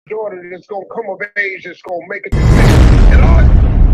daughter that's gonna come of age, that's gonna make it to and all.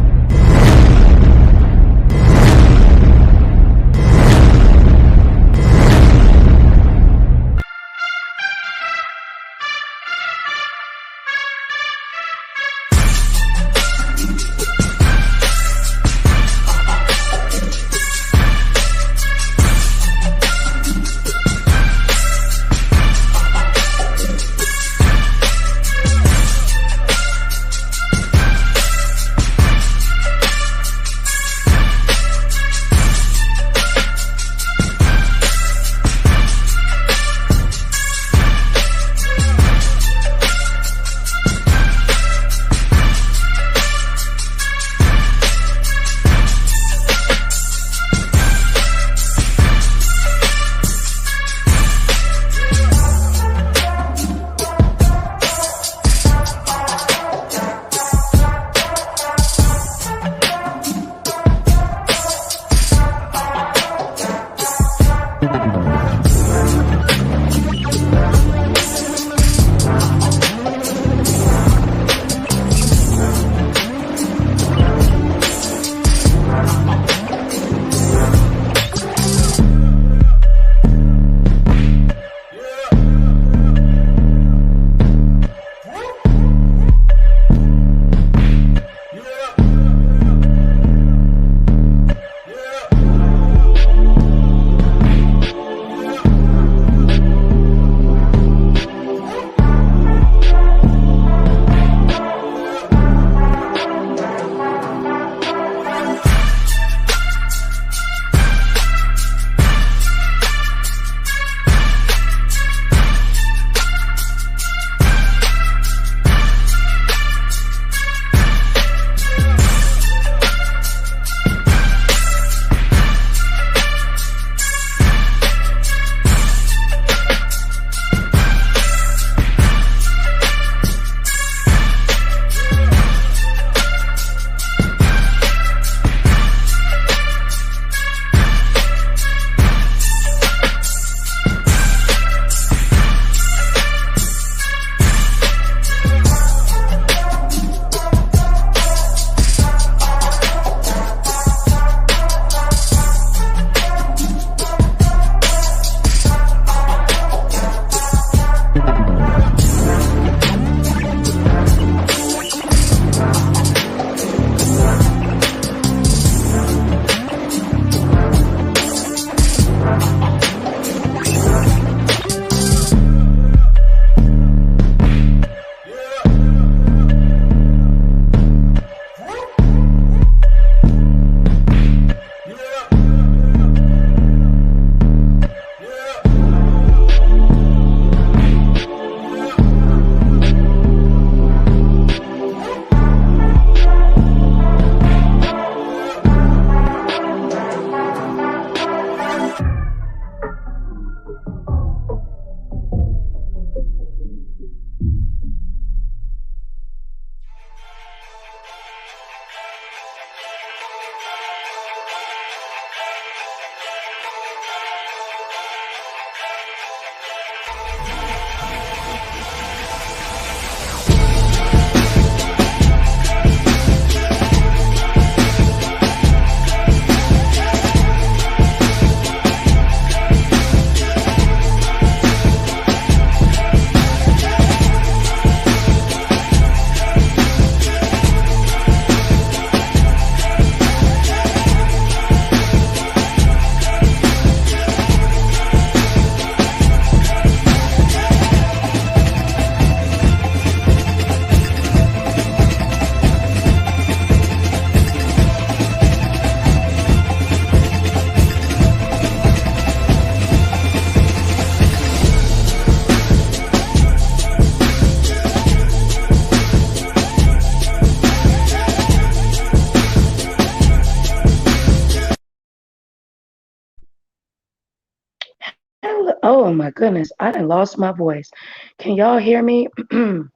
Oh my goodness, I done lost my voice. Can y'all hear me? I'm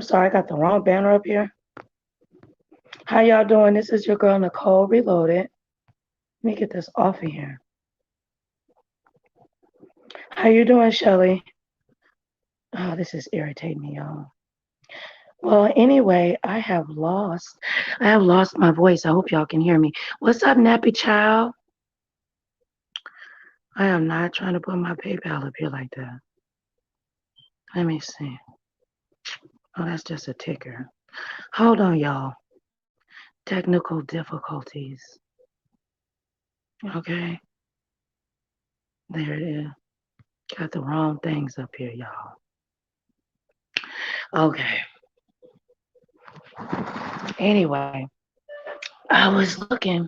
sorry, I got the wrong banner up here. How y'all doing? This is your girl Nicole Reloaded. Let me get this off of here. How you doing, Shelly? Oh, this is irritating me, y'all. Well, anyway, I have lost my voice. I hope y'all can hear me. What's up, Nappy Child? I am not trying to put my PayPal up here like that. Let me see. Oh, that's just a ticker. Hold on, y'all. Technical difficulties. Okay. There it is. Got the wrong things up here, y'all. Okay. Anyway, I was looking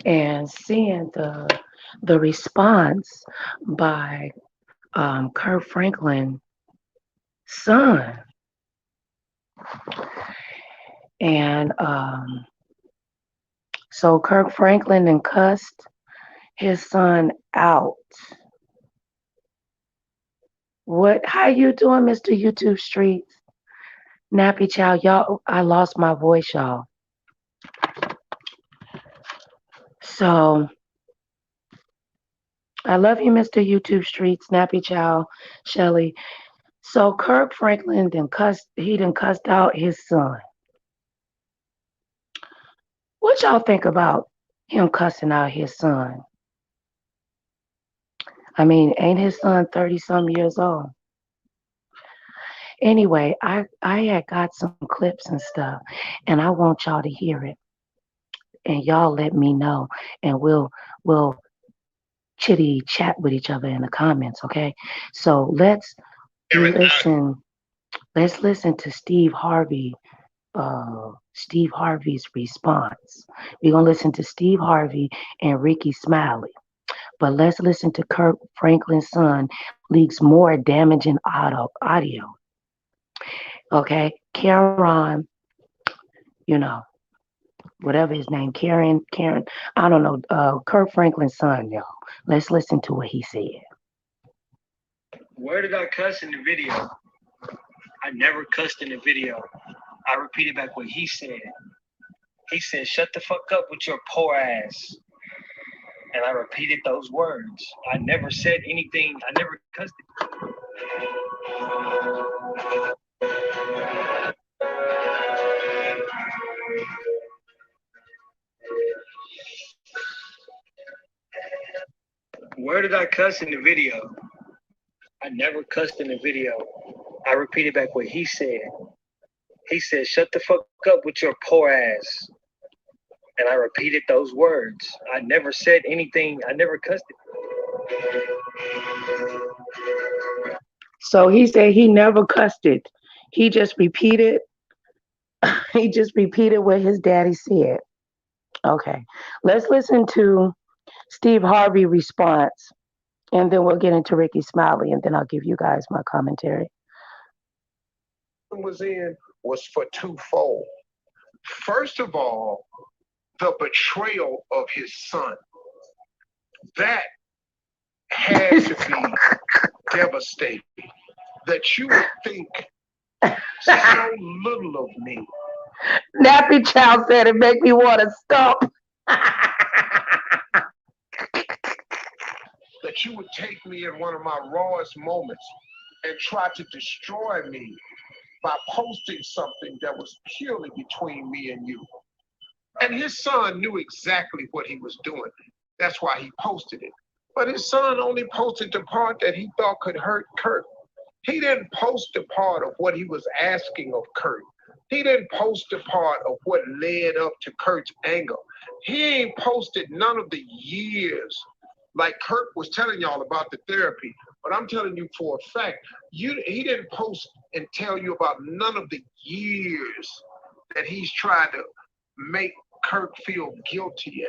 and seeing the response by Kirk Franklin's son. And so Kirk Franklin then cussed his son out. How you doing, Mr. YouTube Streets? Nappy Child, y'all, I lost my voice, y'all. So I love you, Mr. YouTube Streets, Nappy Child, Shelly. So Kirk Franklin then cussed out his son. What y'all think about him cussing out his son? I mean, ain't his son 30-some years old? Anyway, I had got some clips and stuff, and I want y'all to hear it. And y'all let me know, and we'll chitty chat with each other in the comments, okay? So let's listen to Steve Harvey's response. We're gonna listen to Steve Harvey and Ricky Smiley. But let's listen to Kirk Franklin's son leaks more damaging audio. Okay, Kerrion, whatever his name, Kerrion, I don't know, Kirk Franklin's son, y'all. Let's listen to what he said. Where did I cuss in the video? I never cussed in the video. I repeated back what he said. He said, "Shut the fuck up with your poor ass." And I repeated those words. I never said anything. I never cussed it. Where did I cuss in the video? I never cussed in the video. I repeated back what he said. He said, "Shut the fuck up with your poor ass." And I repeated those words. I never said anything. I never cussed it. So he said he never cussed it. He just repeated what his daddy said. Okay. Let's listen to Steve Harvey response, and then we'll get into Ricky Smiley, and then I'll give you guys my commentary. Was for twofold. First of all, the betrayal of his son. That had to be devastating. That you would think so little of me. Nappy Child said it make me want to stop. That you would take me in one of my rawest moments and try to destroy me by posting something that was purely between me and you. And his son knew exactly what he was doing. That's why he posted it. But his son only posted the part that he thought could hurt Kirk. He didn't post the part of what he was asking of Kirk. He didn't post the part of what led up to Kirk's anger. He ain't posted none of the years. Like Kirk was telling y'all about the therapy, but I'm telling you for a fact, he didn't post and tell you about none of the years that he's trying to make Kirk feel guilty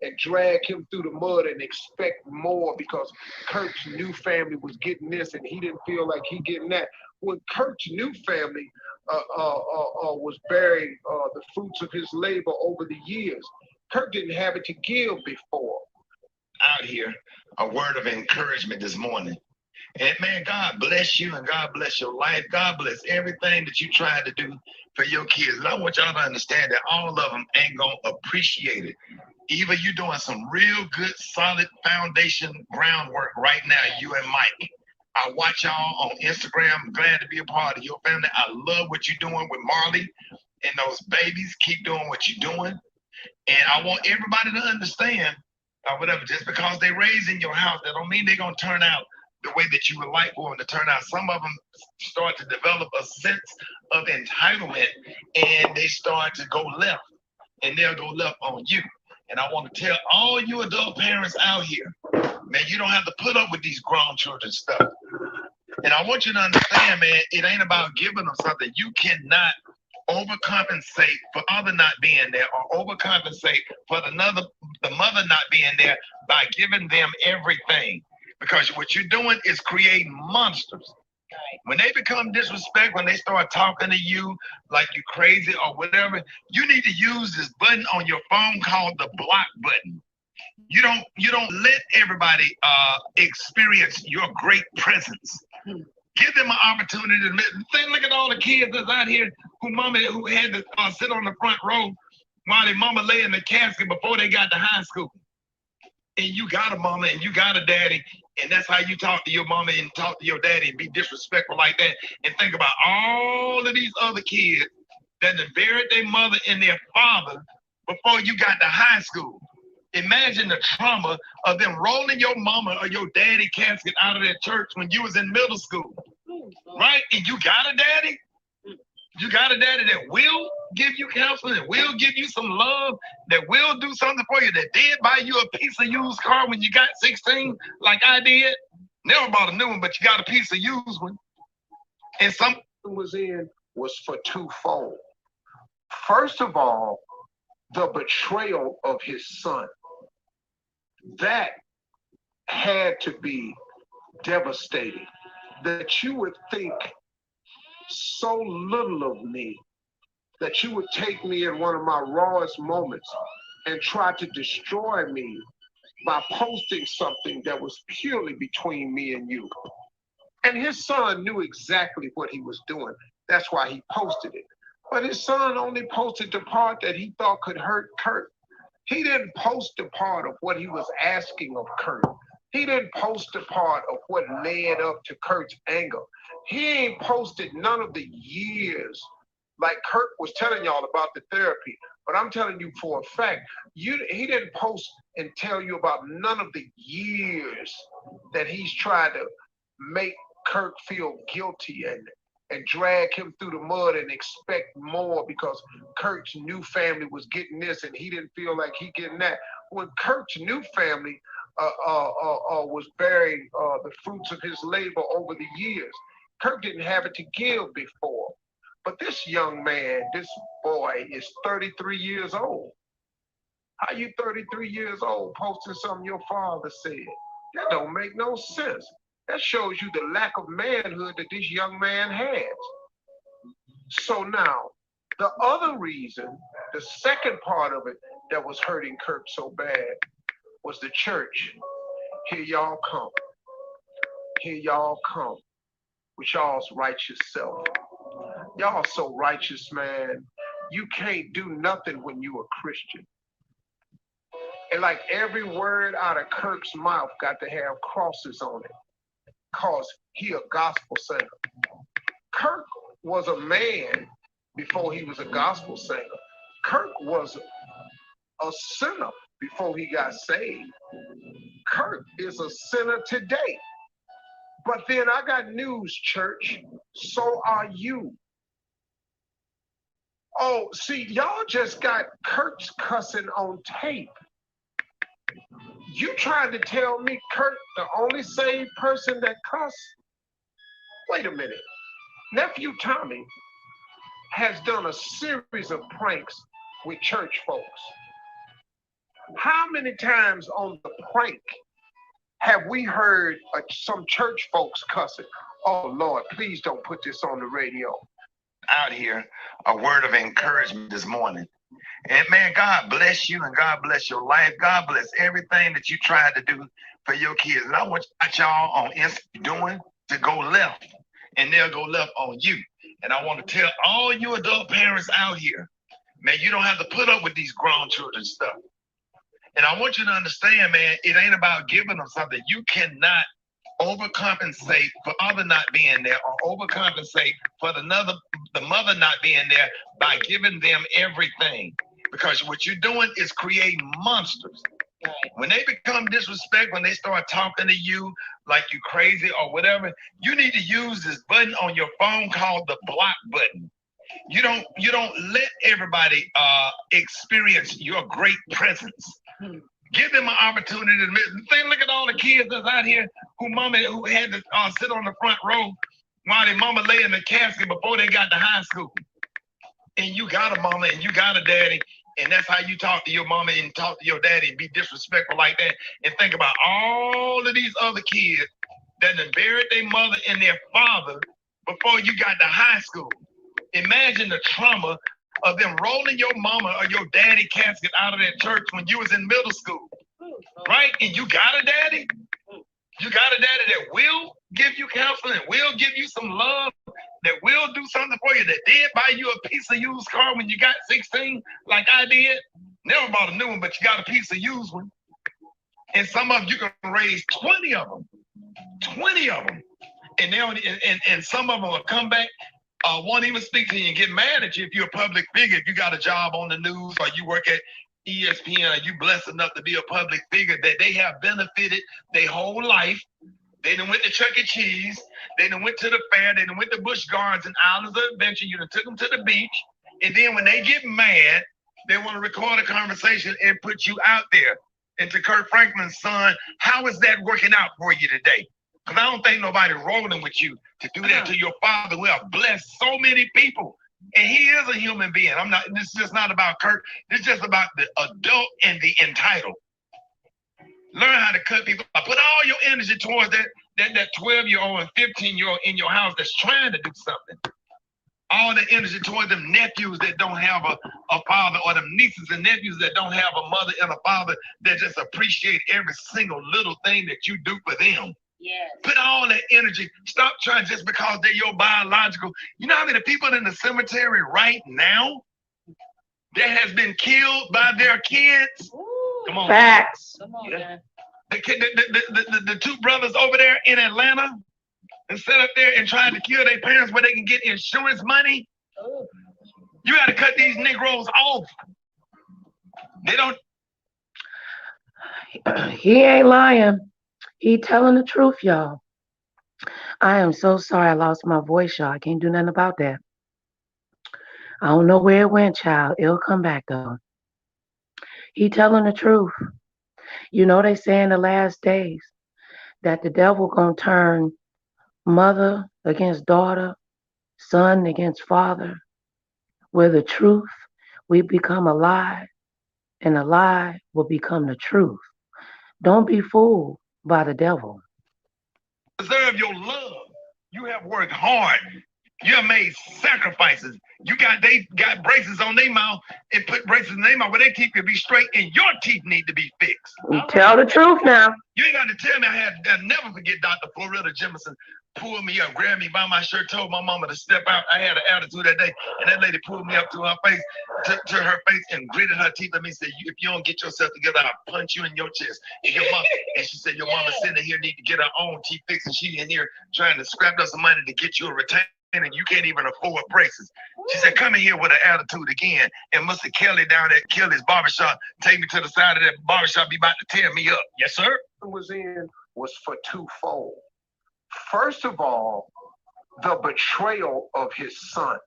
and drag him through the mud and expect more because Kirk's new family was getting this and he didn't feel like he getting that. When Kirk's new family was bearing the fruits of his labor over the years, Kirk didn't have it to give before. Out here, a word of encouragement this morning. And man, God bless you and God bless your life. God bless everything that you tried to do for your kids. And I want y'all to understand that all of them ain't gonna appreciate it. Even you doing some real good, solid foundation groundwork right now, you and Mike. I watch y'all on Instagram. I'm glad to be a part of your family. I love what you're doing with Marley and those babies. Keep doing what you're doing. And I want everybody to understand, whatever, just because they raised in your house, that don't mean they're going to turn out the way that you would like for them to turn out. Some of them start to develop a sense of entitlement, and they start to go left, and they'll go left on you. And I want to tell all you adult parents out here, man, you don't have to put up with these grown children stuff. And I want you to understand, man, it ain't about giving them something. You cannot overcompensate for other not being there, or overcompensate for the mother not being there by giving them everything. Because what you're doing is creating monsters. When they become disrespectful, when they start talking to you like you're crazy or whatever, you need to use this button on your phone called the block button. You don't let everybody experience your great presence. Give them an opportunity to look at all the kids that's out here who had to sit on the front row while their mama lay in the casket before they got to high school. And you got a mama and you got a daddy, and that's how you talk to your mama and talk to your daddy and be disrespectful like that. And think about all of these other kids that buried their mother and their father before you got to high school. Imagine the trauma of them rolling your mama or your daddy casket out of that church when you was in middle school, right? And you got a daddy? You got a daddy that will give you counseling, that will give you some love, that will do something for you, that did buy you a piece of used car when you got 16, like I did. Never bought a new one, but you got a piece of used one. And something was for twofold. First of all, the betrayal of his son. That had to be devastating. That you would think so little of me, that you would take me in one of my rawest moments and try to destroy me by posting something that was purely between me and you. And his son knew exactly what he was doing. That's why he posted it. But his son only posted the part that he thought could hurt Kirk. He didn't post the part of what he was asking of Kirk. He didn't post the part of what led up to Kirk's anger. He ain't posted none of the years, like Kirk was telling y'all about the therapy. But I'm telling you for a fact, he didn't post and tell you about none of the years that he's tried to make Kirk feel guilty and drag him through the mud and expect more because Kirk's new family was getting this and he didn't feel like he getting that. When Kirk's new family was bearing the fruits of his labor over the years, Kirk didn't have it to give before. But this young man, this boy, is 33 years old. How you 33 years old posting something your father said? That don't make no sense. That shows you the lack of manhood that this young man has. So now, the other reason, the second part of it that was hurting Kirk so bad was the church. Here y'all come. Here y'all come with y'all's righteous self. Y'all so righteous, man. You can't do nothing when you a Christian. And like every word out of Kirk's mouth got to have crosses on it, because he a gospel singer. Kirk was a man before he was a gospel singer. Kirk was a sinner before he got saved. Kirk is a sinner today. But then I got news, church. So are you. Oh, see, y'all just got Kirk's cussing on tape. You trying to tell me Kirk, the only saved person that cuss? Wait a minute. Nephew Tommy has done a series of pranks with church folks. How many times on the prank have we heard some church folks cussing? Oh, Lord, please don't put this on the radio. out here, a word of encouragement this morning. And man, God bless you and God bless your life. God bless everything that you tried to do for your kids. And I want y'all on Instagram doing to go left, and they'll go left on you. And I want to tell all you adult parents out here, man, you don't have to put up with these grown children stuff. And I want you to understand, man, it ain't about giving them something. You cannot overcompensate for other not being there, or overcompensate for the mother not being there by giving them everything. Because what you're doing is creating monsters. Right. When they become disrespectful, when they start talking to you like you crazy or whatever, you need to use this button on your phone called the block button. You don't let everybody experience your great presence. Give them an opportunity to look at all the kids that's out here who had to sit on the front row while their mama lay in the casket before they got to high school. And you got a mama and you got a daddy, and that's how you talk to your mama and talk to your daddy and be disrespectful like that. And think about all of these other kids that done buried their mother and their father before you got to high school. Imagine the trauma of them rolling your mama or your daddy casket out of that church when you was in middle school, right? And you got a daddy? You got a daddy that will give you counseling, will give you some love, that will do something for you, that did buy you a piece of used car when you got 16, like I did. Never bought a new one, but you got a piece of used one. And some of them, you can raise 20 of them. 20 of them. And some of them will come back, won't even speak to you and get mad at you if you're a public figure. If you got a job on the news or you work at ESPN or you blessed enough to be a public figure, that they have benefited their whole life. They done went to Chuck E. Cheese. They done went to the fair. They done went to Busch Gardens and Islands of Adventure. You done took them to the beach. And then when they get mad, they want to record a conversation and put you out there. And to Kirk Franklin's son, how is that working out for you today? Because I don't think nobody rolling with you to do that to your father who have blessed so many people. And he is a human being. This is just not about Kirk. This is just about the adult and the entitled. Learn how to cut people off. Put all your energy towards that 12-year-old and 15-year-old in your house that's trying to do something. All the energy towards them nephews that don't have a father, or them nieces and nephews that don't have a mother and a father that just appreciate every single little thing that you do for them. Yes. Put all that energy. Stop trying just because they're your biological. You know how many people in the cemetery right now that has been killed by their kids? Ooh. Come on. Facts. Come on, man. The two brothers over there in Atlanta and sat up there and tried to kill their parents where they can get insurance money. Ooh. You got to cut these Negroes off. They don't. He ain't lying. He telling the truth, y'all. I am so sorry I lost my voice, y'all. I can't do nothing about that. I don't know where it went, child. It'll come back, though. He telling the truth. You know they say in the last days that the devil gonna turn mother against daughter, son against father, where the truth will become a lie, and a lie will become the truth. Don't be fooled by the devil. Deserve your love. You have worked hard. You have made sacrifices. They got braces on their mouth and put braces in their mouth where their teeth could be straight and your teeth need to be fixed. Tell the truth now. You ain't got to tell me. I'll never forget Dr. Florida Jemison pulled me up, grabbed me by my shirt, told my mama to step out. I had an attitude that day, and that lady pulled me up to her face, to her face, and gritted her teeth at me and said, if you don't get yourself together, I'll punch you in your chest. And she said, your mama sitting here need to get her own teeth fixed, and she in here trying to scrap up some money to get you a retainer, and you can't even afford braces. She said, come in here with an attitude again. And Mr. Kelly down at Kelly's barbershop, take me to the side of that barbershop, be about to tear me up. Yes, sir. Was for twofold. First of all, the betrayal of his son.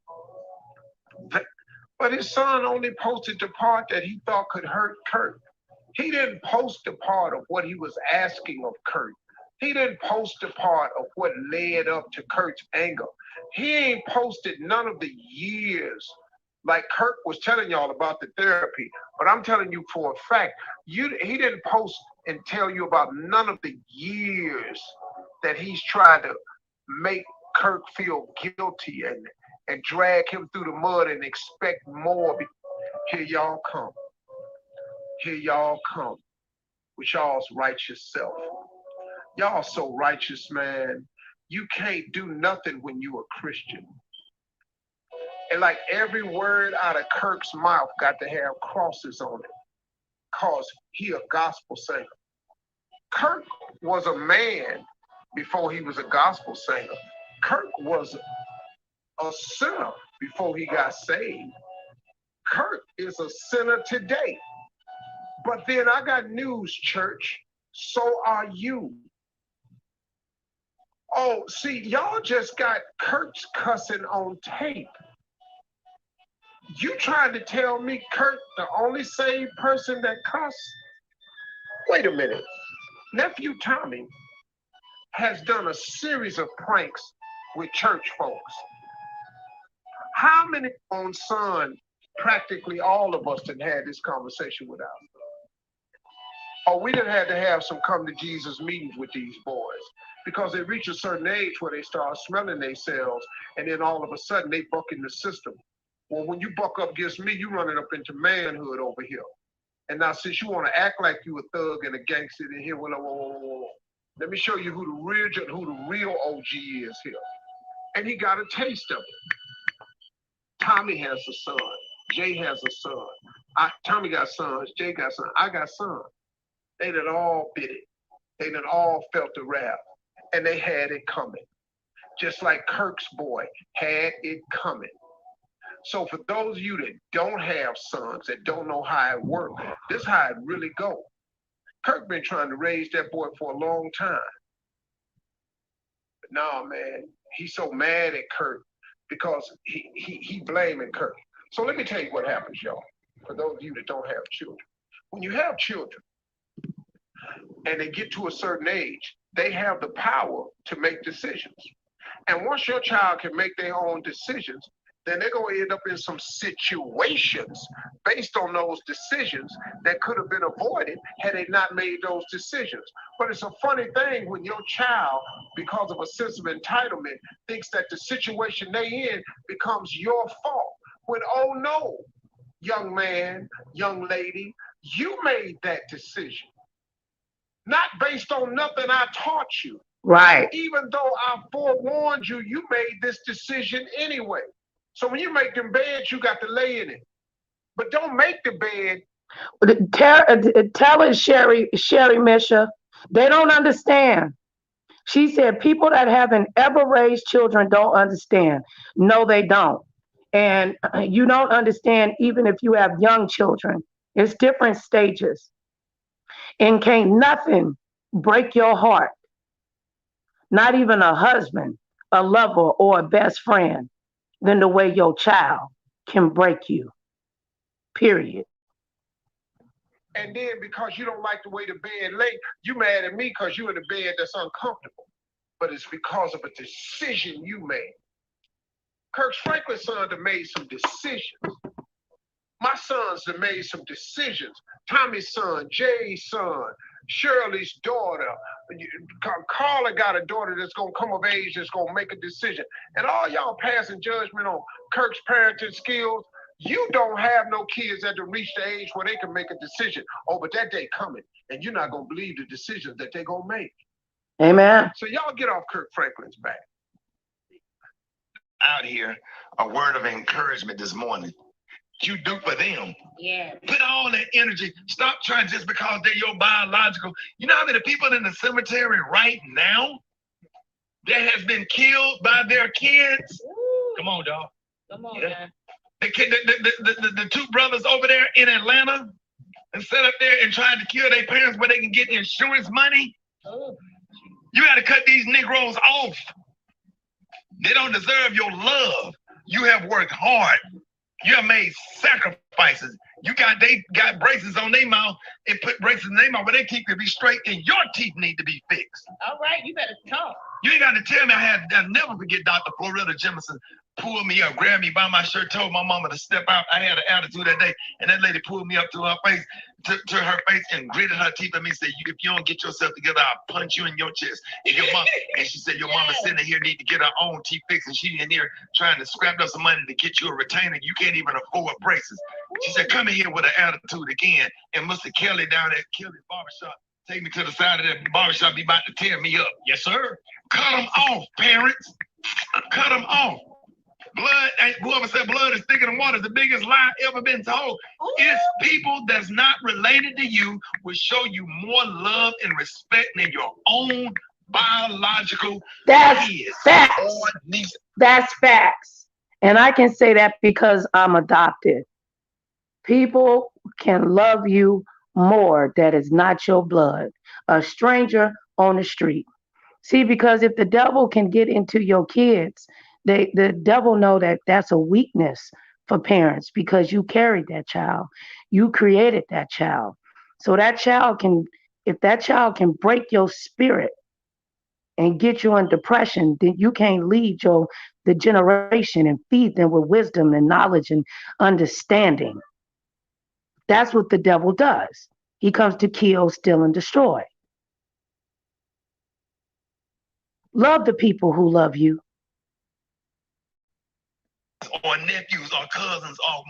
But his son only posted the part that he thought could hurt Kirk. He didn't post the part of what he was asking of Kirk. He didn't post the part of what led up to Kirk's anger. He ain't posted none of the years, like Kirk was telling y'all about the therapy. But I'm telling you for a fact, he didn't post and tell you about none of the years that he's trying to make Kirk feel guilty and drag him through the mud and expect more. Here y'all come. Here y'all come with y'all's righteous self. Y'all so righteous, man. You can't do nothing when you a Christian. And like every word out of Kirk's mouth got to have crosses on it, cause he a gospel singer. Kirk was a man before he was a gospel singer. Kirk was a sinner before he got saved. Kirk is a sinner today. But then I got news, church. So are you. Oh, see, y'all just got Kirk's cussing on tape. You trying to tell me Kirk, the only saved person that cuss? Wait a minute. Nephew Tommy has done a series of pranks with church folks. How many on son, practically all of us done had this conversation with us? Oh, we done had to have some come to Jesus meetings with these boys because they reach a certain age where they start smelling themselves and then all of a sudden they buck in the system. Well, when you buck up against me, you running up into manhood over here. And now since you want to act like you a thug and a gangster in here, whoa. Let me show you who the real OG is here. And he got a taste of it. Tommy has a son. Jay has a son. Tommy got sons. Jay got sons. I got sons. They done all bit it. They done all felt the wrath. And they had it coming. Just like Kirk's boy had it coming. So for those of you that don't have sons, that don't know how it works, this is how it really go. Kirk been trying to raise that boy for a long time. But nah, man, he's so mad at Kirk because he blaming Kirk. So let me tell you what happens, y'all. For those of you that don't have children. When you have children and they get to a certain age, they have the power to make decisions. And once your child can make their own decisions, then they're going to end up in some situations based on those decisions that could have been avoided had they not made those decisions. But it's a funny thing when your child, because of a sense of entitlement, thinks that the situation they in becomes your fault. When, oh no, young man, young lady, you made that decision. Not based on nothing I taught you. Right. Even though I forewarned you, you made this decision anyway. So when you make them beds, you got to lay in it. But don't make the bed. Tell it, Sherry Misha. They don't understand. She said people that haven't ever raised children don't understand. No, they don't. And you don't understand even if you have young children. It's different stages. And can't nothing break your heart. Not even a husband, a lover, or a best friend, than the way your child can break you. Period. And then because you don't like the way the bed lay, you mad at me because you in a bed that's uncomfortable. But it's because of a decision you made. Kirk Franklin's son have made some decisions. My sons have made some decisions. Tommy's son, Jay's son, Shirley's daughter. Carla got a daughter that's going to come of age that's going to make a decision. And all y'all passing judgment on Kirk's parenting skills, you don't have no kids that have reached the age where they can make a decision. Oh, but that day coming, and you're not going to believe the decisions that they're going to make. Amen. So y'all get off Kirk Franklin's back. Out here, a word of encouragement this morning. You do for them. Yeah. Put all that energy. Stop trying just because they're your biological. You know how many people in the cemetery right now that has been killed by their kids? Ooh. Come on, dog. Come on, Yeah. man. The two brothers over there in Atlanta and set up there and tried to kill their parents where they can get insurance money. Ooh. You got to cut these Negroes off. They don't deserve your love. You have worked hard. You have made sacrifices. They got braces on their mouth and put braces in their mouth where their teeth could be straight and your teeth need to be fixed. All right, you better talk. You ain't got to tell me. I'll never forget Dr. Florida Jemison pulled me up, grabbed me by my shirt, told my mama to step out. I had an attitude that day, and that lady pulled me up to her face, and gritted her teeth at me and said, if you don't get yourself together, I'll punch you in your chest. And your mom, and she said, your mama sitting here need to get her own teeth fixed, and she in here trying to scrap up some money to get you a retainer. You can't even afford braces. She said, come in here with an attitude again. And Mr. Kelly down at Kelly's barbershop, take me to the side of that barbershop, be about to tear me up. Yes, sir. Cut them off, parents. Cut them off. Blood, whoever said blood is thicker than water is the biggest lie ever been told. It's people that's not related to you will show you more love and respect than your own biological kids. Facts. That's facts. And I can say that because I'm adopted. People can love you more that is not your blood. A stranger on the street. See, because if the devil can get into your kids, the devil know that that's a weakness for parents because you carried that child. You created that child. So that child can, if that child can break your spirit and get you in depression, then you can't lead the generation and feed them with wisdom and knowledge and understanding. That's what the devil does. He comes to kill, steal, and destroy. Love the people who love you. Or nephews or cousins or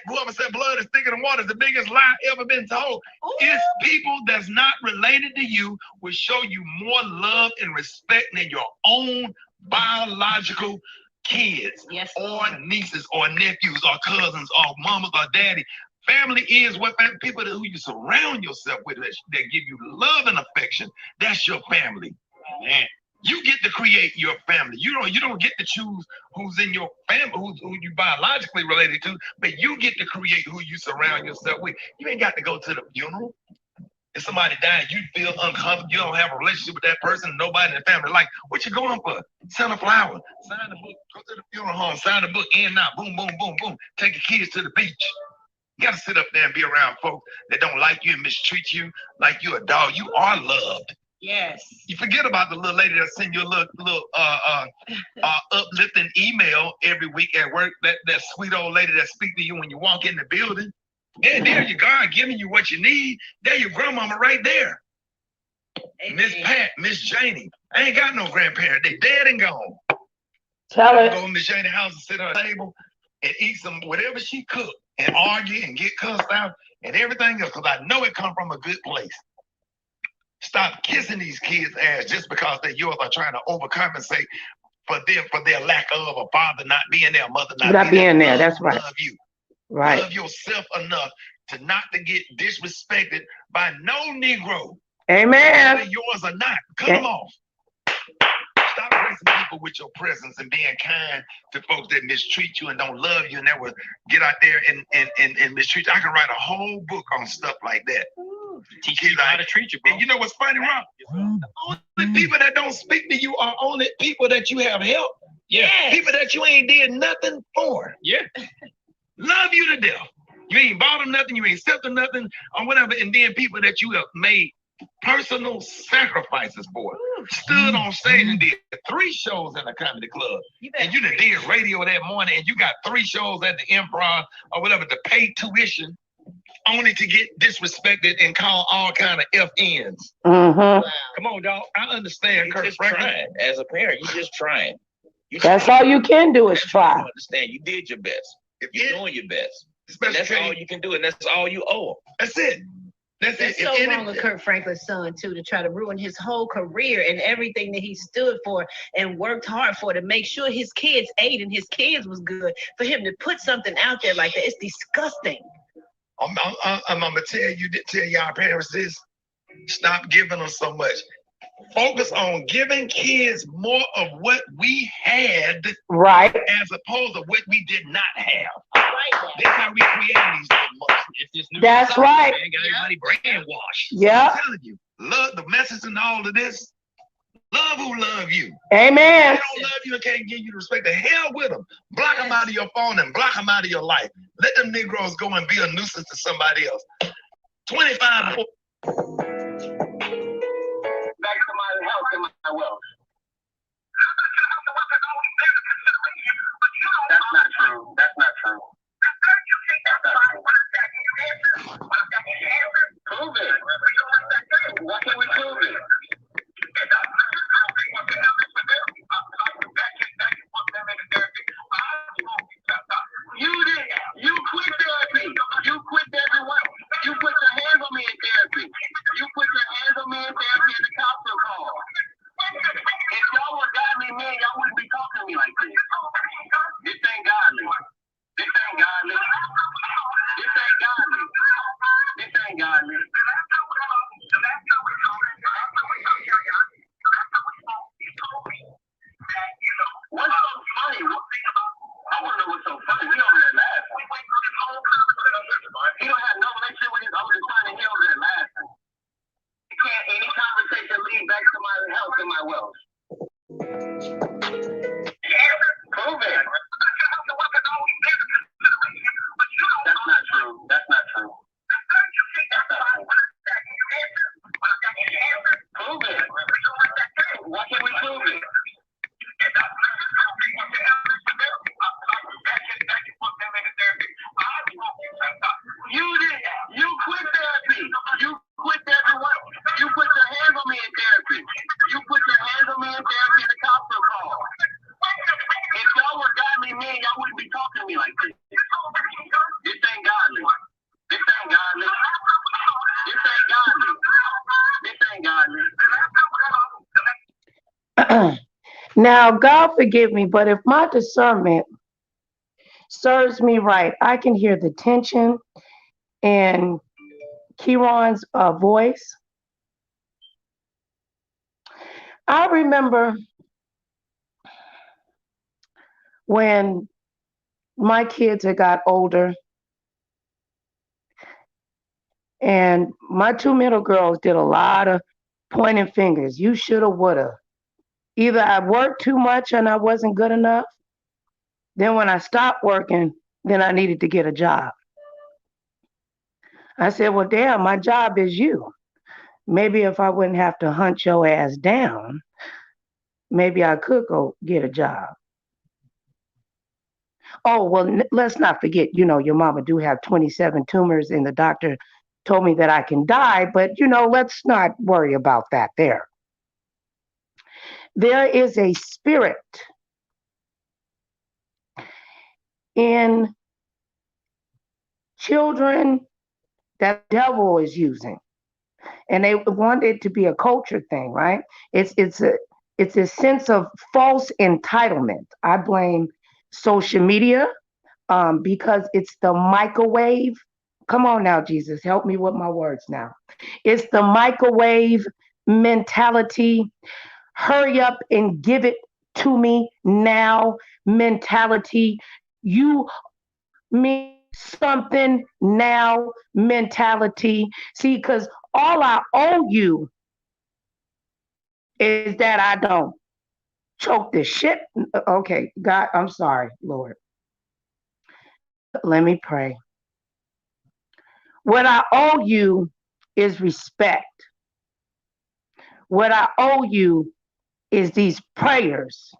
whoever said blood is thicker than water is the biggest lie ever been told. It's people that's not related to you will show you more love and respect than your own biological kids, or nieces or nephews or cousins or mamas or daddy. Family is what people who you surround yourself with that give you love and affection. That's your family. Man. You get to create your family. You don't get to choose who's in your family, who you biologically related to, but you get to create who you surround yourself with. You ain't got to go to the funeral. If somebody died, you feel uncomfortable. You don't have a relationship with that person. Nobody in the family. Like, what you going for? Send a flower. Sign the book. Go to the funeral home. Sign the book. In and out. Boom, boom, boom, boom. Take your kids to the beach. You got to sit up there and be around folks that don't like you and mistreat you like you're a dog. You are loved. Yes. You forget about the little lady that send you a little uplifting email every week at work. That sweet old lady that speaks to you when you walk in the building. And there you God giving you what you need. There your grandmama right there. Miss Pat, Miss Janie. I ain't got no grandparents. They dead and gone. Tell it. Go to Miss Janie's house and sit at her table and eat some whatever she cooked and argue and get cussed out and everything else because I know it come from a good place. Stop kissing these kids' ass just because they're yours or trying to overcompensate for their lack of a father not being there, mother not being there. That's right. Love you. Right. Love yourself enough to not to get disrespected by no Negro. Amen. Whether yours or not. Cut them off. Stop gracing people with your presence and being kind to folks that mistreat you and don't love you and that will get out there and mistreat you. I can write a whole book on stuff like that. Teach you how to treat you, bro. And you know what's funny, Rob? The only people that don't speak to you are only people that you have helped. Yeah. People that you ain't did nothing for. Yeah. Love you to death. You ain't bought them nothing, you ain't sent them nothing, or whatever. And then people that you have made personal sacrifices for. Stood on stage and did 3 shows in a comedy club. And you done did radio that morning and you got 3 shows at the Improv or whatever to pay tuition only to get disrespected and call all kind of FNs. Mm-hmm. Wow. Come on, dog. I understand, Kirk Franklin. As a parent, you're just trying. That's all you can do is try. You understand? You did your best. You're doing your best. And that's all you can do, and that's all you owe. That's it. That's It's it. so wrong of Kirk Franklin's son, too, to try to ruin his whole career and everything that he stood for and worked hard for to make sure his kids ate and his kids was good. For him to put something out there like that, it's disgusting. I'm gonna tell y'all parents this. Stop giving them so much. Focus on giving kids more of what we had, right, as opposed to what we did not have. Right. That's how we create these monsters. That's right. Man, got everybody brainwashed. Yeah. I'm telling you, love the message in all of this. Love who love you. Amen. They don't love you and can't give you the respect. The hell with them. Block them out of your phone and block them out of your life. Let them Negroes go and be a nuisance to somebody else. 25 more. Back to my health and my wealth. Now, God forgive me, but if my discernment serves me right, I can hear the tension in Kerrion's voice. I remember when my kids had got older and my two middle girls did a lot of pointing fingers. You shoulda, woulda. Either I worked too much and I wasn't good enough. Then when I stopped working, then I needed to get a job. I said, well, damn, my job is you. Maybe if I wouldn't have to hunt your ass down, maybe I could go get a job. Oh, well, let's not forget, your mama do have 27 tumors and the doctor told me that I can die, but, let's not worry about that there. There is a spirit in children that the devil is using. And they want it to be a culture thing, right? It's a sense of false entitlement. I blame social media because it's the microwave. Come on now, Jesus, help me with my words now. It's the microwave mentality. Hurry up and give it to me now mentality. You mean something now mentality. See, because all I owe you is that I don't choke this shit. Okay, God, I'm sorry, Lord. Let me pray. What I owe you is respect. What I owe you is these prayers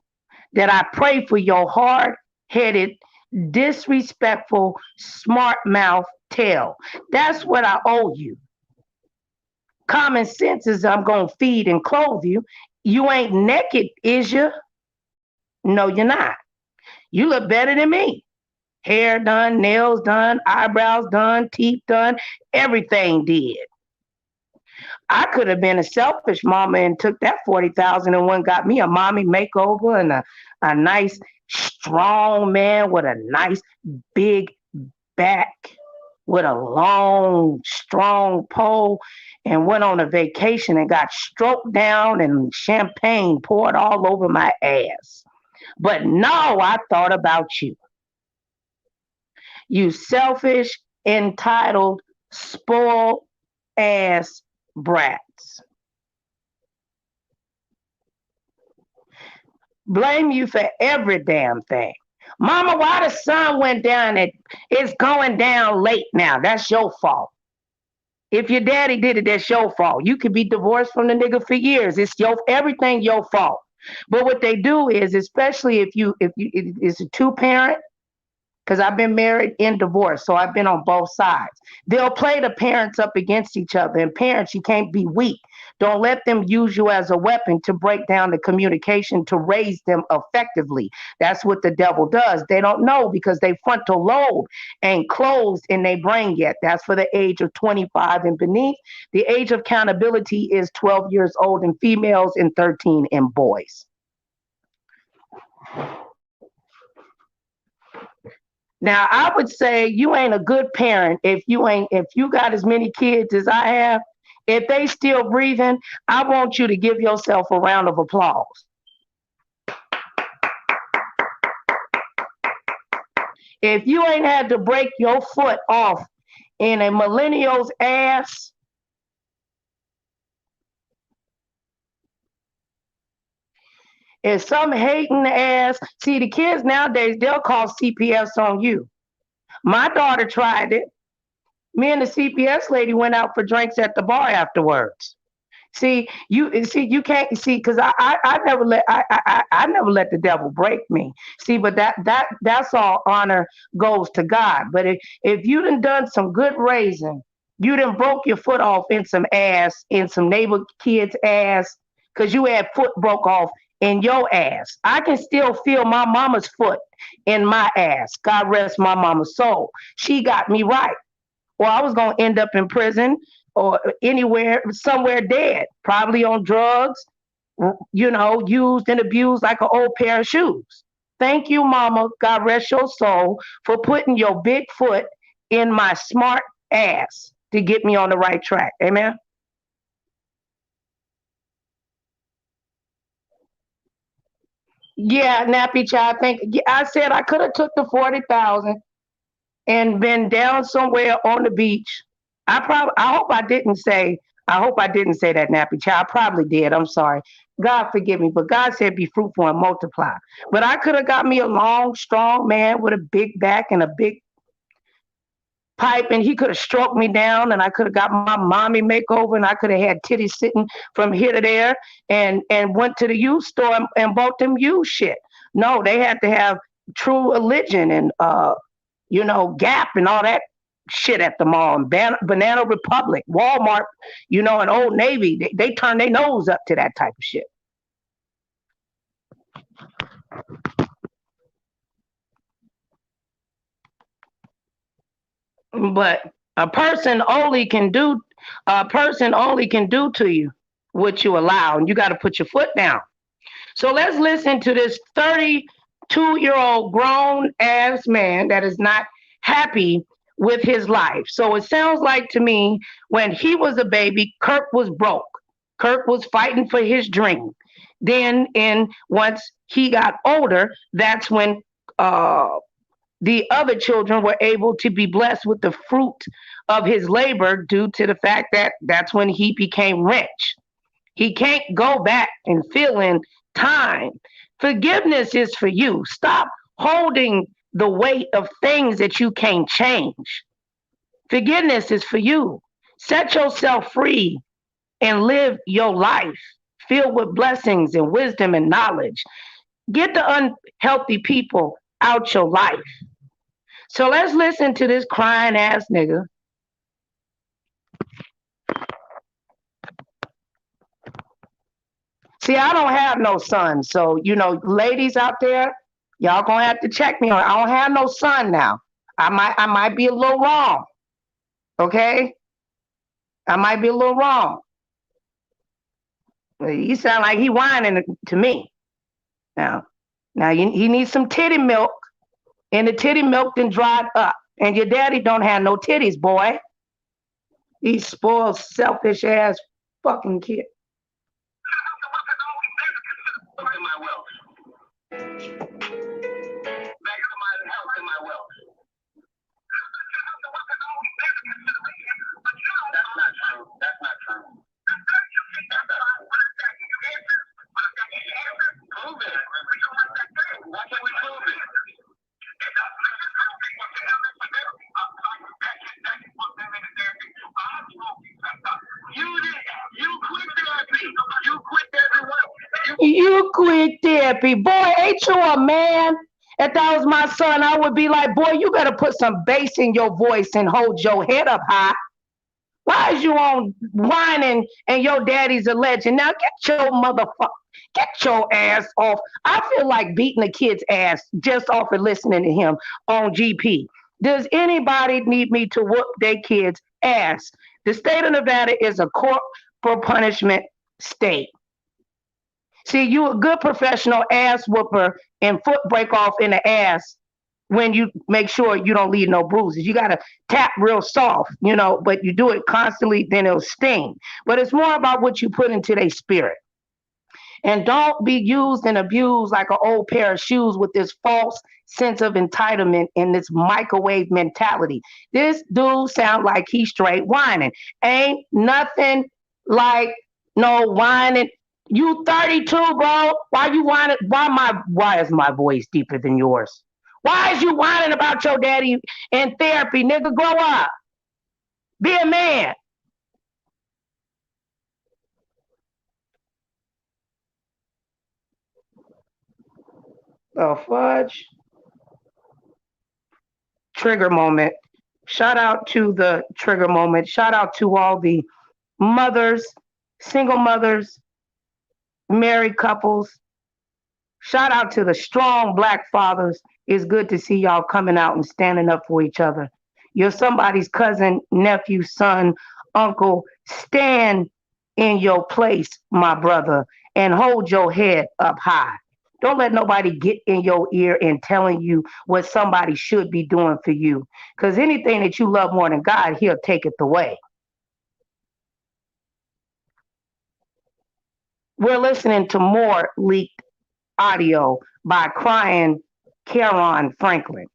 that I pray for your hard-headed, disrespectful, smart mouth tail. That's what I owe you. Common sense is I'm going to feed and clothe you. You ain't naked, is you? No, you're not. You look better than me. Hair done, nails done, eyebrows done, teeth done, everything did. I could have been a selfish mama and took that $40,000 and went got me a mommy makeover and a nice strong man with a nice big back with a long strong pole and went on a vacation and got stroked down and champagne poured all over my ass. But no, I thought about you. You selfish, entitled, spoiled ass brats. Blame you for every damn thing. Mama, why the sun went down? It's going down late now. That's your fault. If your daddy did it, that's your fault. You could be divorced from the nigga for years. It's everything your fault. But what they do is, especially if it's a two-parent, because I've been married and divorced, so I've been on both sides. They'll play the parents up against each other. And parents, you can't be weak. Don't let them use you as a weapon to break down the communication to raise them effectively. That's what the devil does. They don't know because they frontal lobe ain't closed in their brain yet. That's for the age of 25 and beneath. The age of accountability is 12 years old in females and 13 in boys. Now, I would say you ain't a good parent if you got as many kids as I have. If they still breathing, I want you to give yourself a round of applause. If you ain't had to break your foot off in a millennial's ass, if some hating ass, see the kids nowadays, they'll call CPS on you. My daughter tried it. Me and the CPS lady went out for drinks at the bar afterwards. You can't see because I never let the devil break me. See, but that's all honor goes to God. But if you done some good raising, you done broke your foot off in some ass, in some neighbor kid's ass, because you had foot broke off in your ass. I can still feel my mama's foot in my ass. God rest my mama's soul. She got me right. Or I was going to end up in prison or anywhere, somewhere dead, probably on drugs, used and abused like an old pair of shoes. Thank you, mama, God rest your soul, for putting your big foot in my smart ass to get me on the right track. Amen. Yeah, nappy child. I said I could have took the 40,000 and been down somewhere on the beach. I hope I didn't say that, nappy child. I probably did. I'm sorry. God forgive me. But God said be fruitful and multiply. But I could have got me a long, strong man with a big back and a big pipe, and he could have stroked me down, and I could have got my mommy makeover, and I could have had titties sitting from here to there, and went to the used store and bought them used shit. No, they had to have True Religion and Gap and all that shit at the mall, and Banana Republic, Walmart, and Old Navy. They turn their nose up to that type of shit. But a person only can do to you what you allow, and you got to put your foot down. So let's listen to this 32-year-old grown ass man that is not happy with his life. So it sounds like to me, when he was a baby, Kirk was broke. Kirk was fighting for his dream. Then once he got older, that's when the other children were able to be blessed with the fruit of his labor, due to the fact that that's when he became rich. He can't go back and fill in time. Forgiveness is for you. Stop holding the weight of things that you can't change. Forgiveness is for you. Set yourself free and live your life filled with blessings and wisdom and knowledge. Get the unhealthy people out your life. So let's listen to this crying ass nigga. See, I don't have no son. So, ladies out there, y'all gonna have to check me on. I don't have no son now. I might be a little wrong. Okay? I might be a little wrong. You sound like he whining to me. Now he needs some titty milk, and the titty milk then dried up. And your daddy don't have no titties, boy. He spoiled, selfish ass fucking kid. That's not true. Prove it. Why can't we prove it? You quit therapy. Boy, ain't you a man? If that was my son, I would be like, boy, you better put some bass in your voice and hold your head up high. Why is you on whining and your daddy's a legend? Now get your ass off. I feel like beating a kid's ass just off of listening to him on GP. Does anybody need me to whoop their kid's ass? The state of Nevada is a corporal punishment state. See, you a good professional ass whooper and foot break off in the ass when you make sure you don't leave no bruises. You got to tap real soft, but you do it constantly, then it'll sting. But it's more about what you put into their spirit. And don't be used and abused like an old pair of shoes with this false sense of entitlement and this microwave mentality. This dude sounds like he's straight whining. Ain't nothing like no whining. You 32, bro. Why you whining? Why is my voice deeper than yours? Why is you whining about your daddy in therapy, nigga? Grow up. Be a man. Oh, fudge. Trigger moment. Shout out to the trigger moment. Shout out to all the mothers, single mothers, married couples. Shout out to the strong Black fathers. It's good to see y'all coming out and standing up for each other. You're somebody's cousin, nephew, son, uncle. Stand in your place, my brother, and hold your head up high. Don't let nobody get in your ear and telling you what somebody should be doing for you. Because anything that you love more than God, he'll take it away. We're listening to more leaked audio by crying Kerrion Franklin.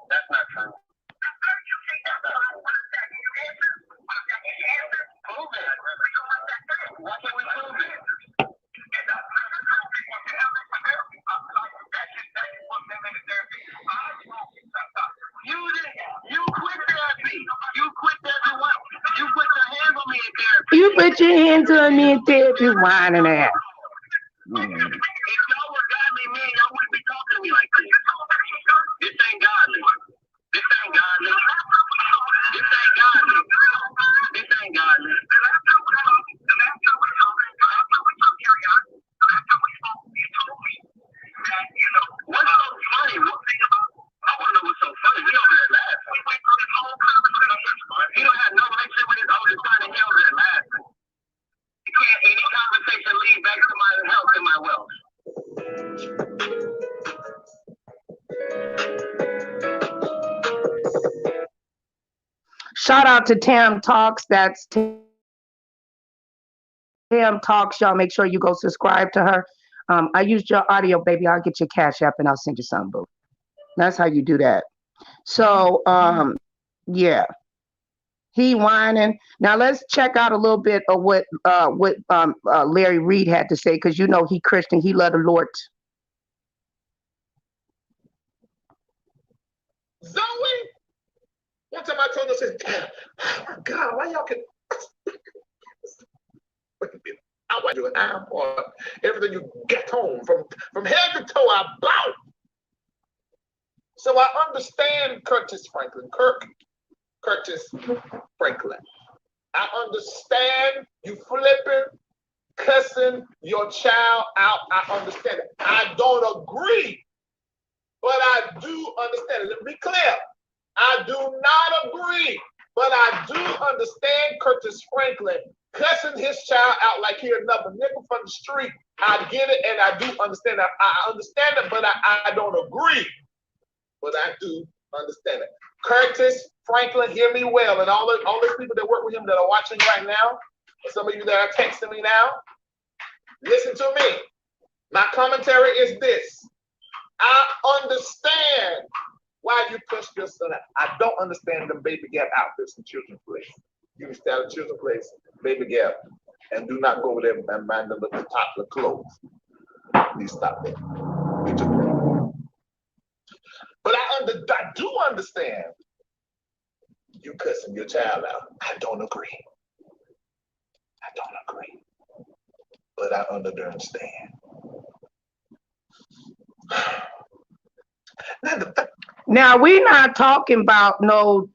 That's not true. Why can't we prove it? You quit therapy. You quit therapy. You put your hands on me in therapy. You put your hands on me in therapy, whining ass. If y'all were godly men, y'all wouldn't be talking to me like this. This ain't godly. This ain't godly. This ain't godly. This ain't godly. What's so funny? I want to know what's so funny. We over there laughing. He don't have no relationship with his oldest son, and he over there laughing. You can't any conversation lead back to my health and my wealth. Shout out to Tam Talks. That's Tam Talks. Y'all make sure you go subscribe to her. I used your audio, baby. I'll get your Cash App and I'll send you some, boo. That's how you do that. So, yeah. He whining. Now let's check out a little bit of what Larry Reid had to say, because you know he Christian. He love the Lord. Zoe, one time I told her, I said, oh my God, why y'all can I want you an arm or everything you get home from head to toe, I bow. So I understand Curtis Franklin, Curtis Franklin. I understand you flipping, cussing your child out. I understand it. I don't agree, but I do understand it. Let me be clear. I do not agree, but I do understand Curtis Franklin cussing his child out like he another nigga from the street. I get it, and I do understand that. I understand it, but I don't agree. But I do understand it. Curtis Franklin, hear me well, and all those people that work with him that are watching right now, and some of you that are texting me now, listen to me. My commentary is this. I understand why you pushed your son out. I don't understand the baby gap outfits in children's place. You can stay out of children's place, baby gap, and do not go over there and mind them little toddler clothes. Please stop that. But I do understand you cussing your child out. I don't agree. But I understand. Now we're not talking about no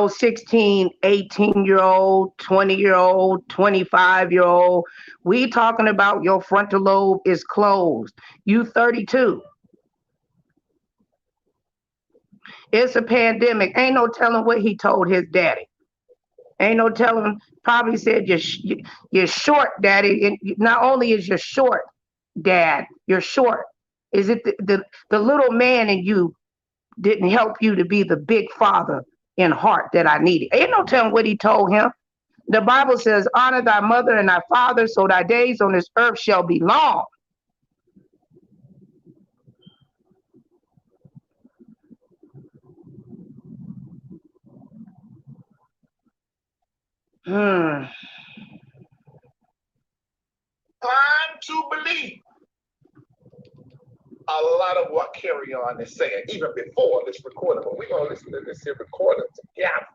16, 18-year-old, 20-year-old, 25-year-old. We talking about your frontal lobe is closed. You 32. It's a pandemic. Ain't no telling what he told his daddy. Ain't no telling. Probably said you're short, daddy. And not only is you short, dad, you're short. Is it the little man in you didn't help you to be the big father in heart that I needed? Ain't no telling what he told him. The Bible says, honor thy mother and thy father, so thy days on this earth shall be long. Time to believe a lot of what Kerrion is saying, even before this recording. But we're going to listen to this here recording together.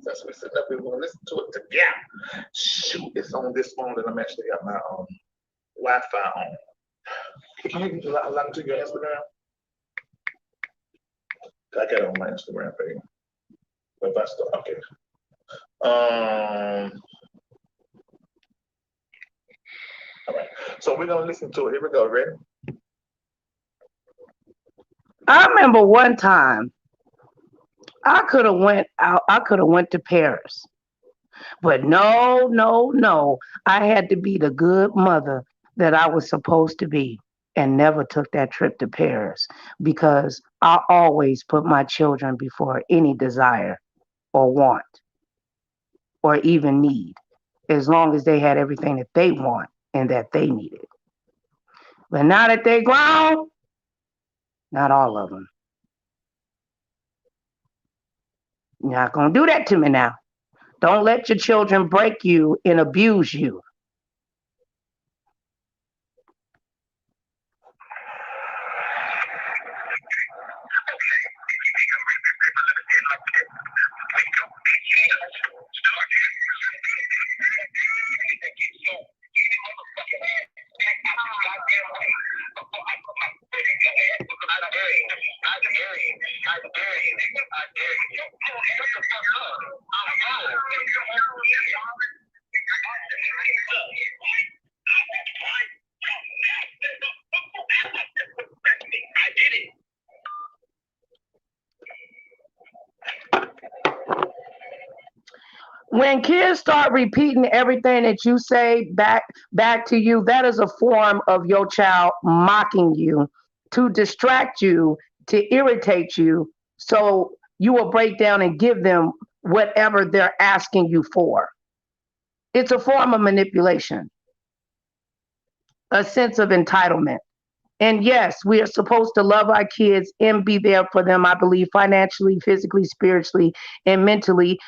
Since we're sitting up here, we're going to listen to it together. Shoot, it's on this phone, and I'm actually got my Wi-Fi on. Can you log into your Instagram? I got it on my Instagram page. If I start, okay. All right, so we're gonna listen to it. Here we go. Ready? I remember one time I could have went out. I could have went to Paris, but no. I had to be the good mother that I was supposed to be, and never took that trip to Paris because I always put my children before any desire or want or even need, as long as they had everything that they want and that they needed. But now that they grown, not all of them. You're not gonna do that to me now. Don't let your children break you and abuse you. When kids start repeating everything that you say back to you, that is a form of your child mocking you to distract you, to irritate you, so you will break down and give them whatever they're asking you for. It's a form of manipulation, a sense of entitlement. And yes, we are supposed to love our kids and be there for them, I believe, financially, physically, spiritually, and mentally,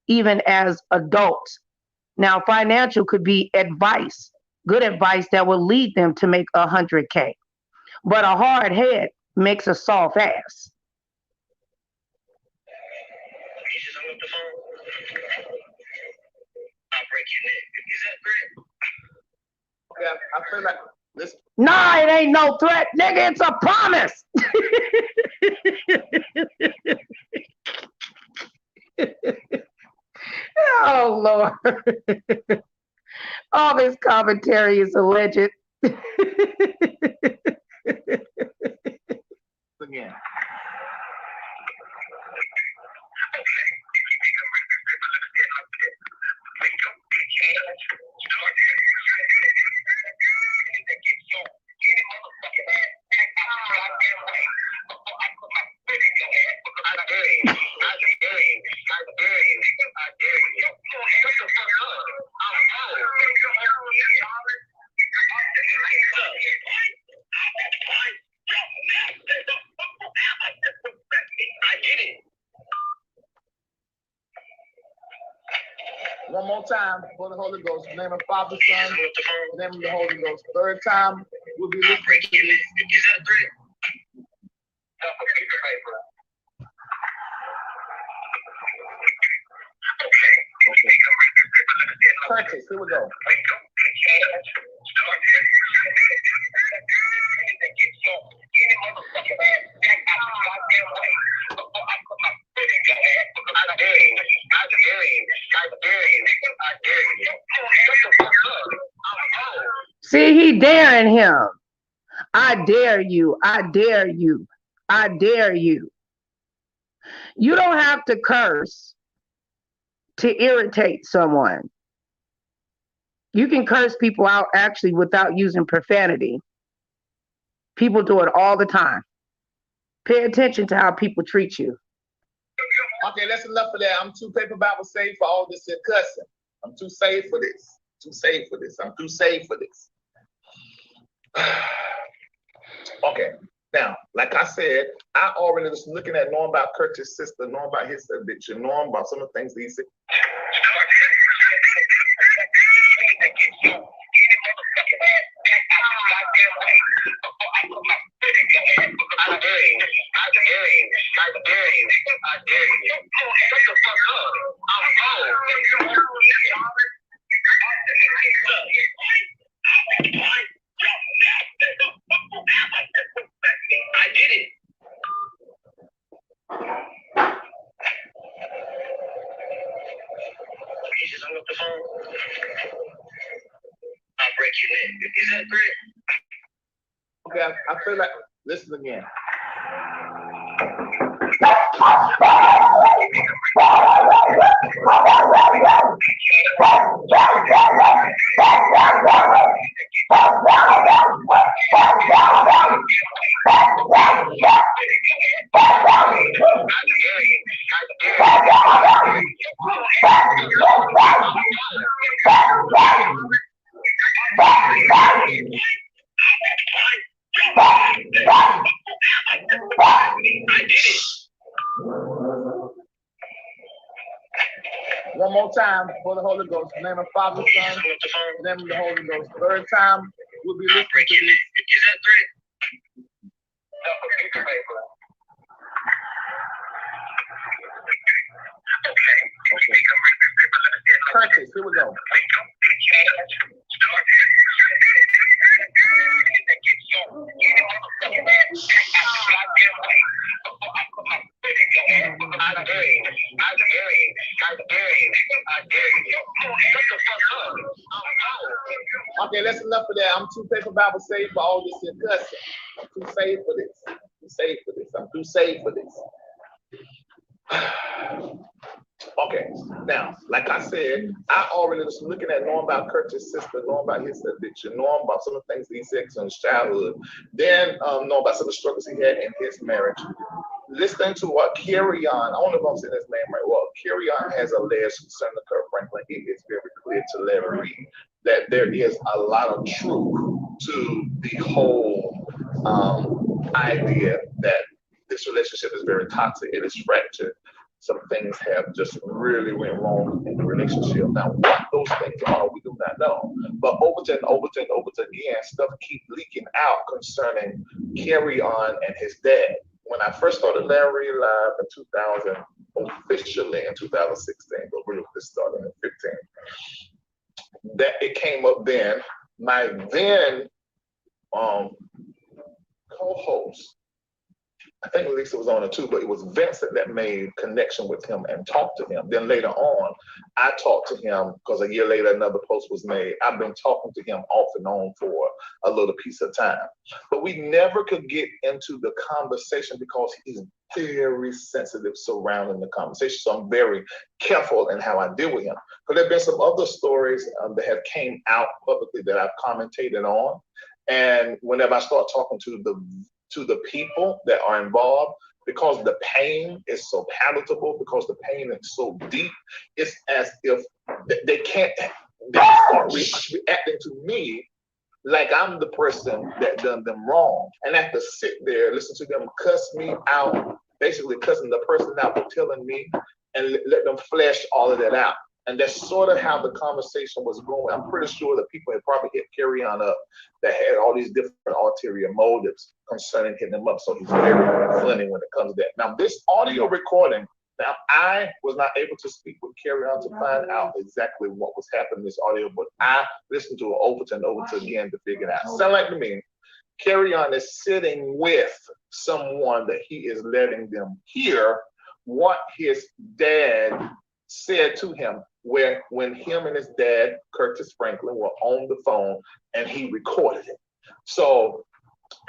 even as adults. Now, financial could be advice, good advice that will lead them to make 100K. But a hard head makes a soft ass. Yeah, I feel like this. Nah, it ain't no threat, nigga. It's a promise. Oh, Lord. All this commentary is alleged. Again. One more time for the Holy Ghost. In the name of Father, Son, in the name of the Holy Ghost. Third time, we'll be listening to this. Curtis, here we go. See, he daring him. I dare you. I dare you. I dare you. You don't have to curse to irritate someone. You can curse people out actually without using profanity. People do it all the time. Pay attention to how people treat you. Okay, that's enough of that. I'm too paper Bible safe for all this cussing. I'm too safe for this. Too safe for this. I'm too safe for this. Okay, now, like I said, I already was looking at knowing about Curtis' sister, knowing about his addiction, knowing about some of the things he said. I did it. You just hung up the phone. I'll break your neck. Is that great? Okay, I feel like listen again. One more time for the Holy Ghost. In the name of Father, Son, in the name of the Holy Ghost. Third time, we'll be listening to this. Is that three? Curtis, here we go. Okay, that's enough for that. I'm too paper Bible saved for all this here cussing. I'm too saved for this. I'm too saved for this. I'm too saved for this. Okay, now, like I said, I already was looking at knowing about Kurt's sister, knowing about his addiction, knowing about some of the things he said in his childhood, then knowing about some of the struggles he had in his marriage. Listening to what Kerrion, I don't know if I'm saying his name right, well, Kerrion has alleged concerning Kirk Franklin. It is very clear to Larry Reid that there is a lot of truth to the whole idea that this relationship is very toxic, it is fractured. Some things have just really went wrong in the relationship. Now, what those things are, we do not know. But over again, stuff keep leaking out concerning Kerrion and his dad. When I first started Larry Live in 2000, officially in 2016, but really this started in 15, that it came up then. My then co-host, I think Lisa was on it too, but it was Vincent that made connection with him and talked to him. Then later on, I talked to him because a year later, another post was made. I've been talking to him off and on for a little piece of time, but we never could get into the conversation because he's very sensitive surrounding the conversation. So I'm very careful in how I deal with him. But there have been some other stories that have came out publicly that I've commentated on. And whenever I start talking to the people that are involved, because the pain is so palatable, because the pain is so deep, it's as if they start reacting to me like I'm the person that done them wrong. And I have to sit there, listen to them cuss me out, basically cussing the person out for telling me, and let them flesh all of that out. And that's sort of how the conversation was going. I'm pretty sure that people had probably hit Kerrion up that had all these different ulterior motives concerning hitting him up. So he's very funny when it comes to that. Now, this audio recording, now I was not able to speak with Kerrion to find out exactly what was happening in this audio, but I listened to it over and over again to figure it out. Sound like to me, Kerrion is sitting with someone that he is letting them hear what his dad said to him when him and his dad, Curtis Franklin, were on the phone and he recorded it. So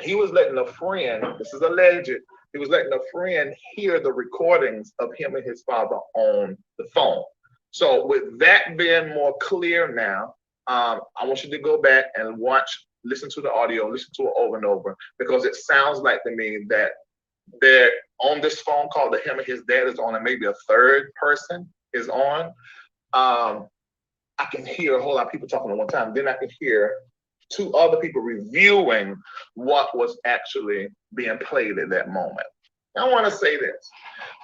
he was letting a friend, this is alleged, he was letting a friend hear the recordings of him and his father on the phone. So with that being more clear now, I want you to go back and listen to the audio, listen to it over and over, because it sounds like to me that they're on this phone call that him and his dad is on, and maybe a third person is on. I can hear a whole lot of people talking at one time. Then I can hear two other people reviewing what was actually being played at that moment. I want to say this.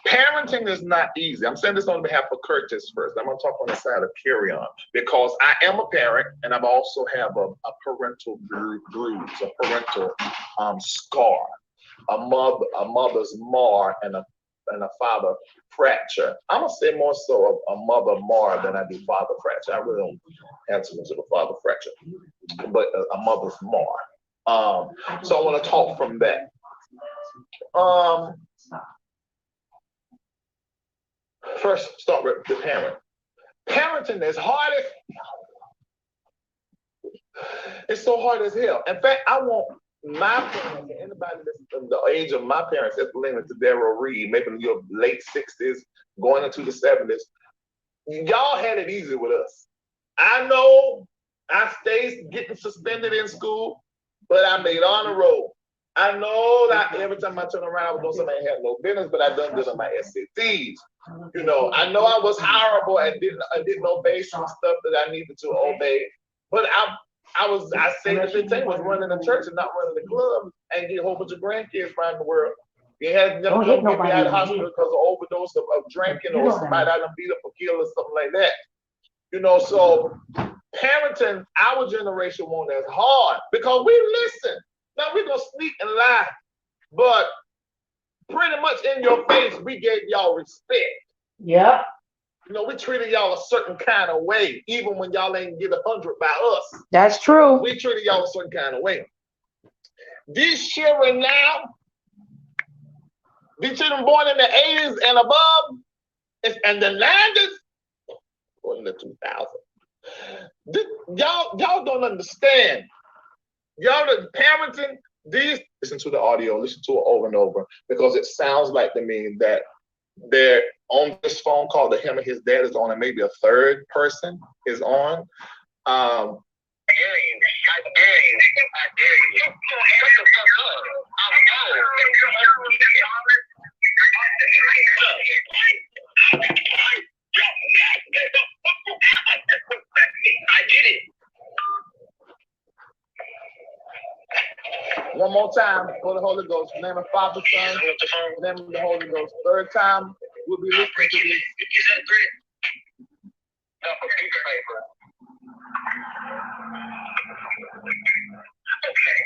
Parenting is not easy. I'm saying this on behalf of Curtis first. I'm going to talk on the side of Kerrion because I am a parent and I also have a parental bruise, a parental scar, a mother's mar and a father fracture. I'm gonna say more so a mother mar than I do father fracture. I really don't have too much of a father fracture, but a mother's mar. So I want to talk from that. First, start with the parent. Parenting is hard as it's so hard as hell. In fact, I want My parents, anybody that's the age of my parents, that's leaning to Daryl Reid, maybe in your late 60s, going into the 70s, y'all had it easy with us. I know I stayed getting suspended in school, but I made honor roll. I know that every time I turn around, I was doing something I had no business, but I done good on my SATs. You know, I know I was horrible and didn't obey some stuff that I needed to obey, but I say the 15 was running the church and not running the club and get a whole bunch of grandkids around the world. You had never come get me out of the hospital because of overdose of drinking or somebody out and beat up or killed or something like that. You know, so parenting our generation won't as hard because we listen. Now we're gonna sneak and lie, but pretty much in your face, we gave y'all respect. Yeah. You know, we treated y'all a certain kind of way, even when y'all ain't get 100 by us. That's true. We treated y'all a certain kind of way. These children now, these children born in the 80s and above, and the 90s, or in the 2000s. Y'all don't understand. Y'all the parenting, these, listen to the audio, listen to it over and over, because it sounds like to me that they're on this phone call that him and his dad is on, and maybe a third person is on. I dare you. Shut the fuck up. I get it. One more time for the Holy Ghost. Name of Father, Son, name of the Holy Ghost. Third time, we'll be listening to this. Is that great? No, for piece of paper. Okay.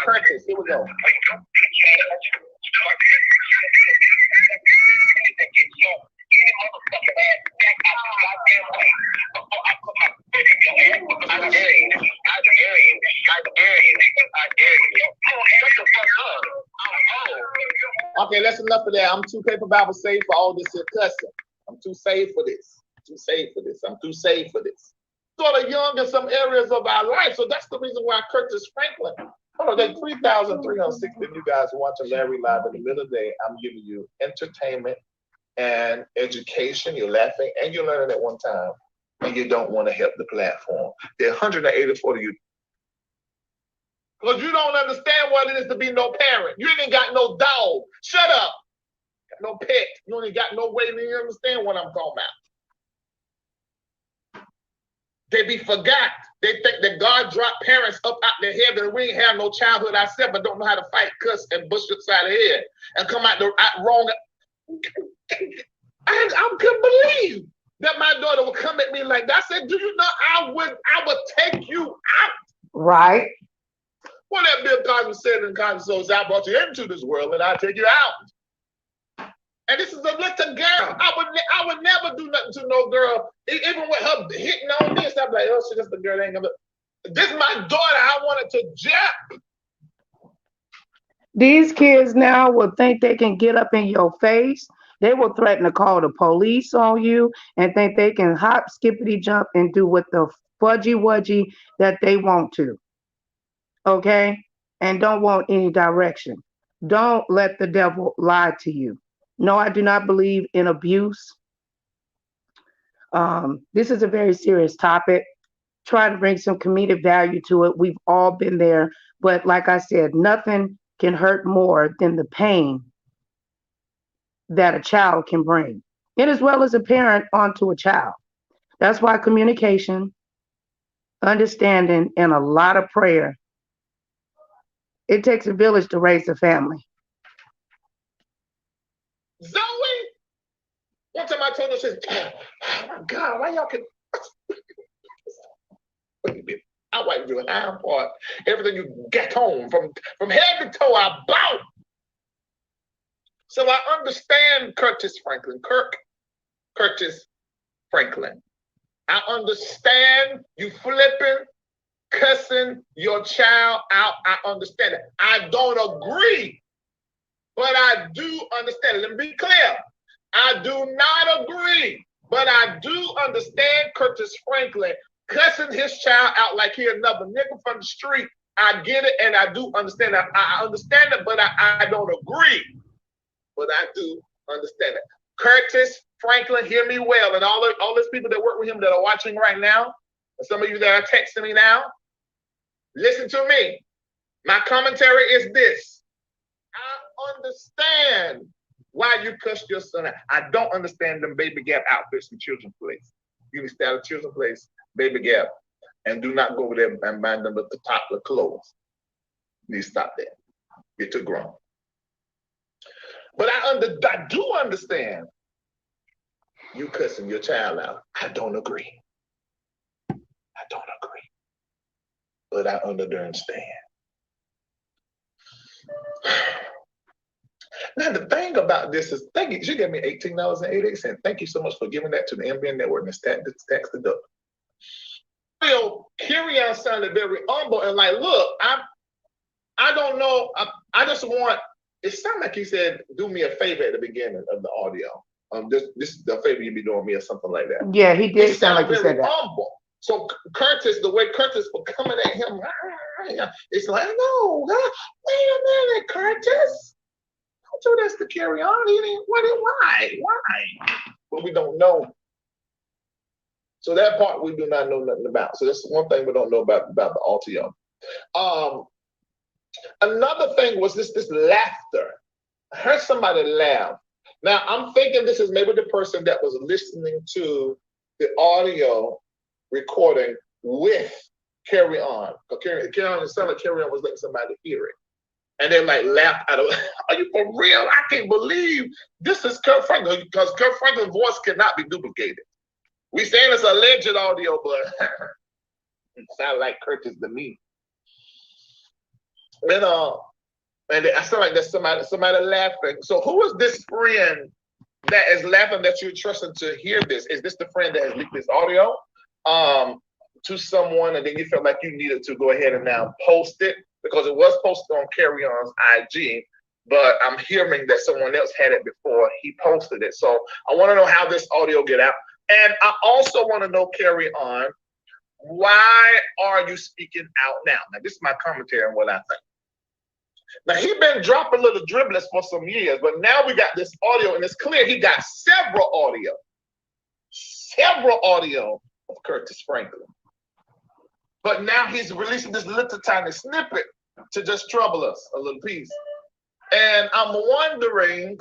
Curtis, here we go. Okay, that's enough of that. I'm too paper Bible safe for all this here cussing. I'm too safe for this. I'm too safe for this. Sort of young in some areas of our life. So that's the reason why Curtis Franklin. Oh, there's 3,360 of you guys watching Larry Live in the middle of the day. I'm giving you entertainment and education. You're laughing and you're learning at one time. And you don't want to help the platform. There are 184 of you. Because you don't understand what it is to be no parent. You ain't got no dog. Shut up. Got no pet. You ain't got no way to understand what I'm talking about. They be forgot. They think that God dropped parents up out their heaven and we ain't have no childhood ourselves but don't know how to fight, cuss, and bush upside the head and come out wrong. I couldn't believe that my daughter would come at me like that. I said, do you know I would take you out? Right. Well, that Bill Cosby said in Cosby Souls, I brought you into this world and I'll take you out. And this is a little girl. I would never do nothing to no girl, even with her hitting on this. I'm like, oh, shit, that's the girl. Ain't gonna. This is my daughter. I wanted to jump. These kids now will think they can get up in your face. They will threaten to call the police on you and think they can hop, skippity, jump, and do what the fudgy-wudgy that they want to. Okay? And don't want any direction. Don't let the devil lie to you. No, I do not believe in abuse. This is a very serious topic. Try to bring some comedic value to it. We've all been there. But like I said, nothing can hurt more than the pain that a child can bring, and as well as a parent onto a child. That's why communication, understanding, and a lot of prayer. It takes a village to raise a family. Zoe, one time I told her, she said, oh my God, why y'all can wait a minute. I wipe your hind part, everything you get home from head to toe, I bow. So I understand Curtis Franklin, Curtis Franklin. I understand you flipping, cussing your child out. I understand it. I don't agree, but I do understand it. Let me be clear. I do not agree, but I do understand Curtis Franklin cussing his child out like he another nigga from the street I get it, and I do understand that. I understand it, but I don't agree. But I do understand it. Curtis Franklin, hear me well, and all those people that work with him that are watching right now, and some of you that are texting me now, listen to me. My commentary is this. I understand why you cussed your son out. I don't understand them Baby Gap outfits from Children's Place. You can stay out of Children's Place, Baby Gap, and do not go over there and buy them with the topless clothes. You need to stop that. You're too grown. But I do understand you cussing your child out. I don't agree. I don't agree. But I understand. Now, the thing about this is, thank you. She gave me $18.88. Thank you so much for giving that to the MBN Network and tax deduct. Kerrion sounded very humble and like, look, I don't know. I just want, it sounded like he said, do me a favor at the beginning of the audio. This is the favor you be doing me or something like that. Yeah, he did sound like he said that. Humble. So Curtis, the way Curtis was coming at him, it's like, no, wait a minute, Curtis. Don't do this to Kerrion. Why? But we don't know. So that part we do not know nothing about. So that's one thing we don't know about the audio. Another thing was this laughter. I heard somebody laugh. Now I'm thinking this is maybe the person that was listening to the audio recording with Kerrion. Kerrion, it sounded like Kerrion was letting somebody hear it. And they like laughed out of, are you for real? I can't believe this is Kirk Franklin, because Kirk Franklin's voice cannot be duplicated. We saying it's alleged audio, but it sounded like Curtis to me. And I sound like there's somebody laughing. So who is this friend that is laughing that you're trusting to hear this? Is this the friend that has leaked this audio to someone, and then you felt like you needed to go ahead and now post it? Because it was posted on Kerrion's IG, but I'm hearing that someone else had it before he posted it. So I want to know how this audio get out. And I also want to know, Kerrion, why are you speaking out now? Now, this is my commentary on what I think. Now, he been dropping little dribblets for some years, but now we got this audio, and it's clear he got several audio of Curtis Franklin. But now he's releasing this little tiny snippet to just trouble us a little piece. And I'm wondering,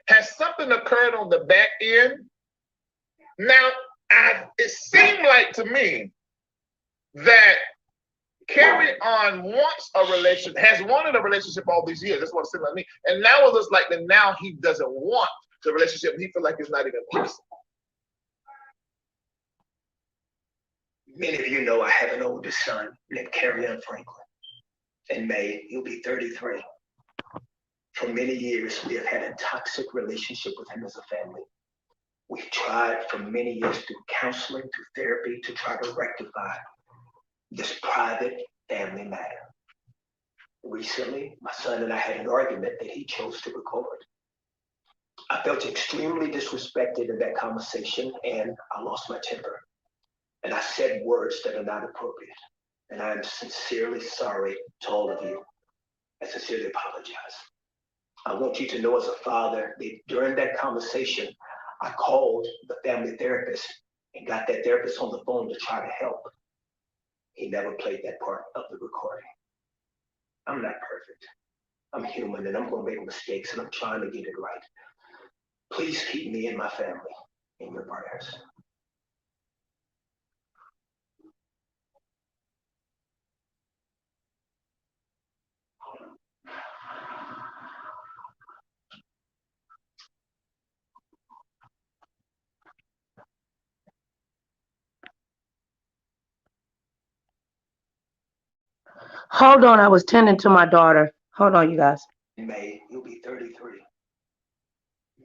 has something occurred on the back end? Now, it seemed like to me that Kerrion wants a relationship, has wanted a relationship all these years. That's what it seemed like to me. And now it looks like that now he doesn't want the relationship. And he feels like it's not even possible. Many of you know I have an oldest son named Kerrion Franklin. In May, he'll be 33. For many years, we have had a toxic relationship with him as a family. We've tried for many years through counseling, through therapy, to try to rectify this private family matter. Recently, my son and I had an argument that he chose to record. I felt extremely disrespected in that conversation, and I lost my temper. And I said words that are not appropriate. And I am sincerely sorry to all of you. I sincerely apologize. I want you to know as a father that during that conversation, I called the family therapist and got that therapist on the phone to try to help. He never played that part of the recording. I'm not perfect. I'm human, and I'm going to make mistakes, and I'm trying to get it right. Please keep me and my family in your prayers. Hold on, I was tending to my daughter. Hold on, you guys. In May, he'll be 33.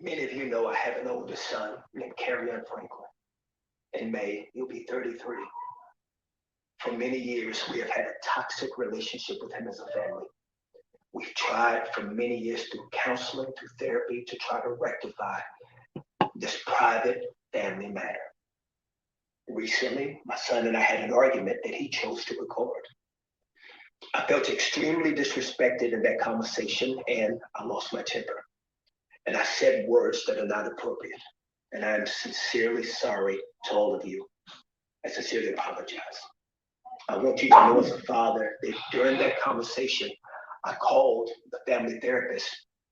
Many of you know I have an oldest son named Kerrion Franklin. In May, he'll be 33. For many years, we have had a toxic relationship with him as a family. We've tried for many years through counseling, through therapy, to try to rectify this private family matter. Recently, my son and I had an argument that he chose to record. I felt extremely disrespected in that conversation, and I lost my temper. And I said words that are not appropriate. And I am sincerely sorry to all of you. I sincerely apologize. I want you to know as a father that during that conversation, I called the family therapist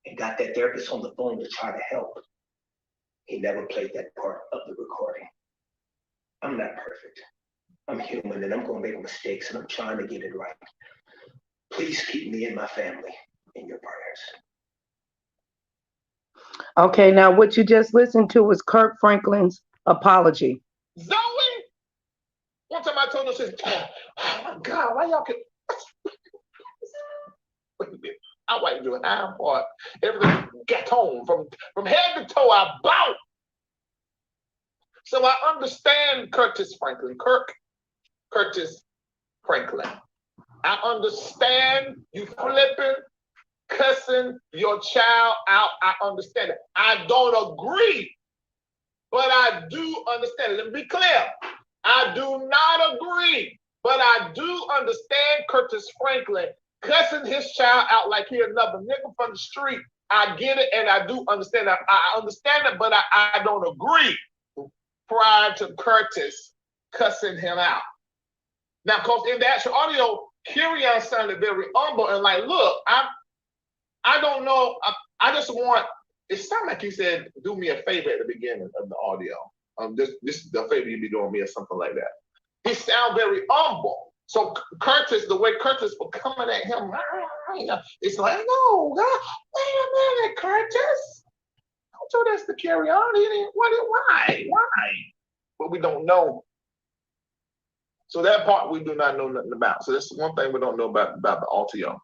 and got that therapist on the phone to try to help. He never played that part of the recording. I'm not perfect. I'm human and I'm going to make mistakes and I'm trying to get it right. Please keep me and my family in your prayers. Okay, now what you just listened to was Kirk Franklin's apology. Zoe! One time I told her, says, oh my God, why y'all can wait a minute. I like to do an iron part. Everything got home from head to toe, I bow. So I understand Curtis Franklin, Curtis Franklin. I understand you flipping, cussing your child out. I understand it. I don't agree, but I do understand. Let me be clear. I do not agree, but I do understand Curtis Franklin cussing his child out like he another nigga from the street. I get it, and I do understand that. I understand it, but I don't agree prior to Curtis cussing him out. Now, because in the actual audio, Kerrion sounded very humble and like, look, I don't know. I just want, it sounded like he said, do me a favor at the beginning of the audio. This is the favor you be doing me or something like that. He sounded very humble. So Curtis, the way Curtis was coming at him, it's like, no, God, wait a minute, Curtis. Don't tell this to Kerrion. He didn't, why? But we don't know. So that part we do not know nothing about. So this is one thing we don't know about the audio.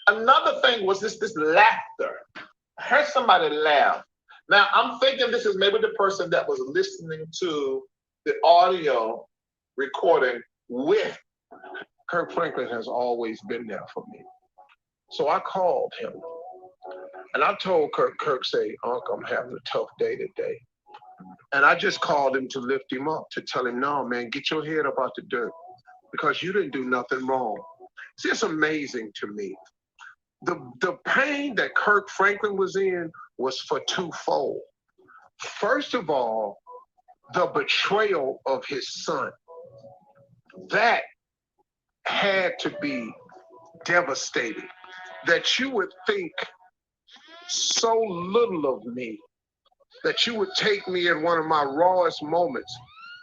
Another thing was this laughter. I heard somebody laugh. Now I'm thinking this is maybe the person that was listening to the audio recording with Kirk Franklin has always been there for me. So I called him and I told Kirk say, Uncle, I'm having a tough day today. And I just called him to lift him up, to tell him, no, man, get your head up out the dirt because you didn't do nothing wrong. See, it's amazing to me. The pain that Kirk Franklin was in was for twofold. First of all, the betrayal of his son. That had to be devastating, that you would think so little of me, that you would take me in one of my rawest moments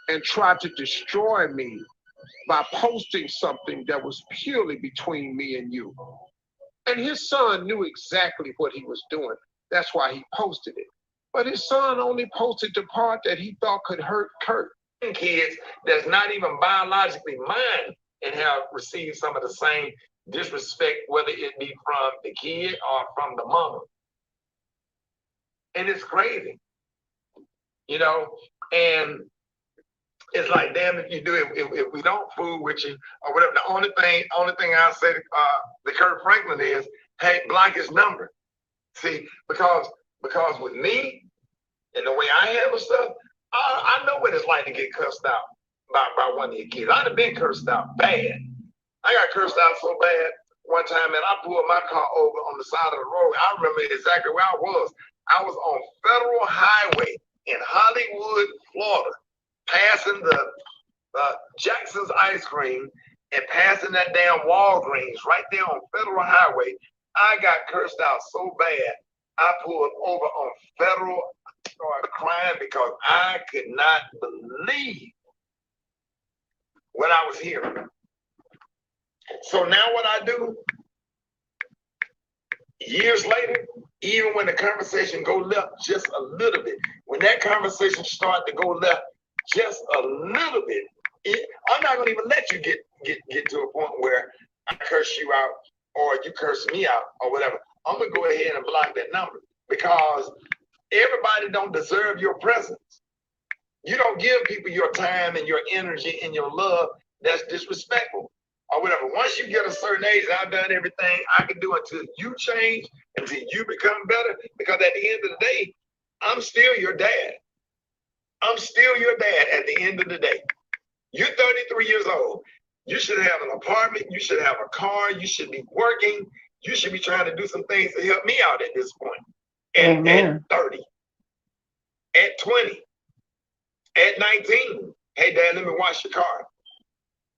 and try to destroy me by posting something that was purely between me and you. And his son knew exactly what he was doing. That's why he posted it. But his son only posted the part that he thought could hurt Kirk. Kids that's not even biologically mine and have received some of the same disrespect, whether it be from the kid or from the mama. And it's crazy, you know, and it's like, damn, if you do it, if we don't fool with you or whatever, the only thing I say to Kirk Franklin is, hey, block his number. See, because with me and the way I handle stuff, I know what it's like to get cussed out by one of your kids. I'd have been cursed out bad. I got cursed out so bad one time, and I pulled my car over on the side of the road. I remember exactly where I was. I was on Federal Highway in Hollywood, Florida, passing the Jackson's Ice Cream and passing that damn Walgreens right there on Federal Highway. I got cursed out so bad, I pulled over on Federal, started crying because I could not believe what I was hearing. So now what I do, years later, even when the conversation go left just a little bit, when that conversation start to go left just a little bit, I'm not gonna even let you get to a point where I curse you out or you curse me out or whatever. I'm gonna go ahead and block that number because everybody don't deserve your presence. You don't give people your time and your energy and your love. That's disrespectful or whatever. Once you get a certain age, I've done everything I can do until you change, until you become better. Because at the end of the day, I'm still your dad. I'm I'm still your dad at the end of the day. You're 33 years old. You should have an apartment. You should have a car. You should be working. You should be trying to do some things to help me out at this point. And at 30, at 20, at 19, hey, Dad, let me wash your car.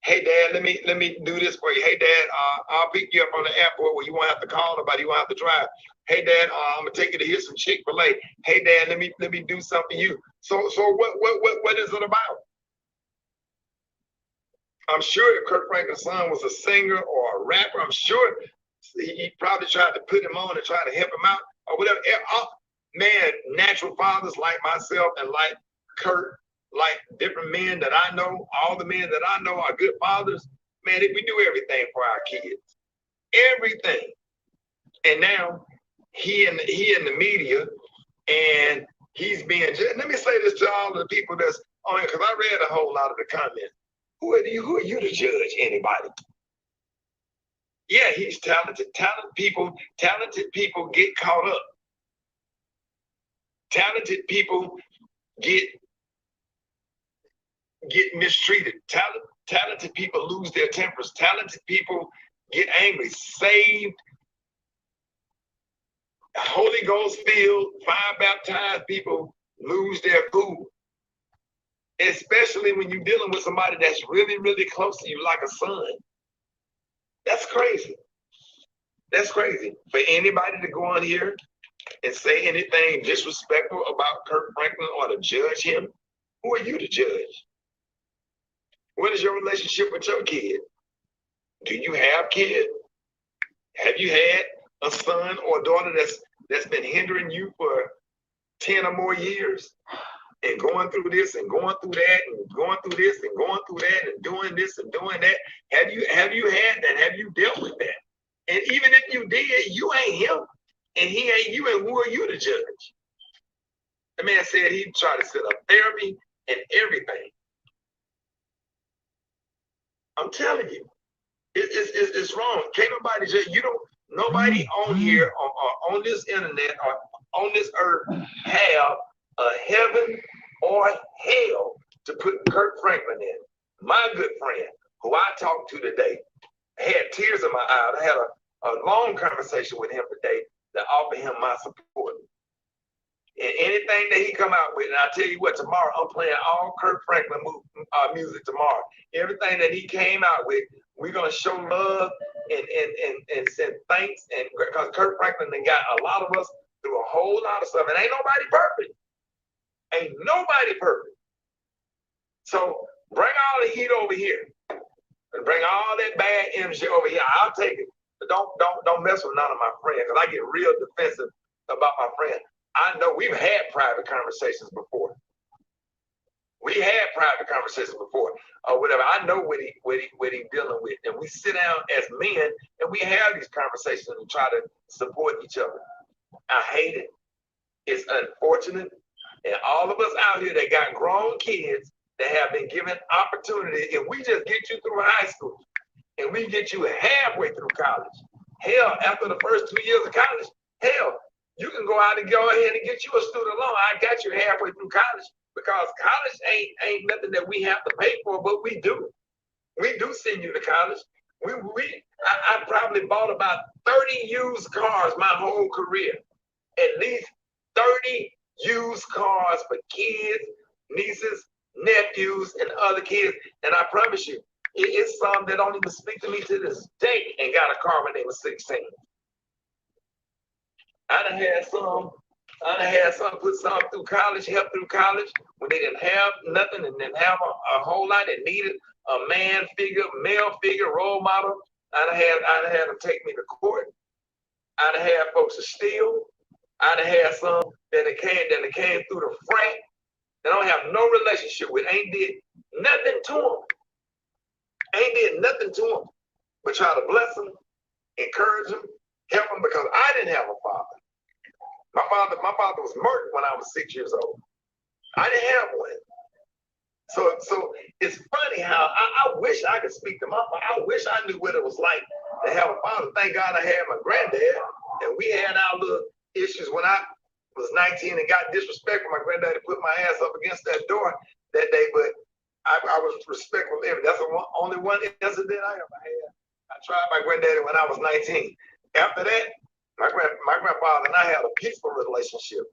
Hey, Dad, let me do this for you. Hey, Dad, I'll pick you up on the airport where you won't have to call nobody. You won't have to drive. Hey, Dad, I'm gonna take you to hear some Chick-fil-A. Hey, Dad, let me do something for you. So what is it about? I'm sure if Kirk Franklin's son was a singer or a rapper, I'm sure he probably tried to put him on and try to help him out or whatever. Man, natural fathers like myself and like Kirk, like different men that I know, all the men that I know are good fathers. Man, we do everything for our kids, everything. And now he in the media, and he's being. Let me say this to all of the people that's on here, because I read a whole lot of the comments. Who are you to judge anybody? Yeah, he's talented. Talented people get caught up. Talented people get mistreated. Talented people lose their tempers. Talented people get angry. Saved, Holy Ghost filled, fire baptized people lose their cool. Especially when you're dealing with somebody that's really, really close to you, like a son. That's crazy. That's crazy. For anybody to go on here and say anything disrespectful about Kirk Franklin or to judge him, who are you to judge? What is your relationship with your kid? Do you have kids? Have you had a son or a daughter that's been hindering you for 10 or more years? And going through this and going through that and going through this and going through that and doing this and doing that. Have you had that? Have you dealt with that? And even if you did, you ain't him and he ain't you, and who are you to judge? The man said he tried to set up therapy and everything. I'm telling you, it's wrong. Can't nobody judge. Nobody on here or on this internet or on this earth have a heaven or hell to put Kirk Franklin in. My good friend, who I talked to today, had tears in my eyes. I had a long conversation with him today to offer him my support. And anything that he come out with, and I tell you what, tomorrow I'm playing all Kirk Franklin music tomorrow. Everything that he came out with, we're gonna show love and send thanks, and because Kirk Franklin done got a lot of us through a whole lot of stuff, and ain't nobody perfect. Ain't nobody perfect. So bring all the heat over here and bring all that bad energy over here. I'll take it. But don't mess with none of my friends, because I get real defensive about my friends. I know we've had private conversations before. We had private conversations before, or whatever. I know what he dealing with, and we sit down as men and we have these conversations and try to support each other. I hate it. It's unfortunate. And all of us out here that got grown kids that have been given opportunity, if we just get you through high school and we get you halfway through college, hell, after the first 2 years of college, hell, you can go out and go ahead and get you a student loan. I got you halfway through college, because college ain't nothing that we have to pay for, but we do. We do send you to college. I probably bought about 30 used cars my whole career. At least 30 used cars for kids, nieces, nephews, and other kids. And I promise you, it's some that don't even speak to me to this day and got a car when they were 16. I done had some put some through college, help through college, when they didn't have nothing and didn't have a whole lot that needed a male figure, role model. I done had them take me to court. I done had folks to steal. I done had some that came through the frat that I don't have no relationship with, ain't did nothing to them, but try to bless them, encourage them, help them, because I didn't have a father. My father was murdered when I was 6 years old. I didn't have one. So it's funny how I wish I could speak to my father. I wish I knew what it was like to have a father. Thank God I had my granddad, and we had our little issues when I was 19 and got disrespectful. My granddaddy put my ass up against that door that day, but I was respectful of everything. That's the only one incident I ever had. I tried my granddaddy when I was 19. After that, my grandfather and I had a peaceful relationship.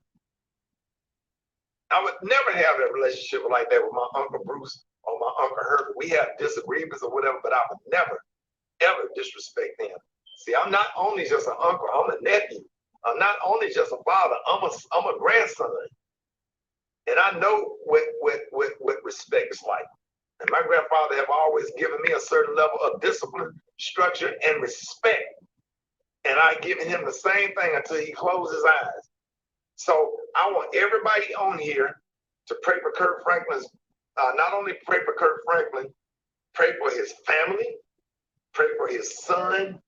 I would never have a relationship like that with my Uncle Bruce or my Uncle Harvey. We have disagreements or whatever, but I would never, ever disrespect them. See, I'm not only just an uncle, I'm a nephew. I'm not only just a father, I'm a grandson. And I know what respect is like. And my grandfather have always given me a certain level of discipline, structure, and respect. And I given him the same thing until he closed his eyes. So I want everybody on here to pray for Kirk Franklin's, not only pray for Kirk Franklin, pray for his family, pray for his son,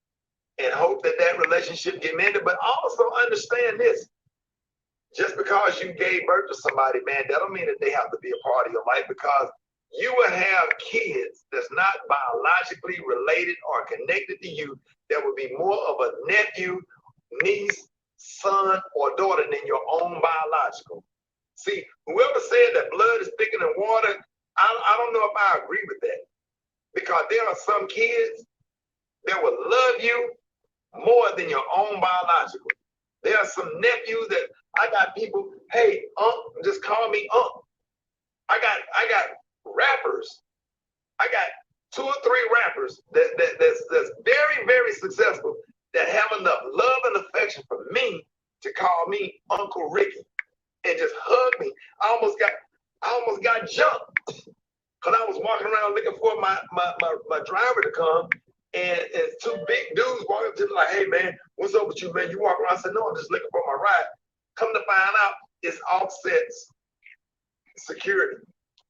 and hope that that relationship get mended. But also understand this. Just because you gave birth to somebody, man, that don't mean that they have to be a part of your life, because you will have kids that's not biologically related or connected to you that would be more of a nephew, niece, son, or daughter than your own biological. See, whoever said that blood is thicker than water, I don't know if I agree with that. Because there are some kids that will love you more than your own biological. There are some nephews that I got people, hey, just call me Unc. I got rappers. I got 2 or 3 rappers that's very, very successful that have enough love and affection for me to call me Uncle Ricky and just hug me. I almost got jumped because I was walking around looking for my driver to come, and 2 big dudes walked up to me like, hey man, what's up with you, man? You walk around. I said, no, I'm just looking for my ride. Come to find out, it's Offset's security.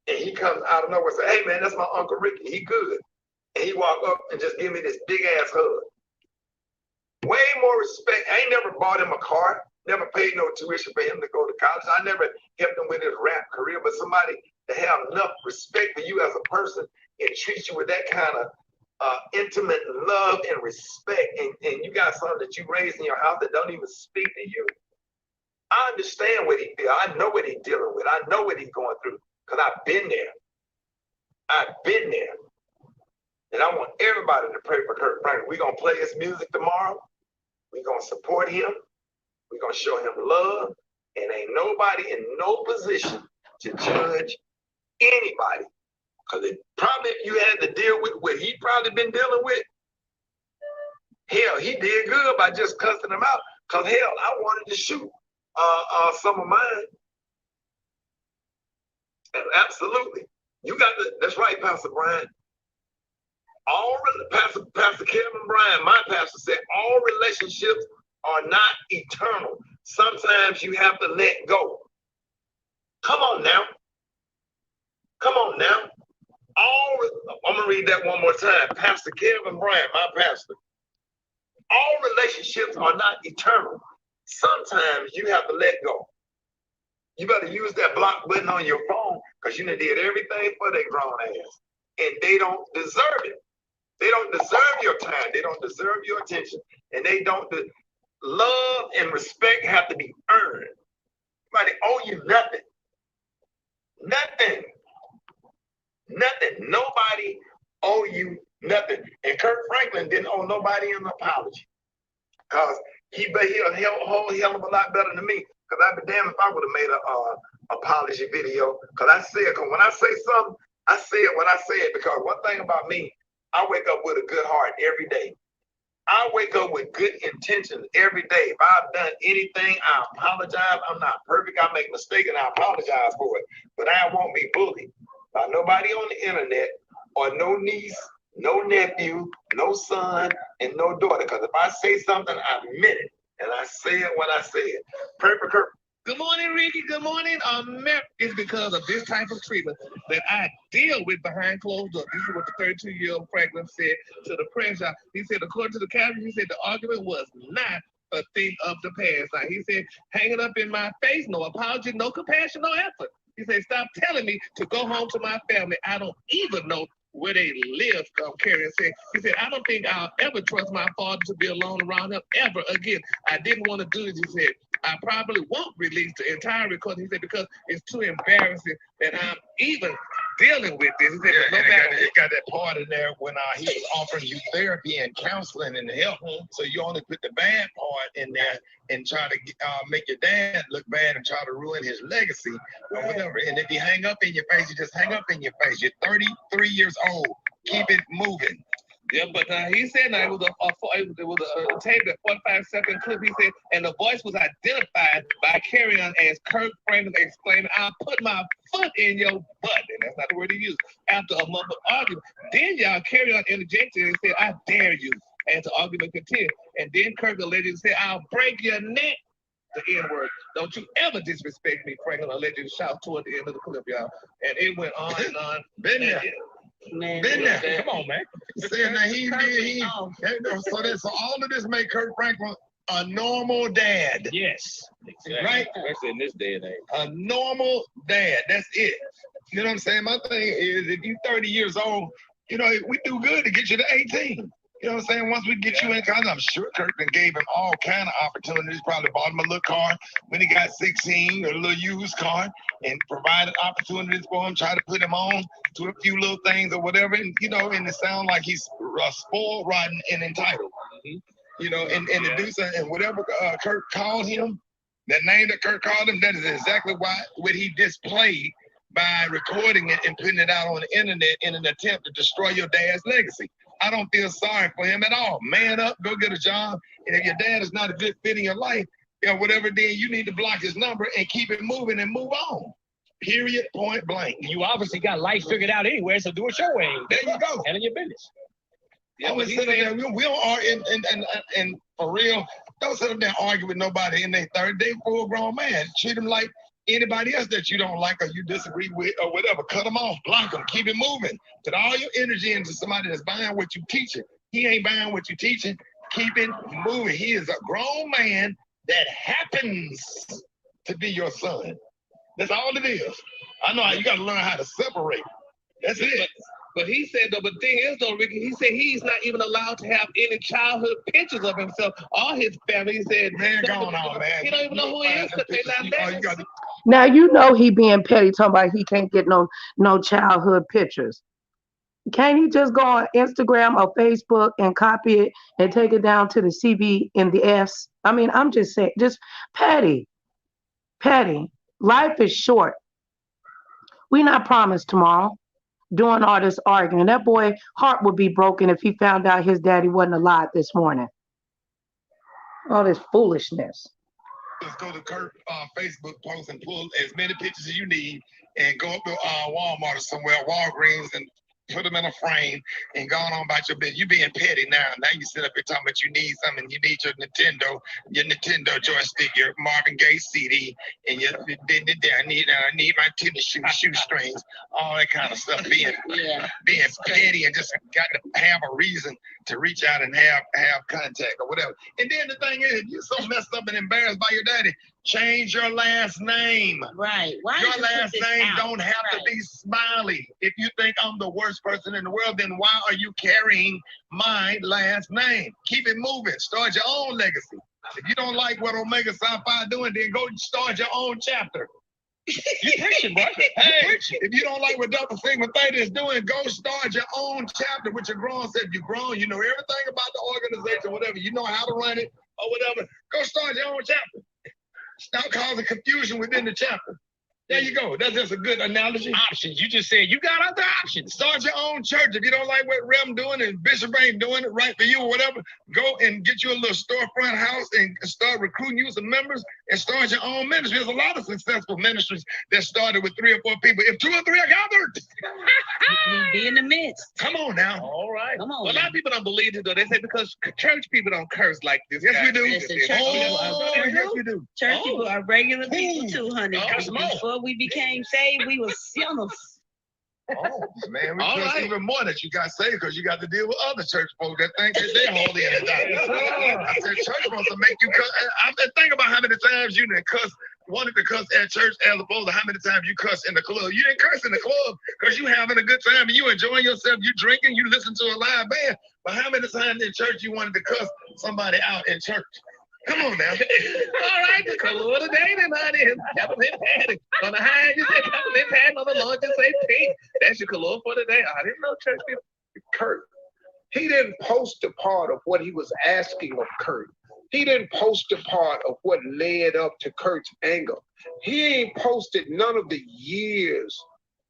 And he comes out of nowhere and say, hey man, that's my Uncle Ricky. He good. And he walked up and just give me this big ass hug. Way more respect. I ain't never bought him a car, never paid no tuition for him to go to college. I never helped him with his rap career, but somebody to have enough respect for you as a person and treat you with that kind of intimate love and respect, and you got something that you raised in your house that don't even speak to you. I understand what he feels. I know what he's dealing with. I know what he's going through because I've been there. I've been there. And I want everybody to pray for Kirk Franklin. We're going to play his music tomorrow. We're going to support him. We're going to show him love. And ain't nobody in no position to judge anybody. Because probably if you had to deal with what he probably been dealing with, hell, he did good by just cussing him out. Because hell, I wanted to shoot some of mine. And absolutely. You got the, that's right, Pastor Brian. Pastor Kevin Bryan, my pastor, said all relationships are not eternal. Sometimes you have to let go. Come on now. Come on now. I'm going to read that one more time. Pastor Kevin Bryan, my pastor. All relationships are not eternal. Sometimes you have to let go. You better use that block button on your phone because you done did everything for their grown ass. And they don't deserve it. They don't deserve your time. They don't deserve your attention. And they don't, love and respect have to be earned. Nobody owe you nothing. Nothing. Nothing. Nobody owe you nothing. And Kirk Franklin didn't owe nobody an apology. Because he'll a whole hell of a lot better than me. Because I'd be damned if I would have made an apology video. Because when I say something, I say it when I say it. Because one thing about me, I wake up with a good heart every day. I wake up with good intentions every day. If I've done anything, I apologize. I'm not perfect. I make mistakes and I apologize for it. But I won't be bullied by nobody on the internet or no niece, no nephew, no son, and no daughter. Because if I say something, I meant it. And I say it when I say it. Perfect. Good morning, Ricky. Good morning. It's because of this type of treatment that I deal with behind closed doors. This is what the 32-year-old Franklin said to the press. He said, according to the captain, he said the argument was not a thing of the past. Now, he said, hanging up in my face, no apology, no compassion, no effort. He said, stop telling me to go home to my family. I don't even know where they live, Kerrion said. He said, I don't think I'll ever trust my father to be alone around him ever again. I didn't want to do this, he said. I probably won't release the entire recording. He said, because it's too embarrassing that I'm even dealing with this. He said, Yeah, no and matter it got that part in there when he was offering you therapy and counseling and help. So you only put the bad part in there and try to make your dad look bad and try to ruin his legacy or whatever. And if you hang up in your face, you just hang up in your face. You're 33 years old. Keep it moving. Yeah, but he said it was a tape, a 45-second clip. He said, and the voice was identified by Kerrion as Kirk Franklin, exclaiming, "I'll put my foot in your butt." And that's not the word he used. After a mumbled argument, then y'all Kerrion interjected and said, "I dare you." And the argument continued. And then Kirk allegedly said, "I'll break your neck." The N-word. "Don't you ever disrespect me," Franklin allegedly shout toward the end of the clip, y'all. And it went on and on. Been there. Man, Been there. Come on, man. Saying that so all of this make Kirk Franklin a normal dad. Yes. Exactly. Right? Especially in this day and age. A normal dad. That's it. You know what I'm saying? My thing is, if you're 30 years old, you know, we do good to get you to 18. You know what I'm saying? Once we get you in college, I'm sure Kirkland gave him all kind of opportunities. Probably bought him a little car when he got 16, a little used car, and provided opportunities for him, try to put him on to a few little things or whatever. And, you know, and it sounds like he's spoiled, rotten, and entitled. You know, and to do something, and whatever Kirk called him, that name that Kirk called him, that is exactly what he displayed by recording it and putting it out on the internet in an attempt to destroy your dad's legacy. I don't feel sorry for him at all. Man up, go get a job. And if your dad is not a good fit in your life, you know, whatever, then you need to block his number and keep it moving and move on. Period, point blank. You obviously got life figured out anyway, so do it your way. There you go. Handle your business. Yeah, we sit there, we don't argue, and for real, don't sit up there and argue with nobody in their 30. They full grown man. Treat them like anybody else that you don't like or you disagree with or whatever. Cut them off, block them, keep it moving. Put all your energy into somebody that's buying what you teaching. He ain't buying what you teaching. Keep it moving. He is a grown man that happens to be your son. That's all it is. I know how you got to learn how to separate. That's it. But he said, though, but the thing is, though, Ricky, he said he's not even allowed to have any childhood pictures of himself or his family. He said, man, going on, man. He don't even know who he is because they're not there. Now you know he being petty, talking about he can't get no childhood pictures. Can't he just go on Instagram or Facebook and copy it and take it down to the CB in the S? I mean, I'm just saying, just petty. Life is short. We not promised tomorrow. Doing all this arguing. That boy heart would be broken if he found out his daddy wasn't alive this morning. All this foolishness. Just go to Kirk Facebook post and pull as many pictures as you need and go up to Walmart or somewhere, Walgreens, and put them in a frame and go on about your business. You being petty now. Now you sit up here talking about you need something. You need your Nintendo joystick, your Marvin Gaye CD, and I need my tennis shoestrings, all that kind of stuff. Being petty and just got to have a reason to reach out and have contact or whatever. And then the thing is, if you're so messed up and embarrassed by your daddy, change your last name. Right. Why your last name don't have to be Smiley. If you think I'm the worst person in the world, then why are you carrying my last name? Keep it moving. Start your own legacy. If you don't like what Omega Psi Phi doing, then go start your own chapter. You preaching, bro. Hey, if you don't like what Dr. Sigma Theta is doing, go start your own chapter with your grown self. You're grown, you know everything about the organization, whatever. You know how to run it or whatever. Go start your own chapter. Stop causing confusion within the chapter. There you go. That's just a good analogy. Options. You just said you got other options. Start your own church. If you don't like what Rem doing and Bishop ain't doing it right for you or whatever, go and get you a little storefront house and start recruiting you some members and start your own ministry. There's a lot of successful ministries that started with 3 or 4 people. If 2 or 3 are gathered, be in the midst. Come on now. All right. Come on. Well, a lot of people don't believe it, though. They say because church people don't curse like this. Yes, we do. Listen, church Yes, we do. Church people are regular people too, honey. Come on. Before we became saved, we were sinners. Oh, man, we trust even more that you got saved because you got to deal with other church folk that think that they're holy and I said, church wants to make you cuss. I'm thinking about how many times you didn't wanted to cuss at church as opposed to how many times you cuss in the club. You didn't curse in the club because you having a good time and you enjoying yourself. You drinking, you listen to a live band. But how many times in church you wanted to cuss somebody out in church? Come on now. All right, the color of the day then, honey. Peppermint patty. On the high, you say peppermint patty. On the low, you say pink. That's your color for the day. I didn't know church people. Kurt. He didn't post a part of what he was asking of Kurt. He didn't post a part of what led up to Kurt's anger. He ain't posted none of the years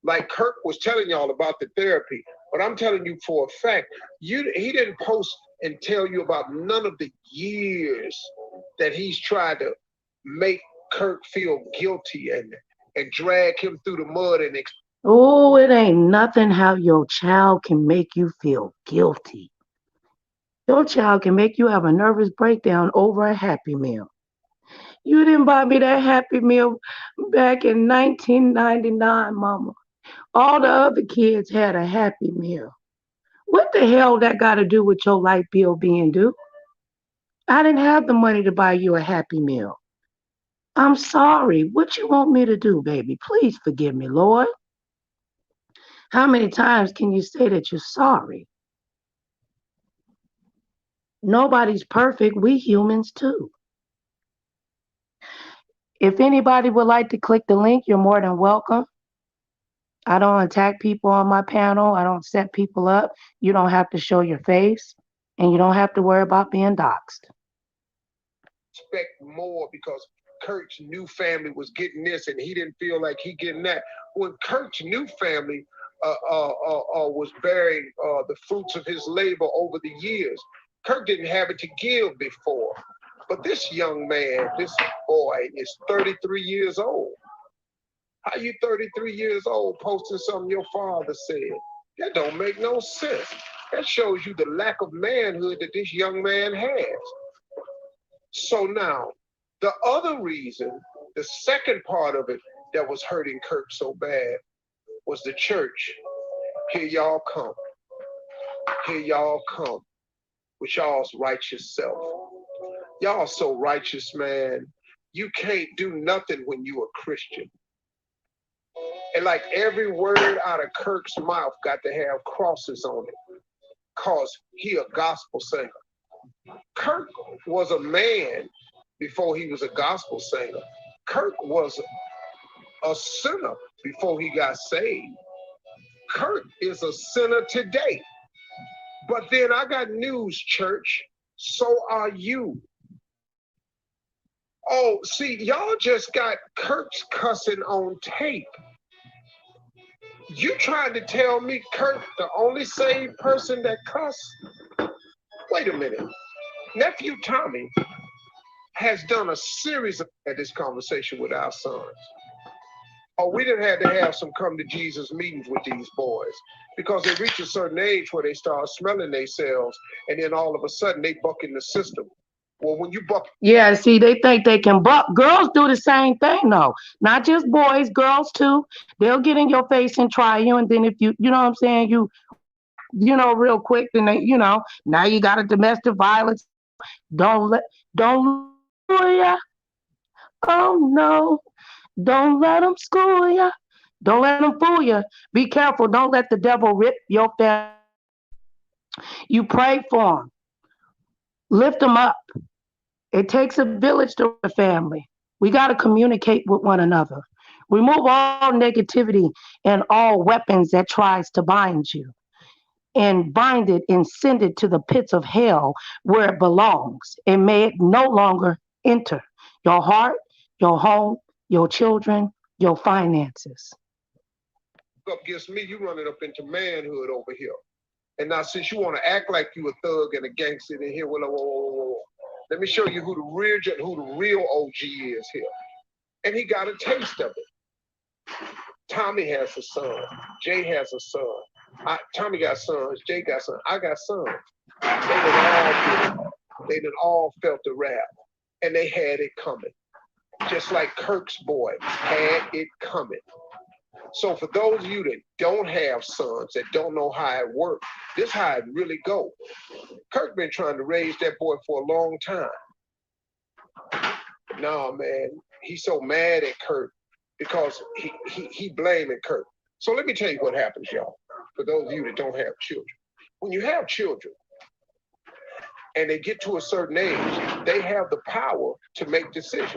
like Kirk was telling y'all about the therapy. But I'm telling you for a fact, he didn't post and tell you about none of the years that he's tried to make Kirk feel guilty and drag him through the mud and Oh, it ain't nothing how your child can make you feel guilty. Your child can make you have a nervous breakdown over a Happy Meal. You didn't buy me that Happy Meal back in 1999, Mama. All the other kids had a Happy Meal. What the hell that got to do with your light bill being due? I didn't have the money to buy you a Happy Meal. I'm sorry. What you want me to do, baby? Please forgive me, Lord. How many times can you say that you're sorry? Nobody's perfect. We humans too. If anybody would like to click the link, you're more than welcome. I don't attack people on my panel. I don't set people up. You don't have to show your face, and you don't have to worry about being doxxed. Expect more because Kurt's new family was getting this and he didn't feel like he getting that. When Kurt's new family was bearing the fruits of his labor over the years, Kurt didn't have it to give before. But this young man, this boy, is 33 years old. How you 33 years old posting something your father said? That don't make no sense. That shows you the lack of manhood that this young man has. So now, the other reason, the second part of it that was hurting Kirk so bad was the church. Here y'all come. Here y'all come with y'all's righteous self. Y'all so righteous, man. You can't do nothing when you a Christian. And like every word out of Kirk's mouth got to have crosses on it, cause he a gospel singer. Kirk was a man before he was a gospel singer. Kirk was a sinner before he got saved. Kirk is a sinner today. But then I got news, church. So are you. Oh, see, y'all just got Kirk's cussing on tape. You trying to tell me Kirk, the only saved person that cuss? Wait a minute. Nephew Tommy has done a series of this conversation with our sons. Oh, we didn't have to have some come to Jesus meetings with these boys because they reach a certain age where they start smelling themselves and then all of a sudden they buck in the system. Well, when you buck. Yeah, see, they think they can buck. Girls do the same thing, though. Not just boys, girls too. They'll get in your face and try you. And then if you know what I'm saying, you know, real quick, then they, now you got a domestic violence. Don't fool ya. Oh, no. Don't let them school ya. Don't let them fool you. Be careful. Don't let the devil rip your family. You pray for them. Lift them up. It takes a village to a family. We got to communicate with one another. Remove all negativity and all weapons that tries to bind you. And bind it and send it to the pits of hell where it belongs. And may it no longer enter your heart, your home, your children, your finances. Up against me, you running up into manhood over here. And now since you want to act like you a thug and a gangster in here, whoa. Let me show you who the real OG is here. And he got a taste of it. Tommy has a son. Jay has a son. Tommy got sons. Jay got sons. I got sons. They done all felt the wrath. And they had it coming. Just like Kirk's boy had it coming. So for those of you that don't have sons, that don't know how it works, this is how it really go. Kirk been trying to raise that boy for a long time. No, man, he's so mad at Kirk because he blaming Kirk. So let me tell you what happens, y'all, for those of you that don't have children. When you have children, and they get to a certain age, they have the power to make decisions.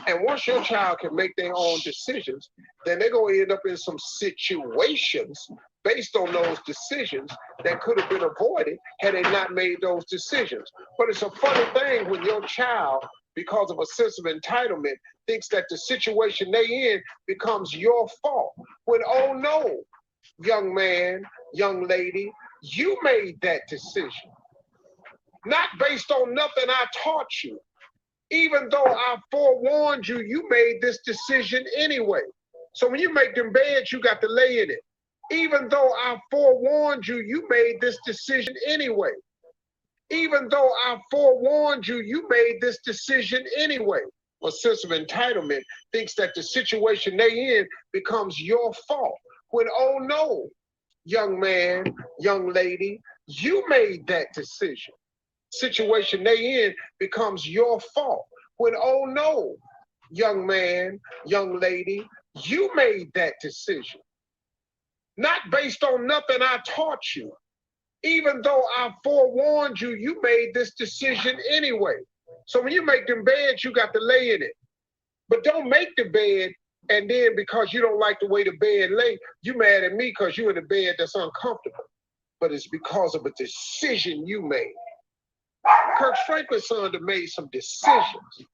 And once your child can make their own decisions, then they're going to end up in some situations based on those decisions that could have been avoided had they not made those decisions. But it's a funny thing when your child, because of a sense of entitlement, thinks that the situation they in becomes your fault. When, oh no, young man, young lady, you made that decision. Not based on nothing I taught you. Even though I forewarned you, you made this decision anyway. So when you make them beds, you got to lay in it. Even though I forewarned you, you made this decision anyway. Even though I forewarned you, you made this decision anyway. A sense of entitlement thinks that the situation they in becomes your fault. When, oh no, young man, young lady, you made that decision. Situation they in becomes your fault. When, oh no, young man, young lady, you made that decision. Not based on nothing I taught you. Even though I forewarned you, you made this decision anyway. So when you make them beds, you got to lay in it. But don't make the bed, and then because you don't like the way the bed lay, you mad at me because you're in a bed that's uncomfortable. But it's because of a decision you made. Kirk Franklin's son that made some decisions.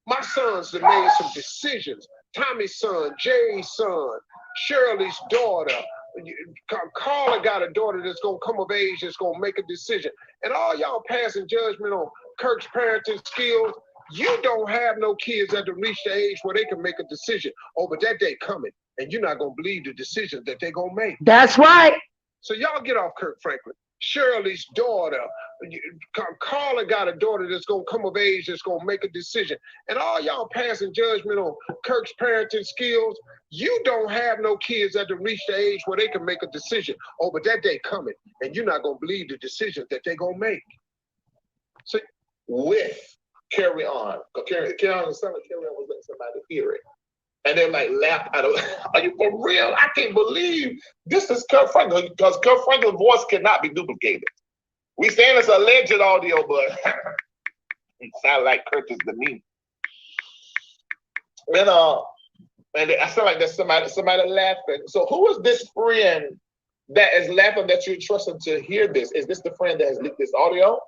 My sons that made some decisions. Tommy's son, Jay's son, Shirley's daughter. Carla got a daughter that's going to come of age that's going to make a decision. And all y'all passing judgment on Kirk's parenting skills, you don't have no kids that have reached the age where they can make a decision. Oh, but that day coming, and you're not going to believe the decisions that they're going to make. That's right. So y'all get off Kirk Franklin. Shirley's daughter, Carla got a daughter that's going to come of age that's going to make a decision. And all y'all passing judgment on Kirk's parenting skills, you don't have no kids that have reached the age where they can make a decision. Oh, but that day coming, and you're not going to believe the decisions that they're going to make. So with Kerrion, Kerrion, the son of Kerrion was letting somebody hear it. And they're like, laugh out of, are you for real? I can't believe this is Kirk Franklin, because Kirk Franklin's voice cannot be duplicated. We saying it's a alleged audio, but it sounds like Kirk is the me. And I feel like there's somebody laughing. So who is this friend that is laughing that you're trusting to hear this? Is this the friend that has leaked this audio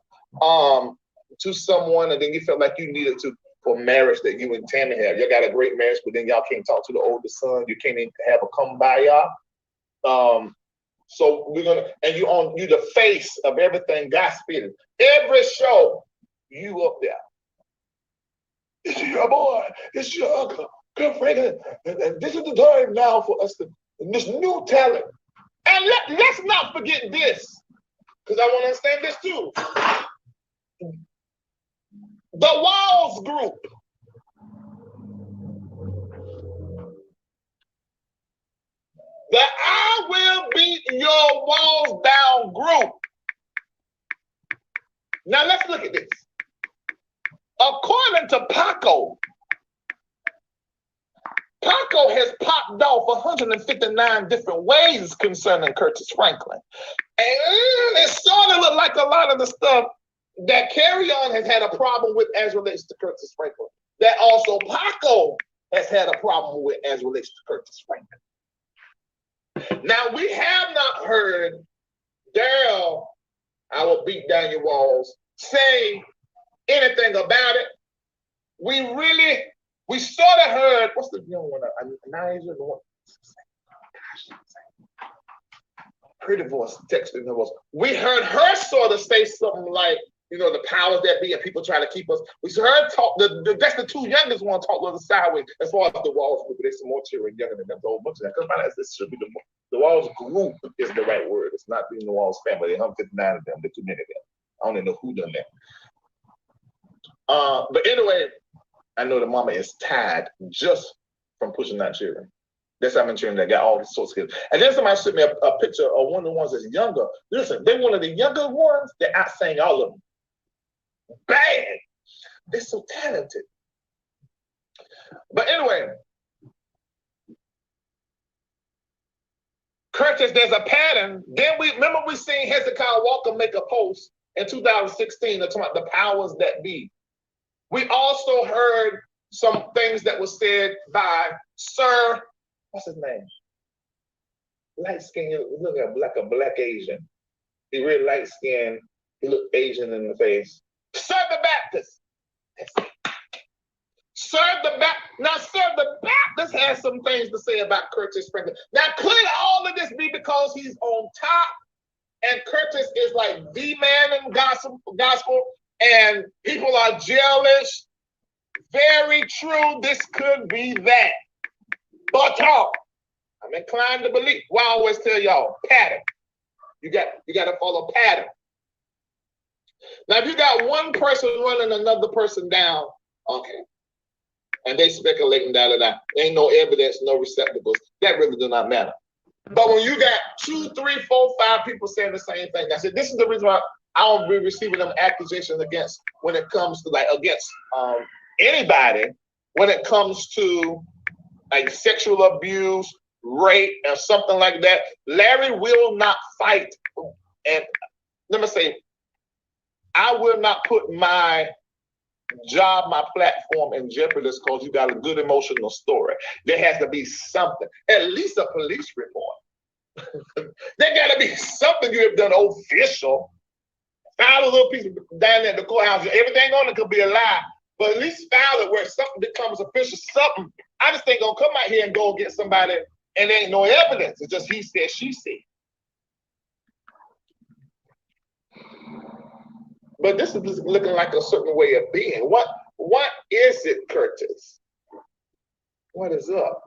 to someone, and then you felt like you needed to for marriage that you and Tammy have? You got a great marriage, but then y'all can't talk to the oldest son. You can't even have a come by y'all. So we're gonna, and you the face of everything gospel. Every show, you up there. It's your boy. It's your uncle, Kirk Franklin, and this is the time now for us to this new talent. And let's not forget this, because I want to understand this too. The Walls Group. The I Will Beat Your Walls Down group. Now let's look at this. According to Paco has popped off 159 different ways concerning Curtis Franklin. And it sort of look like a lot of the stuff that Kerrion has had a problem with as relates to Curtis Franklin, that also Paco has had a problem with as relates to Curtis Franklin. Now, we have not heard Daryl, I will beat down your walls, say anything about it. We sort of heard, what's the young one? The one. Pretty voice, texting her voice. We heard her sort of say something like, you know, the powers that be and people try to keep us. We heard talk, that's the two youngest one talk a little sideways as far as the Walls Group. There's some more children younger than them, so a bunch of that. Because this should be the Walls Group is the right word. It's not being the Walls family. There are 159 of them. There's too many of them. I don't even know who done that. But anyway, I know the mama is tired just from pushing out children. That's how many children that got all these sorts of kids. And then somebody sent me a picture of one of the ones that's younger. Listen, they're one of the younger ones that outsang all of them. Bad. They're so talented. But anyway, Curtis, there's a pattern. Then we seen Hezekiah Walker make a post in 2016, they're talking about the powers that be. We also heard some things that were said by Sir, what's his name? Light skin, he look like a black Asian. He really light skinned, he looked Asian in the face. Sir the Baptist. Sir the Baptist has some things to say about Curtis Franklin. Now, could all of this be because he's on top and Curtis is like the man in gospel and people are jealous? Very true, this could be that. But I'm inclined to believe. Well, I always tell y'all, pattern. You got to follow pattern. Now, if you got one person running another person down, okay, and they speculating da. Ain't no evidence, no receptacles. That really do not matter. But when you got 2, 3, 4, 5 people saying the same thing, I said this is the reason why I don't be receiving them accusations against when it comes to against anybody when it comes to like sexual abuse, rape, or something like that. Larry will not fight, and let me say, I will not put my job, my platform in jeopardy because you got a good emotional story. There has to be something, at least a police report. There got to be something you have done official. File a little piece down at the courthouse. Everything on it could be a lie, but at least file it where something becomes official. Something. I just ain't gonna come out here and go get somebody and there ain't no evidence. It's just he said, she said. But this is just looking like a certain way of being. What is it, Curtis? What is up?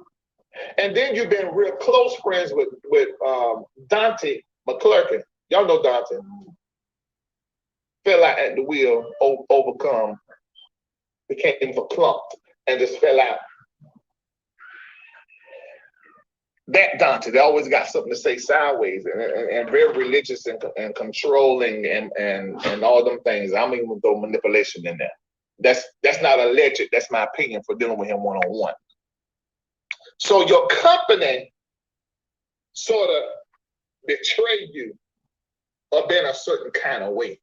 And then you've been real close friends with Dante McClurkin. Y'all know Dante. Fell out at the wheel, overcome, became verklempt, and just fell out. That Dante, they always got something to say sideways and very religious and controlling and all them things. I'm even throw manipulation in there. That's not alleged. That's my opinion for dealing with him one-on-one. So your company sort of betrayed you or been a certain kind of way.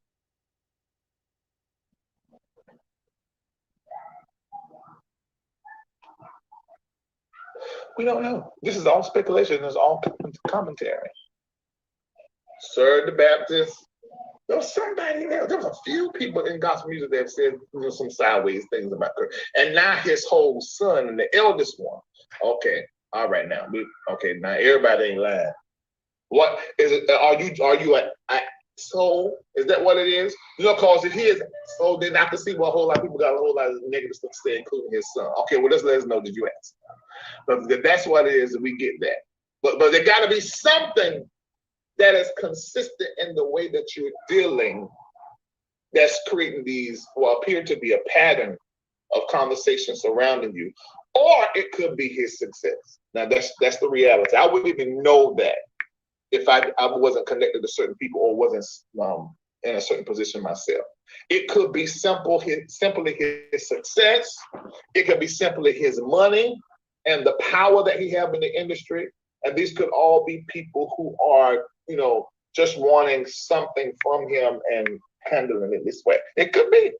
We don't know. This is all speculation. It's all commentary. Sir the Baptist. There was somebody else. There was a few people in gospel music that have said some sideways things about Kirk. And now his whole son and the eldest one. Okay. All right now. Now everybody ain't lying. What is it? Are you a soul? Is that what it is? Because if he is so, then I can see what a whole lot of people got a whole lot of negative stuff to say, including his son. Okay, well, let's let us know. Did you ask? But that's what it is, and we get that. But there got to be something that is consistent in the way that you're dealing that's creating these, what appear to be a pattern of conversation surrounding you. Or it could be his success. Now, that's the reality. I wouldn't even know that if I wasn't connected to certain people or wasn't in a certain position myself. It could be simply his success. It could be simply his money and the power that he have in the industry. And these could all be people who are, just wanting something from him and handling it this way. It could be.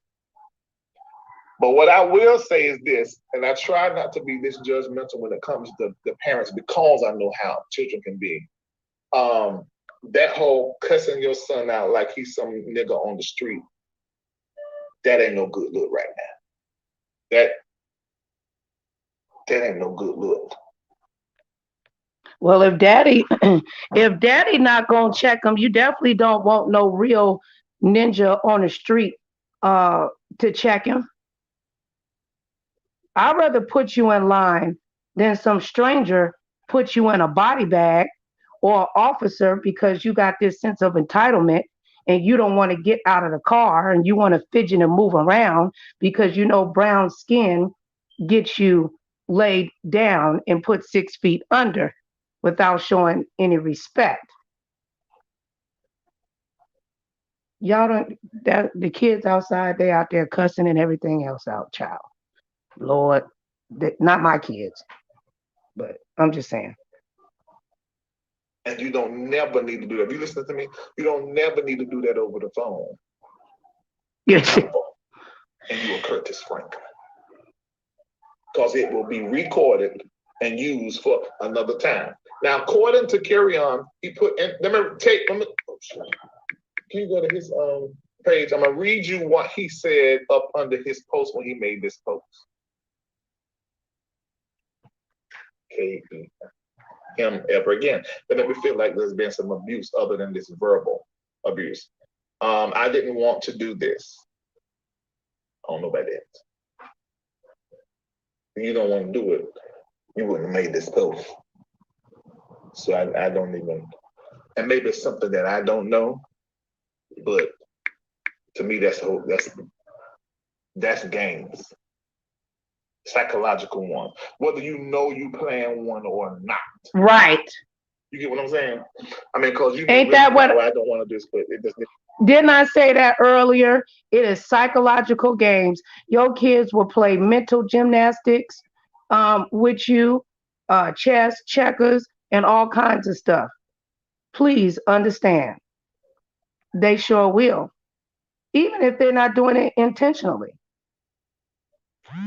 But what I will say is this, and I try not to be this judgmental when it comes to the parents because I know how children can be. That whole cussing your son out like he's some nigga on the street, that ain't no good look right now. That ain't no good look. Well, if daddy not gonna check him, you definitely don't want no real ninja on the street to check him. I'd rather put you in line than some stranger put you in a body bag or an officer because you got this sense of entitlement and you don't want to get out of the car and you want to fidget and move around because brown skin gets you laid down and put 6 feet under without showing any respect. Y'all don't, the kids outside, they out there cussing and everything else out, child. Lord, not my kids, but I'm just saying. And you don't never need to do that. If you listen to me, you don't never need to do that over the phone. Yes. And you are Curtis Franklin. Because it will be recorded and used for another time. Now, according to Kerrion, he put in, can you go to his page? I'm gonna read you what he said up under his post when he made this post. Him ever again. But then we feel like there's been some abuse other than this verbal abuse. I didn't want to do this. I don't know about that. If you don't want to do it, you wouldn't have made this post. So I don't even, and maybe it's something that I don't know, but to me that's games. Psychological one. Whether you know you playing one or not. Right. You get what I'm saying? I mean, because you ain't that what I don't want to do this, but it just didn't I say that earlier? It is psychological games. Your kids will play mental gymnastics with you, chess, checkers, and all kinds of stuff. Please understand. They sure will. Even if they're not doing it intentionally.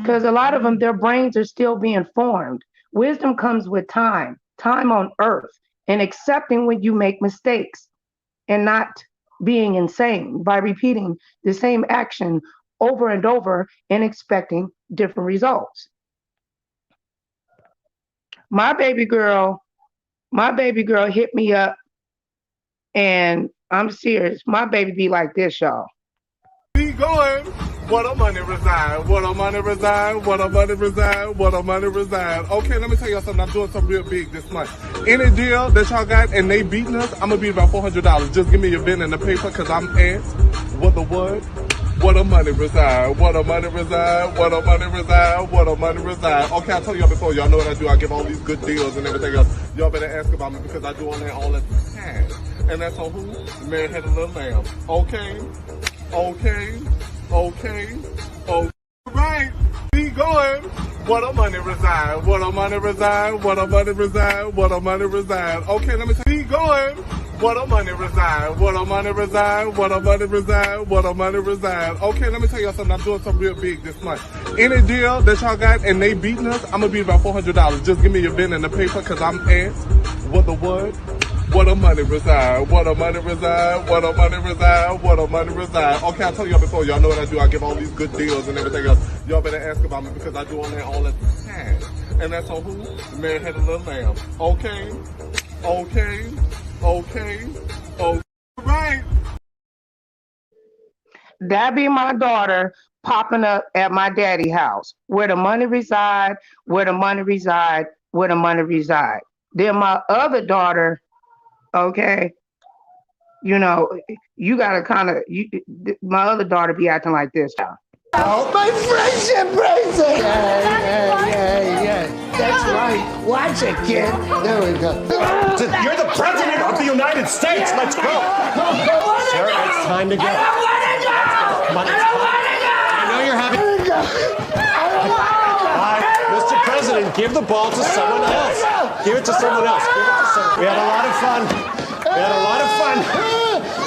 Because a lot of them, their brains are still being formed. Wisdom comes with time on earth, and accepting when you make mistakes and not being insane by repeating the same action over and over and expecting different results. My baby girl hit me up, and I'm serious. My baby be like this, y'all. Be going. What a money reside, what a money reside, what a money reside, what a money reside. Okay, let me tell y'all something. I'm doing something real big this month. Any deal that y'all got and they beating us, I'm gonna be about $400. Just give me your pen and the paper, cause I'm at what the what? What a money reside, what a money reside, what a money reside, what a money reside. Okay, I told y'all before, y'all know what I do. I give all these good deals and everything else. Y'all better ask about me because I do all that all the time. And that's on who? Man had a little lamb. Okay. Right. Be going. What a money reside. What a money reside. What a money reside. What a money reside. Okay, let me tell you. Be going. What a money reside. What a money reside. What a money reside. What a money reside. Okay, let me tell y'all something. I'm doing something real big this month. Any deal that y'all got and they beating us, I'm gonna be about $400. Just give me your pen and the paper, cause I'm at what the what? What a money reside, what a money reside, what a money reside, what a money reside. Okay, I told y'all before, y'all know what I do. I give all these good deals and everything else. Y'all better ask about me because I do all that all the time. And that's on who? Man had a little lamb. Okay. Right. That be my daughter popping up at my daddy house. Where the money reside, where the money reside, where the money reside. Then my other daughter, okay, you know, you gotta kind of, my other daughter be acting like this, y'all. Oh, my friendship bracelet! Yeah. That's right. Watch it, kid. There we go. You're the president of the United States. Let's go. Sir, it's time to go. I don't want to go. Come on, I don't want to go. I know you're having. Mr. President, give the ball to someone else. Give it to someone else. We had a lot of fun.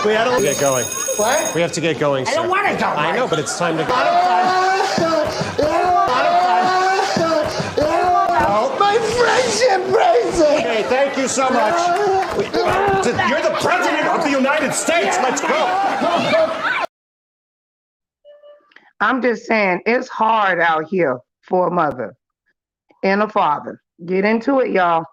We had to get going. What? We have to get going, sir. I don't want to go. I know, but it's time to go. My friendship bracelet! Okay, thank you so much. You're the president of the United States. Let's go. I'm just saying, it's hard out here for a mother and a father. Get into it, y'all.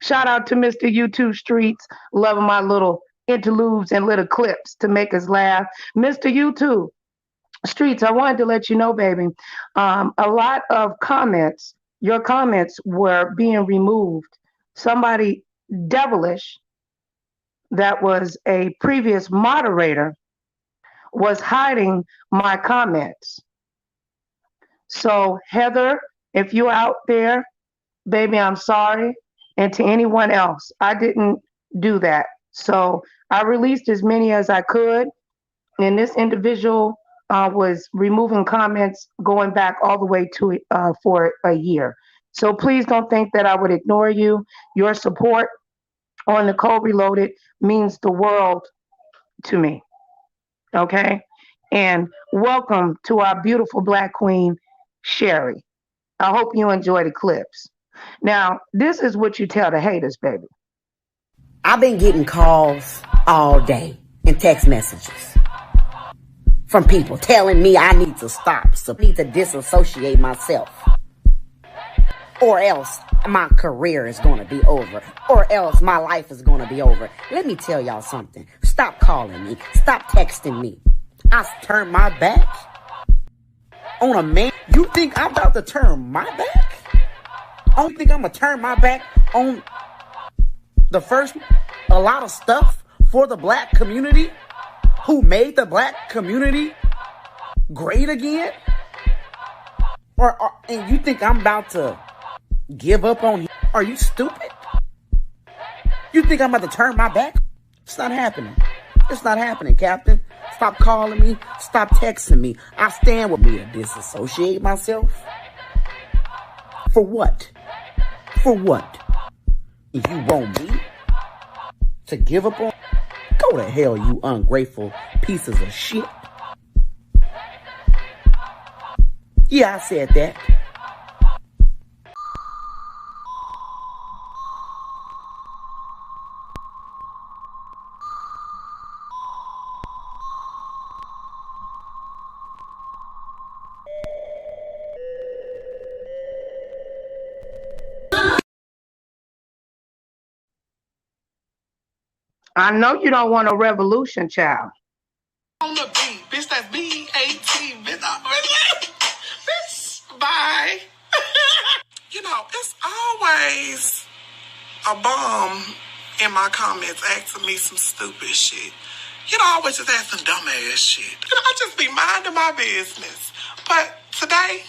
Shout out to Mr. YouTube Streets, loving my little interludes and little clips to make us laugh. Mr. YouTube Streets, I wanted to let you know, baby, a lot of comments, your comments were being removed. Somebody devilish that was a previous moderator was hiding my comments. So Heather, if you're out there, baby, I'm sorry. And to anyone else, I didn't do that. So I released as many as I could. And this individual was removing comments going back all the way to for a year. So please don't think that I would ignore you. Your support on Nicole Reloaded means the world to me. Okay? And welcome to our beautiful Black queen, Sherry. I hope you enjoy the clips. Now, this is what you tell the haters, baby. I've been getting calls all day and text messages from people telling me I need to stop, so I need to disassociate myself. Or else my career is going to be over. Or else my life is going to be over. Let me tell y'all something. Stop calling me. Stop texting me. I turned my back on a man. You think I'm about to turn my back? I don't think I'm going to turn my back on a lot of stuff for the Black community, who made the Black community great again? And you think I'm about to give up on you? Are you stupid? You think I'm about to turn my back? It's not happening. It's not happening, Captain. Stop calling me. Stop texting me. I stand with me to disassociate myself. For what? For what? If you want me to give up on, go to hell, you ungrateful pieces of shit. Yeah, I said that. I know you don't want a revolution, child. On the beat, bitch, that's B-A-T, bitch, bitch, bye. You know, it's always a bum in my comments asking me some stupid shit. You know, I always just ask some dumbass shit. You know, I just be minding my business. But today,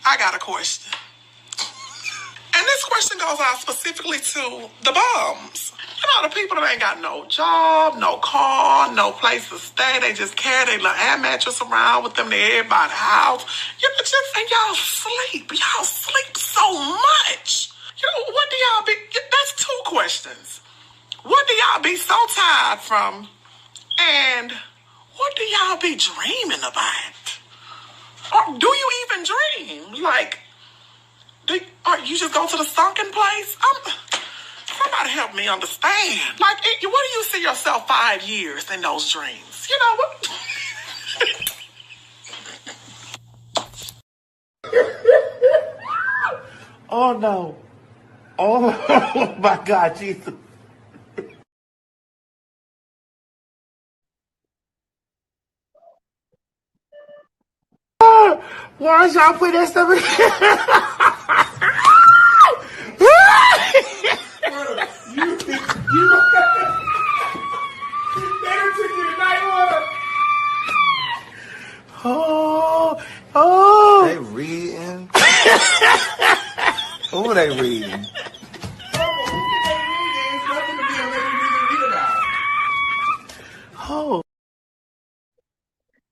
I got a question. And this question goes out specifically to the bums. You know, the people that ain't got no job, no car, no place to stay. They just carry their little air mattress around with them to everybody's house. You know, and y'all sleep. Y'all sleep so much. You know, what do y'all be... That's two questions. What do y'all be so tired from? And what do y'all be dreaming about? Or do you even dream? Like, or you just go to the sunken place? Somebody help me understand. Like, what do you see yourself 5 years in those dreams? You know what? Oh no. Oh my God, Jesus. Why y'all put that stuff in Oh. They reading? Who are they reading? Oh.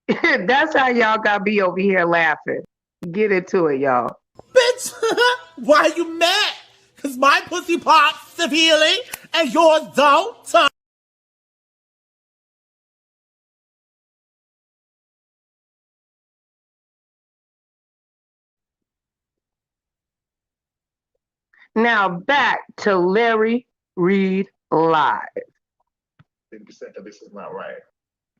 That's how y'all got me over here laughing. Get into it, y'all. Bitch, why you mad? Because my pussy pops severely and yours don't. So now back to Larry Reid Live. 50% of this is not right.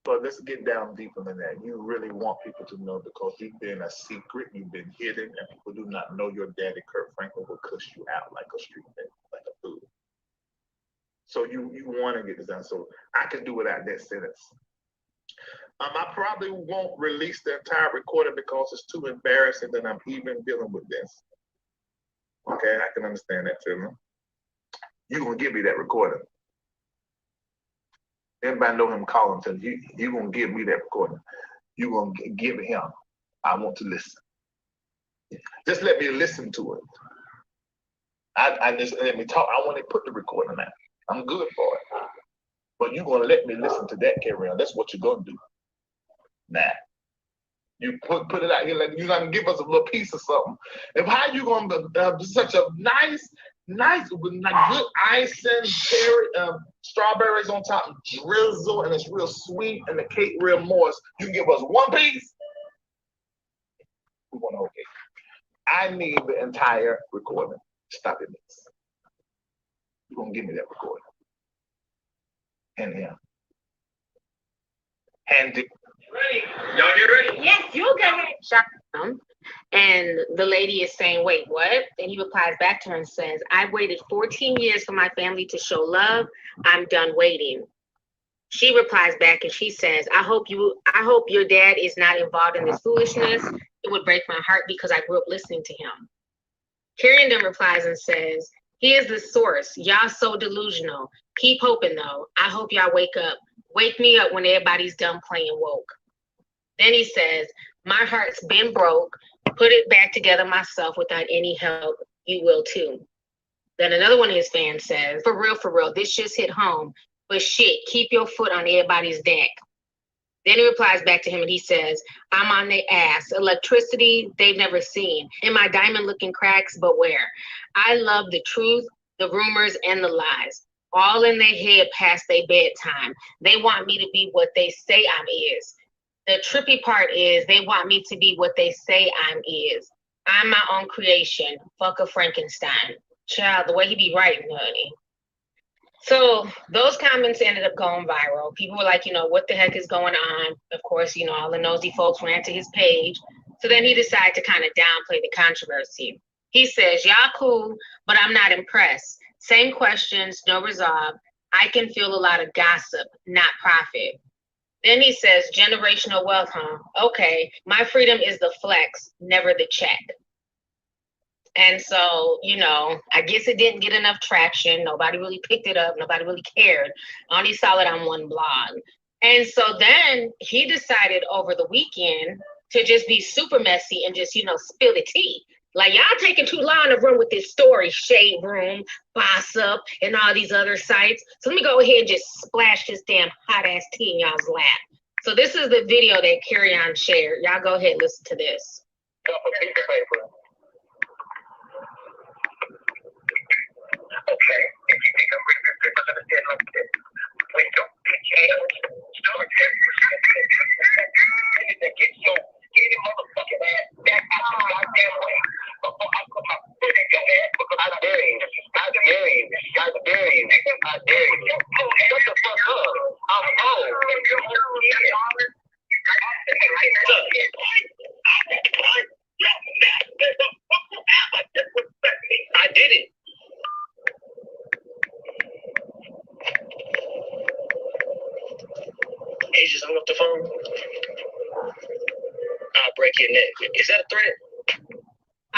But let's get down deeper than that. You really want people to know because you've been a secret, you've been hidden, and people do not know your daddy, Kirk Franklin, will cuss you out like a street nigga, like a fool. So you want to get this done. So I can do without that sentence. I probably won't release the entire recording because it's too embarrassing that I'm even dealing with this. Okay, I can understand that, Tim. You're going to give me that recording. Everybody know him calling to you. You're going to give me that recording. You're going to give it him. I want to listen. Just let me listen to it. I just let me talk. I want to put the recording out. I'm good for it. But you're going to let me listen to that, Kerrion. That's what you're going to do. Nah. You put it out here. You're going to give us a little piece of something. If how you going to be such a nice, Nice with like good icing, cherry, strawberries on top, drizzle, and it's real sweet, and the cake real moist. You give us one piece, we want a whole cake. I need the entire recording. Stop it, mix. You're gonna give me that recording. And him. Hand it. Ready? Y'all get ready? Yes, you go ahead. Shot him. And the lady is saying, wait, what? And he replies back to her and says, I waited 14 years for my family to show love. I'm done waiting. She replies back and she says, I hope your dad is not involved in this foolishness. It would break my heart because I grew up listening to him. Kerrion then replies and says, he is the source. Y'all so delusional. Keep hoping though. I hope y'all wake up. Wake me up when everybody's done playing woke. Then he says, my heart's been broke. Put it back together myself without any help. You will too. Then another one of his fans says, for real, this just hit home. But shit, keep your foot on everybody's neck. Then he replies back to him and he says, I'm on their ass. Electricity they've never seen. In my diamond looking cracks, but where? I love the truth, the rumors, and the lies. All in their head past their bedtime. They want me to be what they say I'm is. The trippy part is they want me to be what they say I'm is. I'm my own creation. Fuck a Frankenstein. Child, the way he be writing, honey. So those comments ended up going viral. People were like, what the heck is going on? Of course, all the nosy folks ran to his page. So then he decided to kind of downplay the controversy. He says, y'all cool, but I'm not impressed. Same questions, no resolve. I can feel a lot of gossip, not profit. Then he says, generational wealth, huh? Okay, my freedom is the flex, never the check. And so, I guess it didn't get enough traction. Nobody really picked it up. Nobody really cared. I only saw it on one blog. And so then he decided over the weekend to just be super messy and just, spill the tea. Like, y'all taking too long to run with this story, Shade Room, Boss Up, and all these other sites. So let me go ahead and just splash this damn hot-ass tea in y'all's lap. So this is the video that Kerrion shared. Y'all go ahead and listen to this. Okay, if you think I'm ready to understand like this, when your bitch ass start to get your any motherfucking ass back out your goddamn way before I put my foot in your ass because I dare you. I dare you. I dare you. I dare you. Shut the fuck up. I'm old. I did it. He just hung up the phone. I'll break your neck. Is that a threat?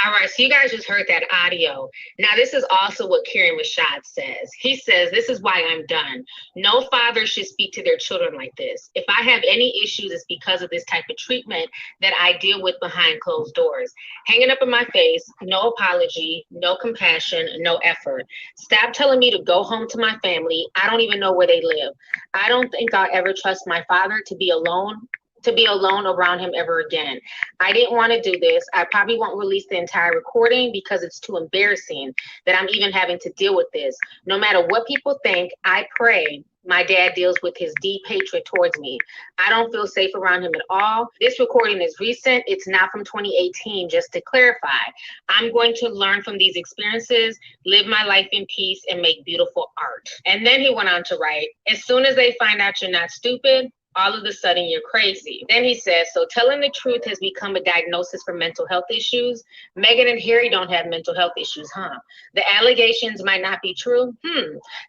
All right, so you guys just heard that audio. Now, this is also what Kerrion Rashad says. He says, this is why I'm done. No father should speak to their children like this. If I have any issues, it's because of this type of treatment that I deal with behind closed doors. Hanging up in my face, no apology, no compassion, no effort. Stop telling me to go home to my family. I don't even know where they live. I don't think I'll ever trust my father to be alone around him ever again. I didn't want to do this. I probably won't release the entire recording because it's too embarrassing that I'm even having to deal with this. No matter what people think, I pray my dad deals with his deep hatred towards me. I don't feel safe around him at all. This recording is recent. It's not from 2018, just to clarify. I'm going to learn from these experiences, live my life in peace, and make beautiful art. And then he went on to write, as soon as they find out you're not stupid, all of a sudden you're crazy. Then he says, so telling the truth has become a diagnosis for mental health issues. Meghan and Harry don't have mental health issues, huh? The allegations might not be true.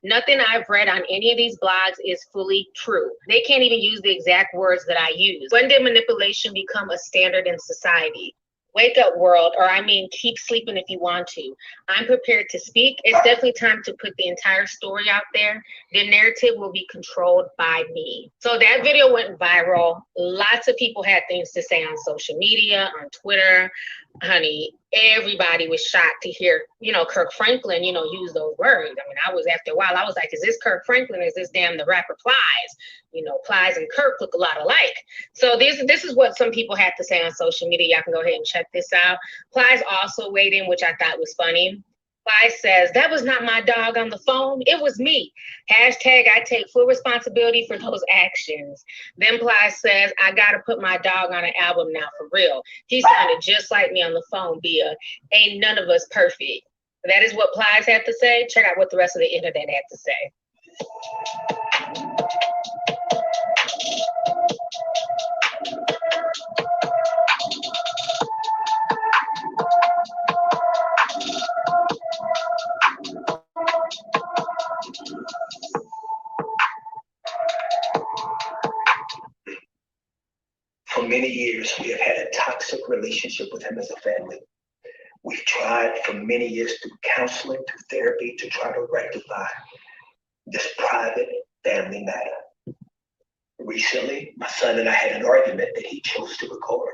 Nothing I've read on any of these blogs is fully true. They can't even use the exact words that I use. When did manipulation become a standard in society? Wake up, world, or I mean, keep sleeping if you want to. I'm prepared to speak. It's definitely time to put the entire story out there. The narrative will be controlled by me. So that video went viral. Lots of people had things to say on social media, on Twitter. Honey, everybody was shocked to hear, Kirk Franklin, use those words. I mean, after a while, I was like, is this Kirk Franklin? Is this damn the rapper Plies? Plies and Kirk look a lot alike. So this is what some people had to say on social media. Y'all can go ahead and check this out. Plies also weighed in, which I thought was funny. Ply says, that was not my dog on the phone. It was me. Hashtag I take full responsibility for those actions. Then Ply says, I got to put my dog on an album now for real. He sounded just like me on the phone, Bia. Ain't none of us perfect. That is what Plies had to say. Check out what the rest of the internet had to say. For many years, we have had a toxic relationship with him as a family. We've tried for many years through counseling, through therapy, to try to rectify this private family matter. Recently, my son and I had an argument that he chose to record.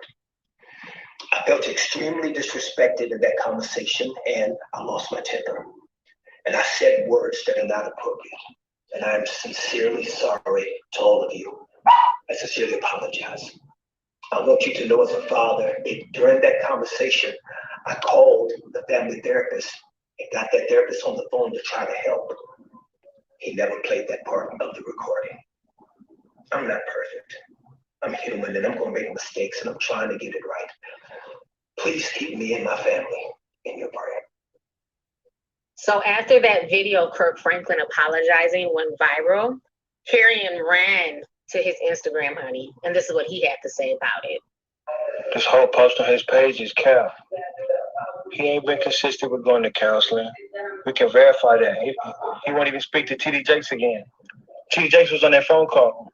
I felt extremely disrespected in that conversation, and I lost my temper. And I said words that are not appropriate. And I am sincerely sorry to all of you. I sincerely apologize. I want you to know as a father that during that conversation, I called the family therapist and got that therapist on the phone to try to help. He never played that part of the recording. I'm not perfect. I'm human and I'm going to make mistakes and I'm trying to get it right. Please keep me and my family in your prayer. So after that video, Kirk Franklin apologizing went viral, Kerrion ran to his Instagram, honey, and this is what he had to say about it. This whole post on his page is cap. He ain't been consistent with going to counseling. We can verify that. He won't even speak to TD Jakes again. TD Jakes was on that phone call.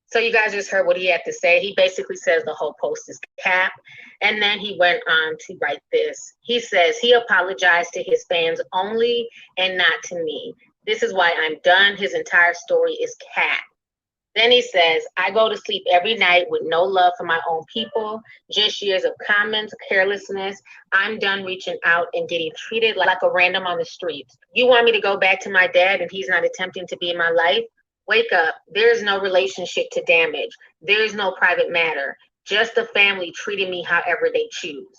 So you guys just heard what he had to say. He basically says the whole post is cap. And then he went on to write this. He says he apologized to his fans only and not to me. This is why I'm done. His entire story is cap. Then he says, I go to sleep every night with no love for my own people, just years of comments, carelessness. I'm done reaching out and getting treated like a random on the streets. You want me to go back to my dad and he's not attempting to be in my life? Wake up. There is no relationship to damage. There is no private matter. Just the family treating me however they choose.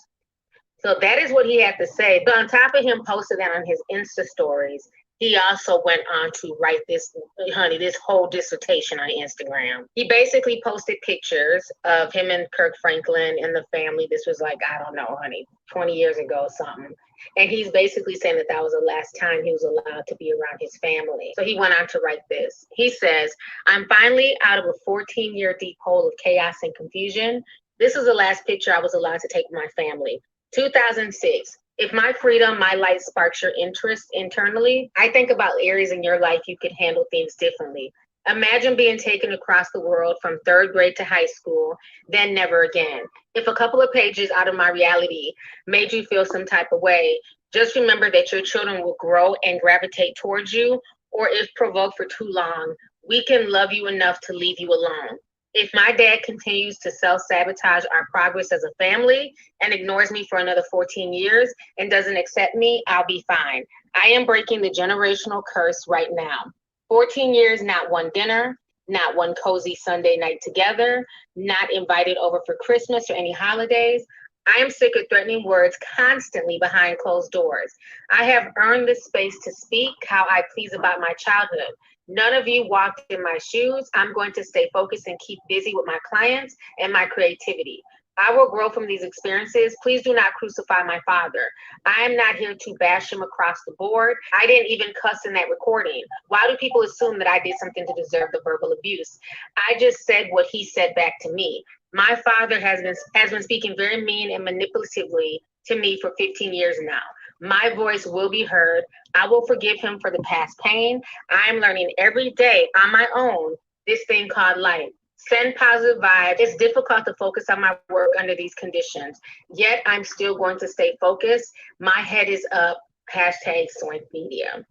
So that is what he had to say. But on top of him posting that on his Insta stories, he also went on to write this, honey, this whole dissertation on Instagram. He basically posted pictures of him and Kirk Franklin and the family. This was like, I don't know, honey, 20 years ago or something. And he's basically saying that that was the last time he was allowed to be around his family. So he went on to write this. He says, I'm finally out of a 14-year deep hole of chaos and confusion. This is the last picture I was allowed to take with my family. 2006. If my freedom, my light sparks your interest internally, I think about areas in your life you could handle things differently. Imagine being taken across the world from 3rd grade to high school, then never again. If a couple of pages out of my reality made you feel some type of way, just remember that your children will grow and gravitate towards you, or if provoked for too long, we can love you enough to leave you alone. If my dad continues to self-sabotage our progress as a family and ignores me for another 14 years and doesn't accept me, I'll be fine. I am breaking the generational curse right now. 14 years, not one dinner, not one cozy Sunday night together, not invited over for Christmas or any holidays. I am sick of threatening words constantly behind closed doors. I have earned this space to speak how I please about my childhood. None of you walked in my shoes. I'm going to stay focused and keep busy with my clients and my creativity. I will grow from these experiences. Please do not crucify my father. I am not here to bash him across the board. I didn't even cuss in that recording. Why do people assume that I did something to deserve the verbal abuse? I just said what he said back to me. My father has been speaking very mean and manipulatively to me for 15 years now. My voice will be heard. I will forgive him for the past pain. I am learning every day on my own this thing called life. Send positive vibes. It's difficult to focus on my work under these conditions, yet I'm still going to stay focused. My head is up. Hashtag Swank Media.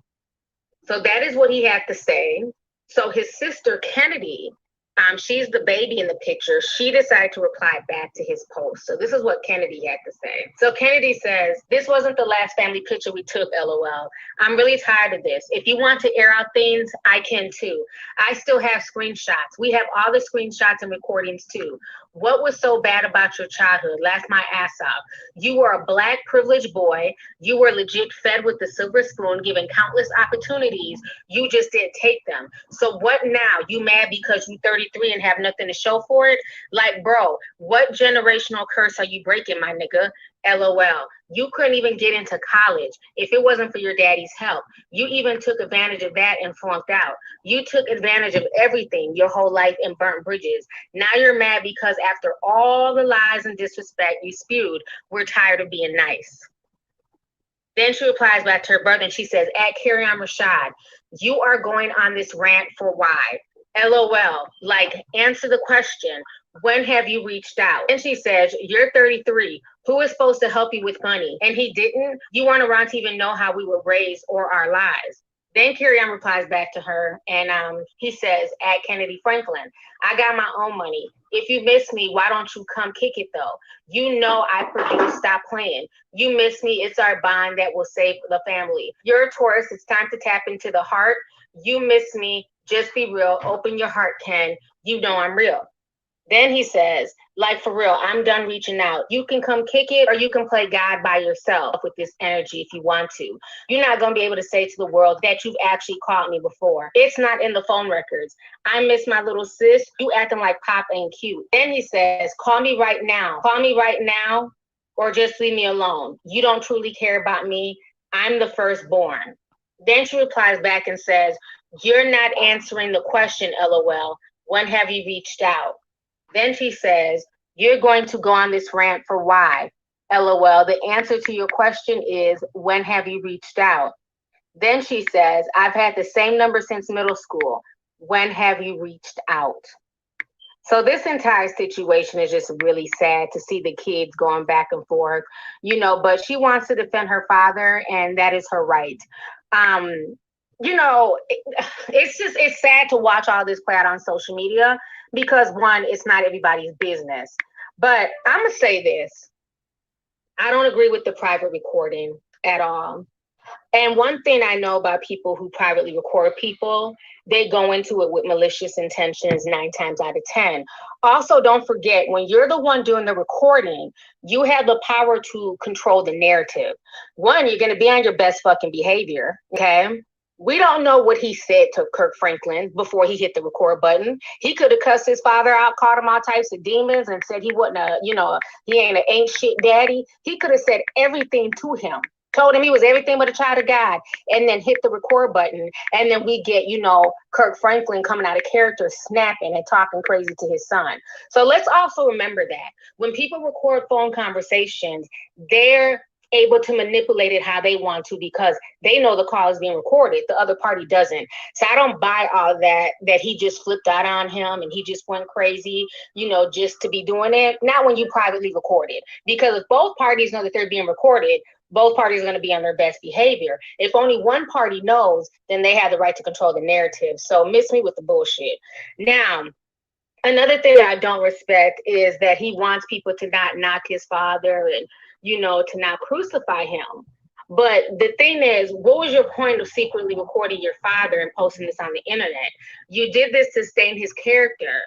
So that is what he had to say. So his sister Kennedy, she's the baby in the picture. She decided to reply back to his post. So this is what Kennedy had to say. So Kennedy says, this wasn't the last family picture we took, LOL. I'm really tired of this. If you want to air out things, I can too. I still have screenshots. We have all the screenshots and recordings too. What was so bad about your childhood? Laugh my ass off. You were a black privileged boy. You were legit fed with the silver spoon, given countless opportunities. You just didn't take them. So what now? You mad because you 33 and have nothing to show for it? Like, bro, what generational curse are you breaking, my nigga? LOL. You couldn't even get into college if it wasn't for your daddy's help. You even took advantage of that and flunked out. You took advantage of everything your whole life and burnt bridges. Now you're mad because after all the lies and disrespect you spewed, we're tired of being nice. Then she replies back to her brother and she says, at Kerrion Rashad, you are going on this rant for why? LOL, like, answer the question. When have you reached out? And she says, you're 33. Who is supposed to help you with money? And he didn't? You weren't around to even know how we were raised or our lives. Then Kerrion replies back to her and he says, at Kennedy Franklin, I got my own money. If you miss me, why don't you come kick it though? You know I produce, stop playing. You miss me, it's our bond that will save the family. You're a Taurus, it's time to tap into the heart. You miss me, just be real, open your heart, Ken. You know I'm real. Then he says, like, for real, I'm done reaching out. You can come kick it or you can play God by yourself with this energy if you want to. You're not going to be able to say to the world that you've actually called me before. It's not in the phone records. I miss my little sis. You acting like Pop ain't cute. Then he says, call me right now. Call me right now or just leave me alone. You don't truly care about me. I'm the firstborn. Then she replies back and says, you're not answering the question, LOL. When have you reached out? Then she says, you're going to go on this rant for why? LOL, the answer to your question is, when have you reached out? Then she says, I've had the same number since middle school. When have you reached out? So this entire situation is just really sad to see the kids going back and forth, you know, but she wants to defend her father and that is her right. You know, it's sad to watch all this play out on social media because one, it's not everybody's business. But I'm gonna say this. I don't agree with the private recording at all. And one thing I know about people who privately record people, they go into it with malicious intentions 9 times out of 10. Also, don't forget, when you're the one doing the recording, you have the power to control the narrative. One, you're gonna be on your best fucking behavior, okay? We don't know what he said to Kirk Franklin before he hit the record button. He could have cussed his father out, called him all types of demons, and said he wasn't he ain't shit daddy. He could have said everything to him, told him he was everything but a child of God, and then hit the record button. And then we get, Kirk Franklin coming out of character, snapping and talking crazy to his son. So let's also remember that when people record phone conversations, they're able to manipulate it how they want to because they know the call is being recorded. The other party doesn't. So I don't buy all that he just flipped out on him and he just went crazy, just to be doing it. Not when you privately record it. Because if both parties know that they're being recorded, both parties are going to be on their best behavior. If only one party knows, then they have the right to control the narrative. So miss me with the bullshit. Now, another thing that I don't respect is that he wants people to not knock his father and to not crucify him. But the thing is, what was your point of secretly recording your father and posting this on the internet? You did this to stain his character.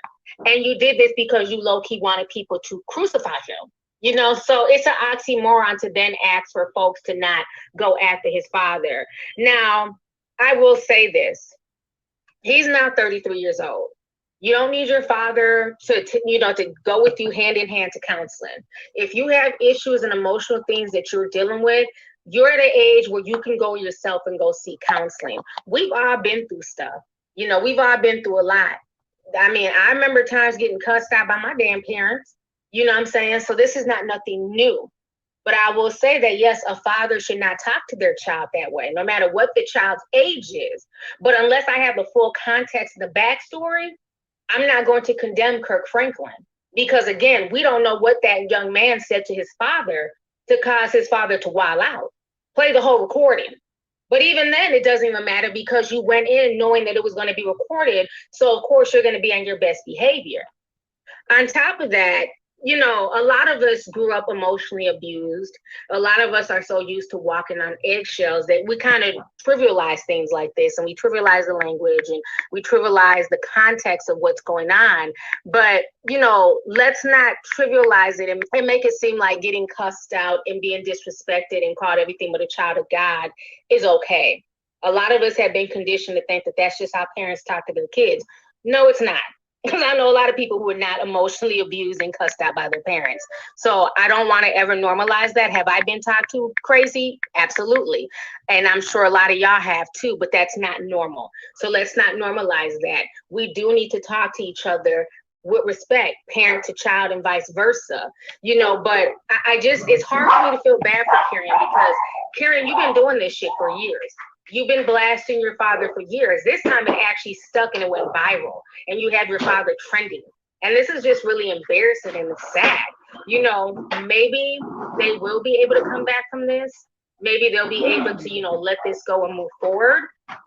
And you did this because you low-key wanted people to crucify him. So it's an oxymoron to then ask for folks to not go after his father. Now, I will say this. He's now 33 years old. You don't need your father to go with you hand in hand to counseling. If you have issues and emotional things that you're dealing with, you're at an age where you can go yourself and go seek counseling. We've all been through stuff. We've all been through a lot. I mean, I remember times getting cussed out by my damn parents. You know what I'm saying? So this is not nothing new. But I will say that, yes, a father should not talk to their child that way, no matter what the child's age is. But unless I have the full context and the backstory, I'm not going to condemn Kirk Franklin because, again, we don't know what that young man said to his father to cause his father to wild out. Play the whole recording. But even then, it doesn't even matter because you went in knowing that it was going to be recorded. So, of course, you're going to be on your best behavior. On top of that, you know, a lot of us grew up emotionally abused. A lot of us are so used to walking on eggshells that we kind of trivialize things like this, and we trivialize the language, and we trivialize the context of what's going on. But, you know, let's not trivialize it and make it seem like getting cussed out and being disrespected and called everything but a child of God is okay. A lot of us have been conditioned to think that that's just how parents talk to their kids. No, it's not. Because I know a lot of people who are not emotionally abused and cussed out by their parents. So I don't want to ever normalize that. Have I been talked to crazy? Absolutely. And I'm sure a lot of y'all have too, but that's not normal. So let's not normalize that. We do need to talk to each other with respect, parent to child and vice versa. You know, but I just, it's hard for me to feel bad for Kerrion, because Kerrion, you've been doing this shit for years. You've been blasting your father for years. This time it actually stuck and it went viral, and you have your father trending. And this is just really embarrassing and sad. You know, maybe they will be able to come back from this. Maybe they'll be able to, you know, let this go and move forward.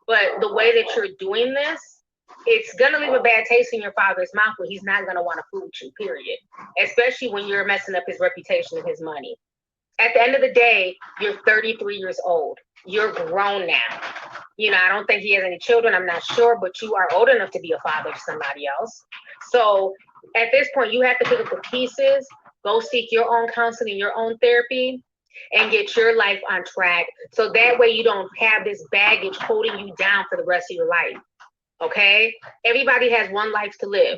But the way that you're doing this, it's going to leave a bad taste in your father's mouth, where he's not going to want to fool with you, period. Especially when you're messing up his reputation and his money. At the end of the day, you're 33 years old. You're grown now. You know, I don't think he has any children. I'm not sure, but you are old enough to be a father to somebody else. So at this point, you have to pick up the pieces, go seek your own counseling, your own therapy, and get your life on track. So that way you don't have this baggage holding you down for the rest of your life. Okay? Everybody has one life to live.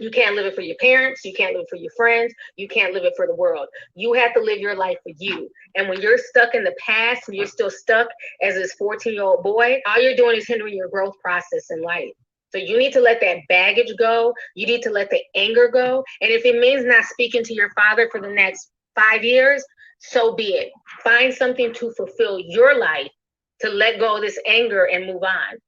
You can't live it for your parents. You can't live it for your friends. You can't live it for the world. You have to live your life for you. And when you're stuck in the past and you're still stuck as this 14-year-old boy, all you're doing is hindering your growth process in life. So you need to let that baggage go. You need to let the anger go. And if it means not speaking to your father for the next 5 years, so be it. Find something to fulfill your life, to let go of this anger and move on.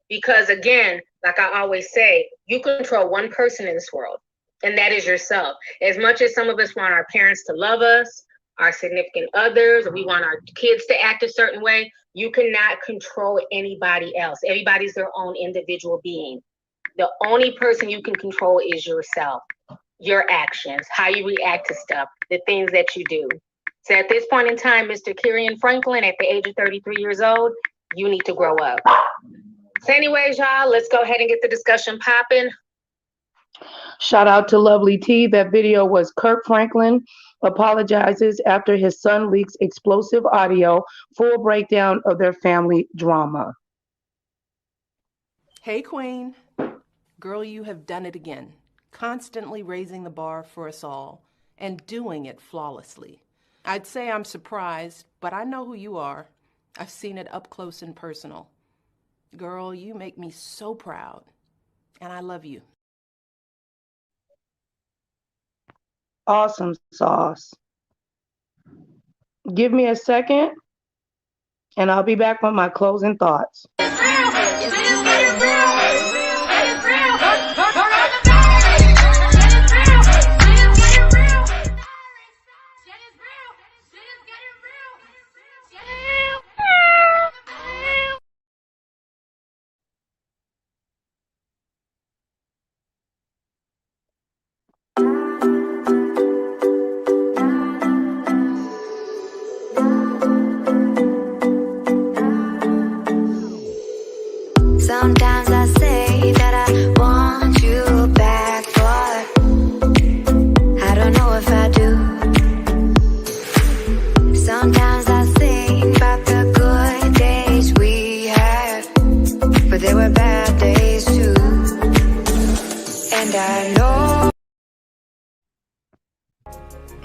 Because again, like I always say, you control one person in this world, and that is yourself. As much as some of us want our parents to love us, our significant others, or we want our kids to act a certain way, you cannot control anybody else. Everybody's their own individual being. The only person you can control is yourself, your actions, how you react to stuff, the things that you do. So at this point in time, Mr. Kerrion Franklin, at the age of 33 years old, you need to grow up. So anyways, y'all, let's go ahead and get the discussion popping. Shout out to Lovely T. That video was Kirk Franklin apologizes after his son leaks explosive audio, full breakdown of their family drama. Hey, Queen. Girl, you have done it again. Constantly raising the bar for us all and doing it flawlessly. I'd say I'm surprised, but I know who you are. I've seen it up close and personal. Girl, you make me so proud, and I love you. Awesome sauce. Give me a second, and I'll be back with my closing thoughts. Sometimes I say that I want you back, but I don't know if I do. Sometimes I think about the good days we had, but there were bad days too. And I know.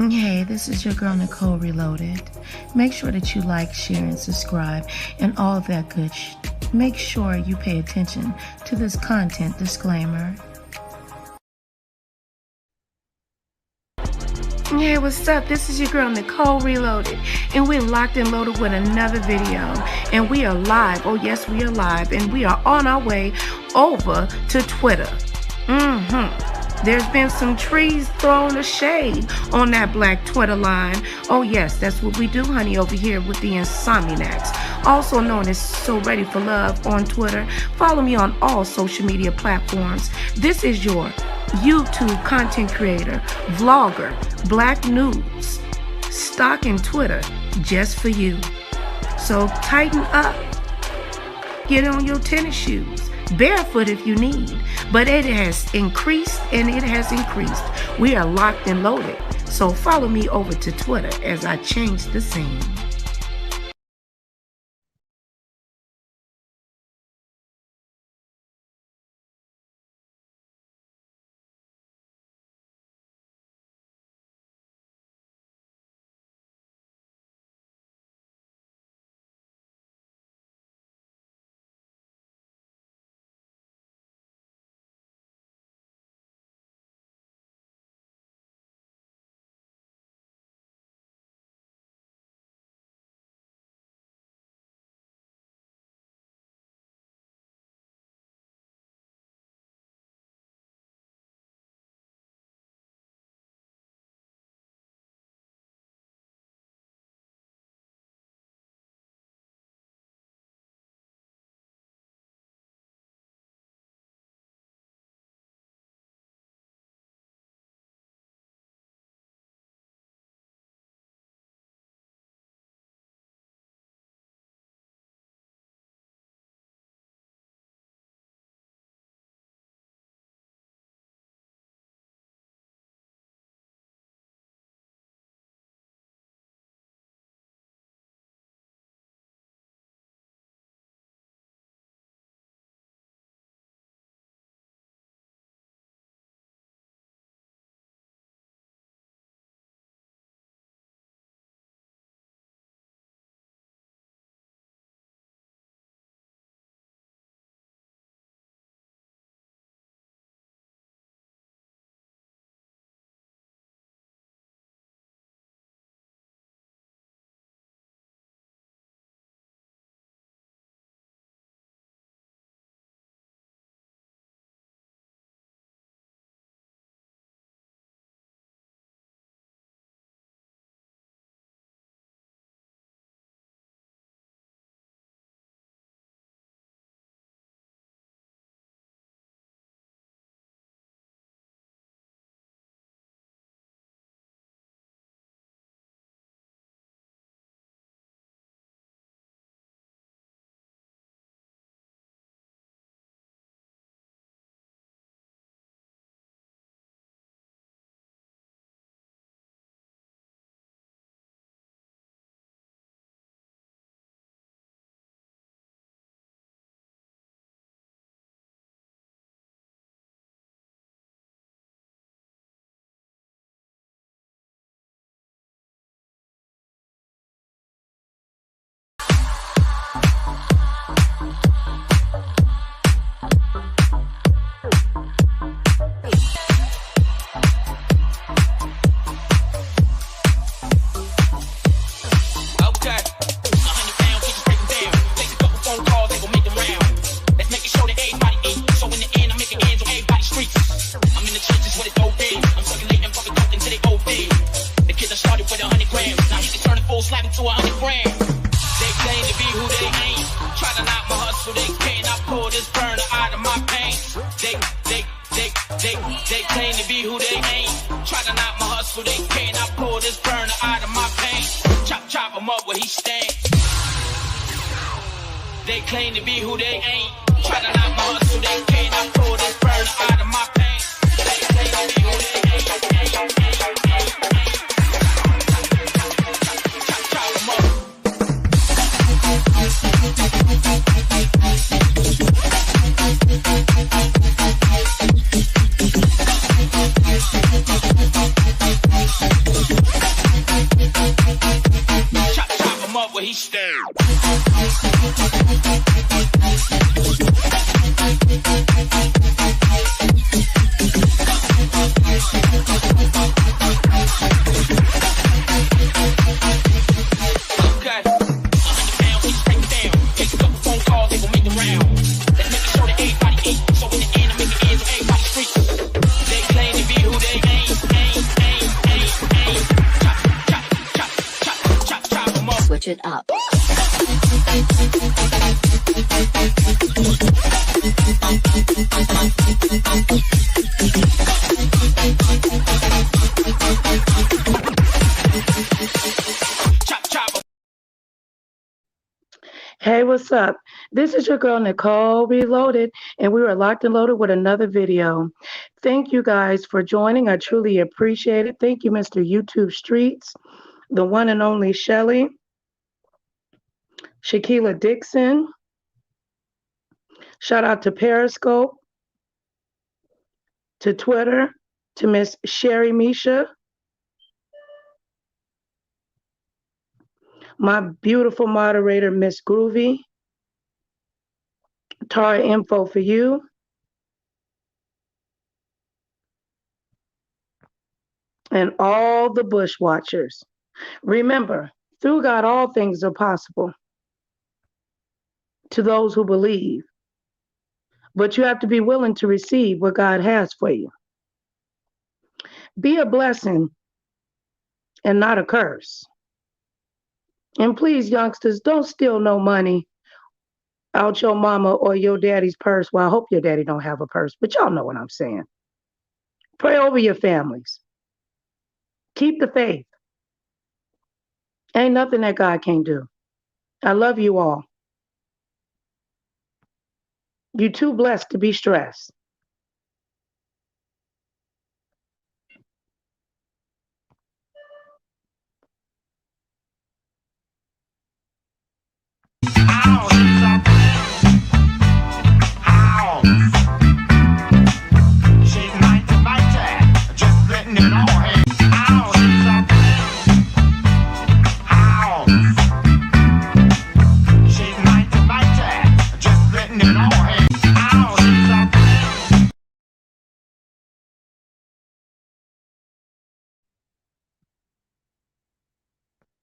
Hey, this is your girl Nicole Reloaded. Make sure that you like, share, and subscribe, and all of that good Make sure you pay attention to this content disclaimer. Hey, what's up? This is your girl Nicole Reloaded, and we're locked and loaded with another video. And we are live. Oh yes, we are live, and we are on our way over to Twitter. There's been some trees throwing a shade on that black Twitter line. Oh yes, that's what we do, honey, over here with the Insomniacs, also known as So Ready for Love on Twitter. Follow me on all social media platforms. This is your YouTube content creator, vlogger, black news, stalking Twitter just for you. So tighten up. Get on your tennis shoes. Barefoot if you need. But it has increased and it has increased. We are locked and loaded. So follow me over to Twitter as I change the scene. Switch it up. Hey, what's up? This is your girl Nicole Reloaded, and we are locked and loaded with another video. Thank you guys for joining. I truly appreciate it. Thank you, Mr. YouTube Streets, the one and only Shelly, Shaquila Dixon. Shout out to Periscope, to Twitter, to Miss Sherry Misha, my beautiful moderator, Miss Groovy, Tara Info for you, and all the Bush Watchers. Remember, through God, all things are possible to those who believe, but you have to be willing to receive what God has for you. Be a blessing and not a curse. And please, youngsters, don't steal no money out your mama or your daddy's purse. Well, I hope your daddy don't have a purse, but y'all know what I'm saying. Pray over your families. Keep the faith. Ain't nothing that God can't do. I love you all. You too blessed to be stressed.